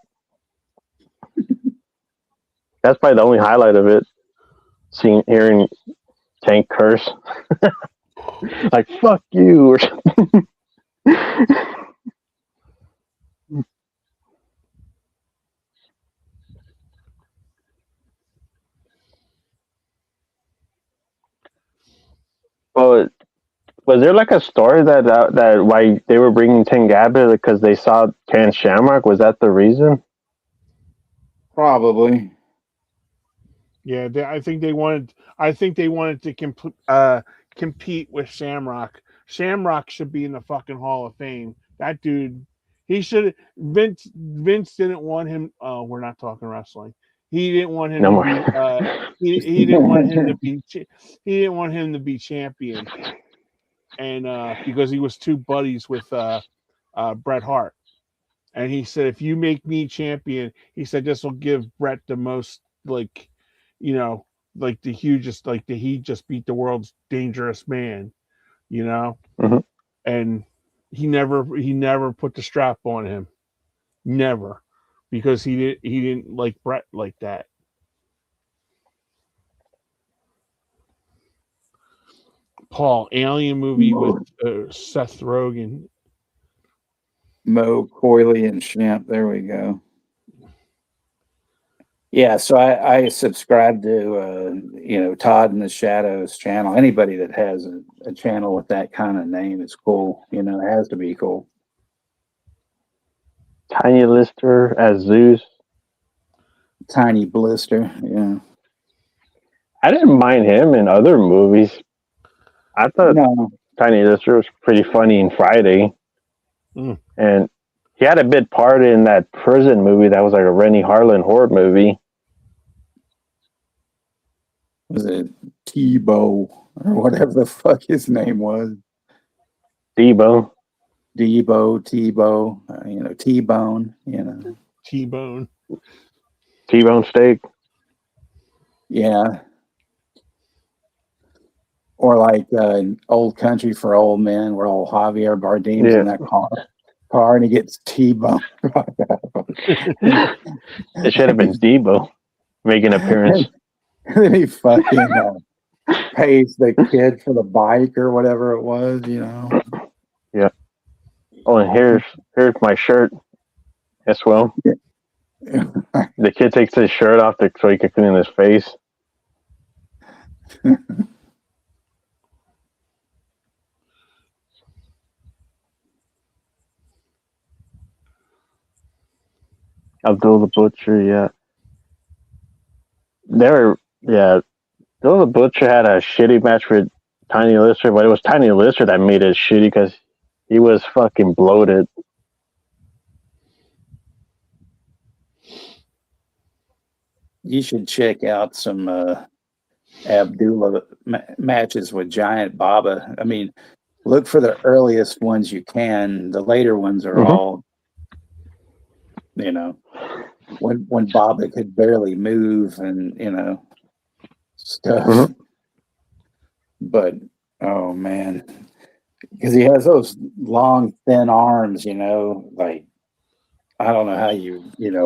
That's probably the only highlight of it. Hearing Tank curse, like "fuck you" or something. Well, was there like a story that why they were bringing Tank Abbott because they saw Tan Shamrock? Was that the reason? Probably. Yeah, I think they wanted. I think they wanted to compete with Shamrock. Shamrock should be in the fucking Hall of Fame. That dude, he should. Vince didn't want him. Oh, we're not talking wrestling. He didn't want him No to more. be. He didn't want him to be. He didn't want him to be champion, and because he was two buddies with Bret Hart, and he said if you make me champion, he said this will give Bret the most like you know, like the hugest, like he just beat the world's dangerous man, you know, Mhm. and he never put the strap on him, never, because he didn't like Brett like that. Paul, Alien movie with Seth Rogen. Mo, Coyley, and Shemp. There we go. Yeah, so I subscribe to Todd in the Shadows channel. Anybody that has a channel with that kind of name is cool. You know, it has to be cool. Tiny Lister as Zeus. Tiny Blister, yeah. I didn't mind him in other movies. I thought No, Tiny Lister was pretty funny in Friday, Mm. and he had a bit part in that prison movie that was like a Rennie Harlan horror movie. was it Tebow or whatever the fuck his name was? Debo. Tebow, T-Bone, T-Bone. T-bone steak. yeah. Or like Old Country for Old Men, where old Javier Bardem's in that car and he gets T-boned. It should have been Debo making an appearance. And then he fucking pays the kid for the bike or whatever it was, Yeah. Oh, and here's my shirt as well. The kid takes his shirt off so he can clean his face. Abdul the Butcher, yeah. Abdul the Butcher had a shitty match with Tiny Lister, but it was Tiny Lister that made it shitty because he was fucking bloated. You should check out some Abdullah matches with Giant Baba. I mean, look for the earliest ones you can. The later ones are all, when Baba could barely move and stuff. But oh man, because he has those long, thin arms, like I don't know how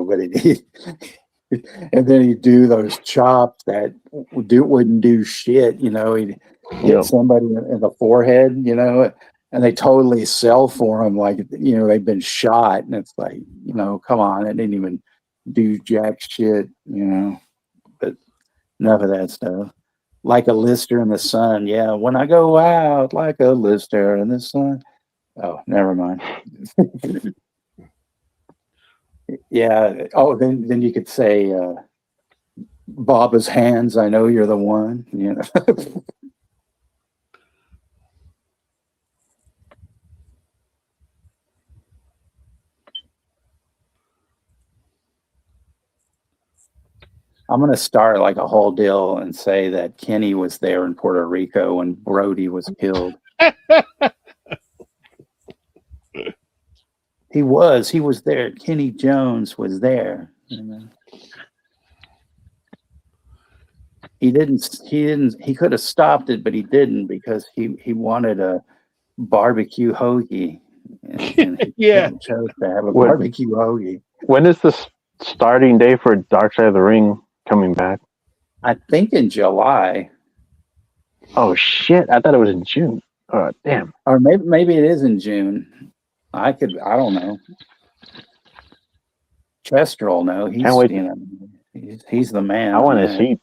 but he and then he'd do those chops that wouldn't do shit, he'd hit somebody in the forehead, and they totally sell for him like they've been shot, and it's like, come on, it didn't even do jack shit, but enough of that stuff. Like a Lister in the sun. Yeah, when I go out like a Lister in the sun. Oh, never mind. Yeah. Oh, then you could say Baba's hands, I know you're the one. I'm gonna start like a whole deal and say that Kenny was there in Puerto Rico when Brody was killed. He was there. Kenny Jones was there. You know? He could have stopped it, but he didn't because he wanted a barbecue hoagie. And he Yeah. chose to have a What- barbecue hoagie. When is the starting day for Dark Side of the Ring coming back? I think in July. Oh shit! I thought it was in June. Oh damn! Or maybe it is in June. I don't know. Chester will know. Can't wait. He's the man. I want on to that. see.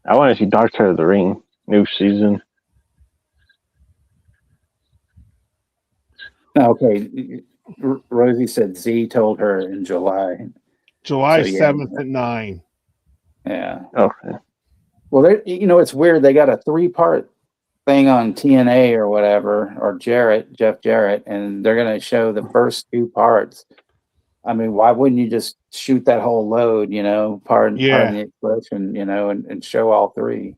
I want to see Dark Side of the Ring new season. Okay, Rosie said Z told her in July. July So, yeah. 7th at 9. Yeah. Okay. Well, it's weird. They got a 3-part thing on TNA or whatever, or Jeff Jarrett, and they're going to show the first 2 parts. I mean, why wouldn't you just shoot that whole load, pardon the expression, and show all 3,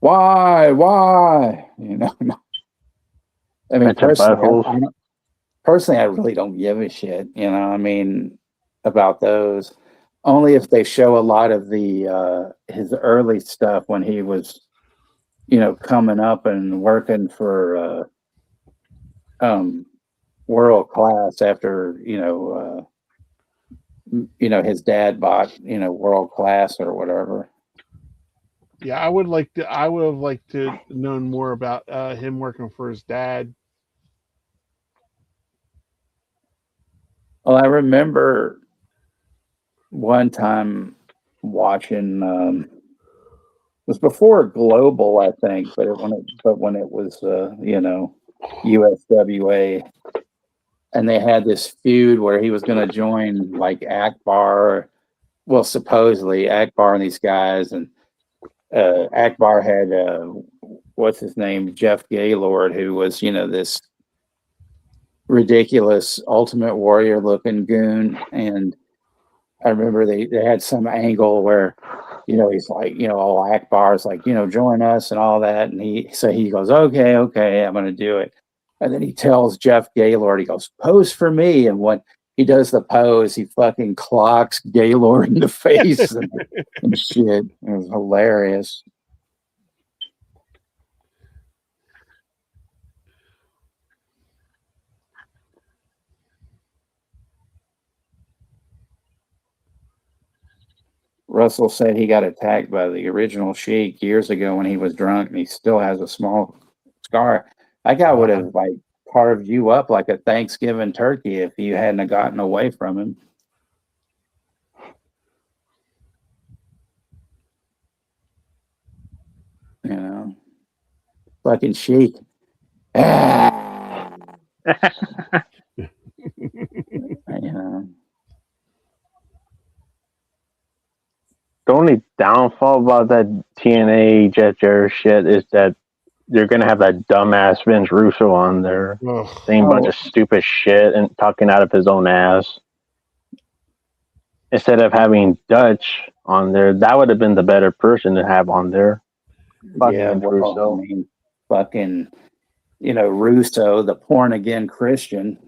Why? I mean, personally, I really don't give a shit, about those. Only if they show a lot of the his early stuff when he was, coming up and working for World Class after, his dad bought, World Class or whatever. Yeah, I would have liked to known more about him working for his dad. Well, I remember one time watching. It was before Global, I think, but when it was USWA, and they had this feud where he was going to join like Akbar. Well, supposedly Akbar and these guys, and Akbar had what's his name, Jeff Gaylord, who was this ridiculous Ultimate Warrior looking goon. And I remember they had some angle where he's like, Akbar's like, join us and all that, and he goes, okay, I'm gonna do it. And then he tells Jeff Gaylord, he goes, pose for me, and when he does the pose, he fucking clocks Gaylord in the face and shit. It was hilarious. Russell said he got attacked by the original Sheik years ago when he was drunk, and he still has a small scar. That guy would have like carved you up like a Thanksgiving turkey if you hadn't gotten away from him. Fucking Sheik. The only downfall about that TNA Jeff Jarrett shit is that you're gonna have that dumbass Vince Russo on there saying a bunch of stupid shit and talking out of his own ass. Instead of having Dutch on there, that would have been the better person to have on there. Russo. I mean, fucking, Russo, the born again Christian,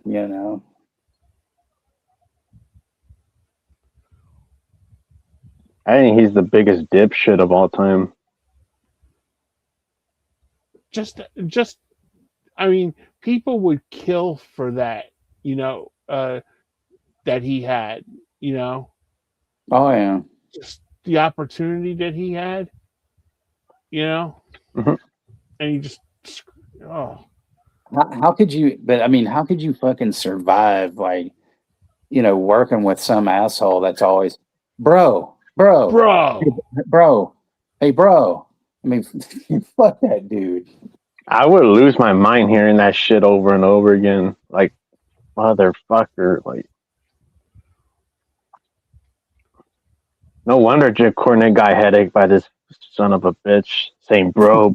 I think he's the biggest dipshit of all time. I mean, people would kill for that, that he had, Oh yeah. Just the opportunity that he had, Mm-hmm. And he just, How could you? But I mean, how could you fucking survive, like, working with some asshole that's always, bro. Hey, bro. I mean, fuck that dude. I would lose my mind hearing that shit over and over again. Like, motherfucker. Like, no wonder Jim Cornette got headache by this son of a bitch saying, bro.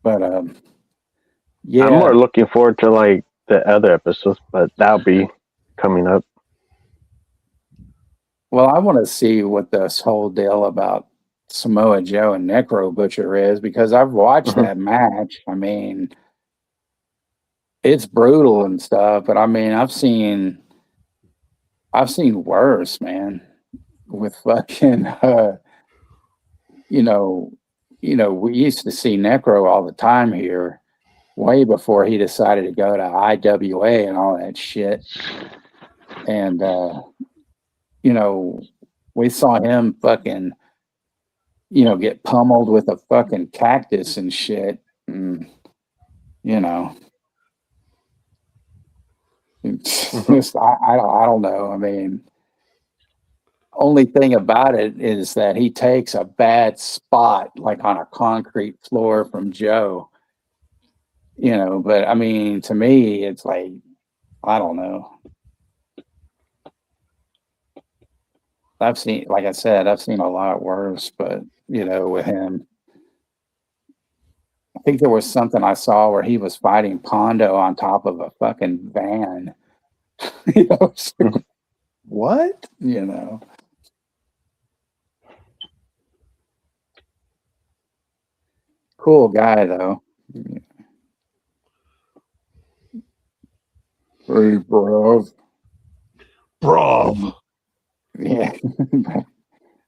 But I'm yeah. more looking forward to like the other episodes, but that'll be coming up. Well, I want to see what this whole deal about Samoa Joe and Necro Butcher is because I've watched Mhm. that match. I mean, it's brutal and stuff, but I mean, I've seen worse, man. With fucking, you know, we used to see Necro all the time here, way before he decided to go to IWA and all that shit. And we saw him fucking, get pummeled with a fucking cactus and shit. And, it's just, I don't know. I mean, only thing about it is that he takes a bad spot, like on a concrete floor from Joe. But I mean, to me, it's like, I don't know. Like I said, I've seen a lot worse, but with him, I think there was something I saw where he was fighting Pondo on top of a fucking van. It's like, what? Cool guy though. Hey, bro. Bro. Yeah.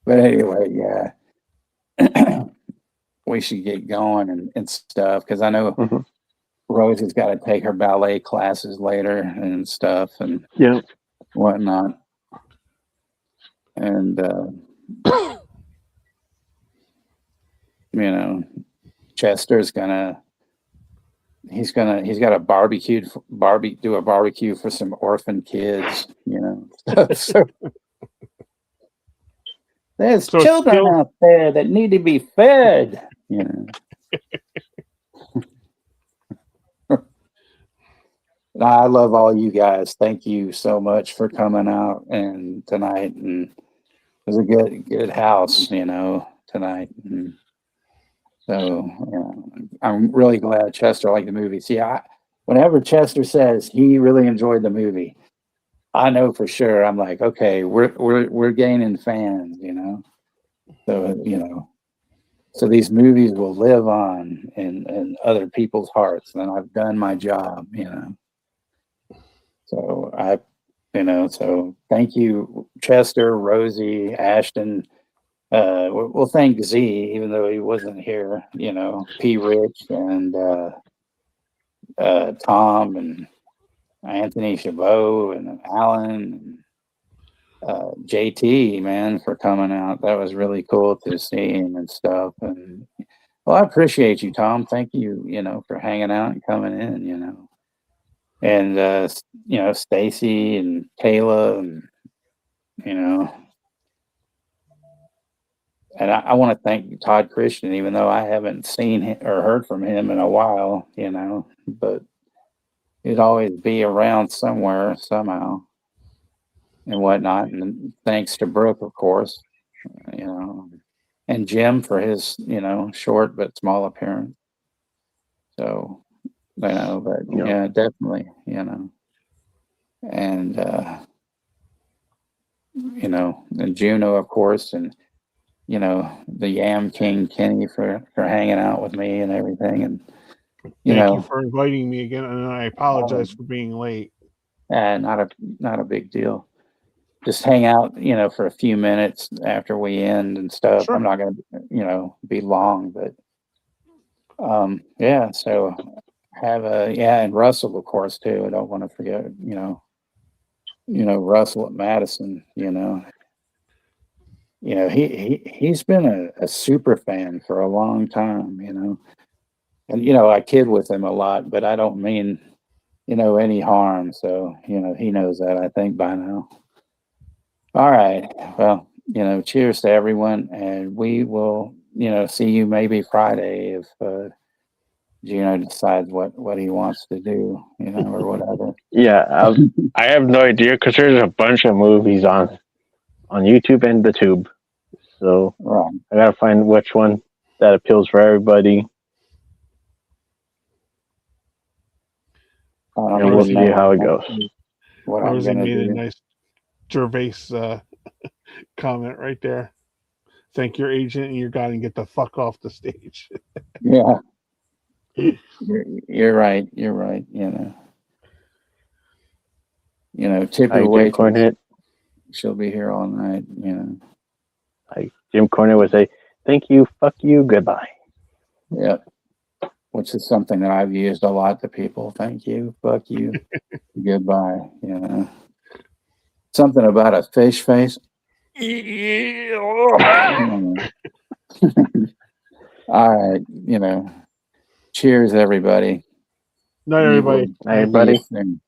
But anyway, yeah. We should get going and stuff because I know Mhm. Rosie's got to take her ballet classes later and stuff and Yeah. whatnot. And Chester's he's got a do a barbecue for some orphan kids, So there's So it's children still out there that need to be fed, I love all you guys. Thank you so much for coming out and tonight. And it was a good house, tonight. And so I'm really glad Chester liked the movie. See, whenever Chester says he really enjoyed the movie, I know for sure. I'm like, okay, we're gaining fans, So so these movies will live on in other people's hearts, and I've done my job, So so thank you, Chester, Rosie, Ashton. We'll thank Z, even though he wasn't here. P. Rich and Tom and Anthony Chabot and Alan and JT, man, for coming out. That was really cool to see him and stuff. And well, I appreciate you, Tom. Thank you, for hanging out and coming in, and Stacy and Kayla and and I want to thank Todd Christian, even though I haven't seen him or heard from him in a while, but he'd always be around somewhere, somehow, and whatnot. And thanks to Brooke, of course, and Jim for his, short but small appearance. So, but yeah, definitely, and, and Juno, of course, and, the Yam King Kenny for hanging out with me and everything. And, thank you for inviting me again, and I apologize for being late. Not a big deal. Just hang out, for a few minutes after we end and stuff. Sure. I'm not going to, be long, but yeah. So have and Russell, of course, too. I don't want to forget, Russell at Madison. He's been a super fan for a long time. And I kid with him a lot, but I don't mean any harm. So he knows that, I think, by now. All right. Well, cheers to everyone, and we will, see you maybe Friday if Gino decides what he wants to do, or whatever. Yeah, I have no idea because there's a bunch of movies on YouTube and the Tube, so Right. I gotta find which one that appeals for everybody. I And we'll wouldn't see know how it goes. what I'm Rosie gonna made a do. nice Gervais comment right there. Thank your agent and your guy and get the fuck off the stage. Yeah, you're right. You're right. Tip Like your Jim waitress. Cornette, She'll be here all night. like Jim Cornette would say, "Thank you, fuck you, goodbye." Yeah, which is something that I've used a lot to people. Thank you, fuck you, goodbye. Something about a fish face. All right, cheers, everybody. Night, You everybody. will Hey, see you buddy. soon.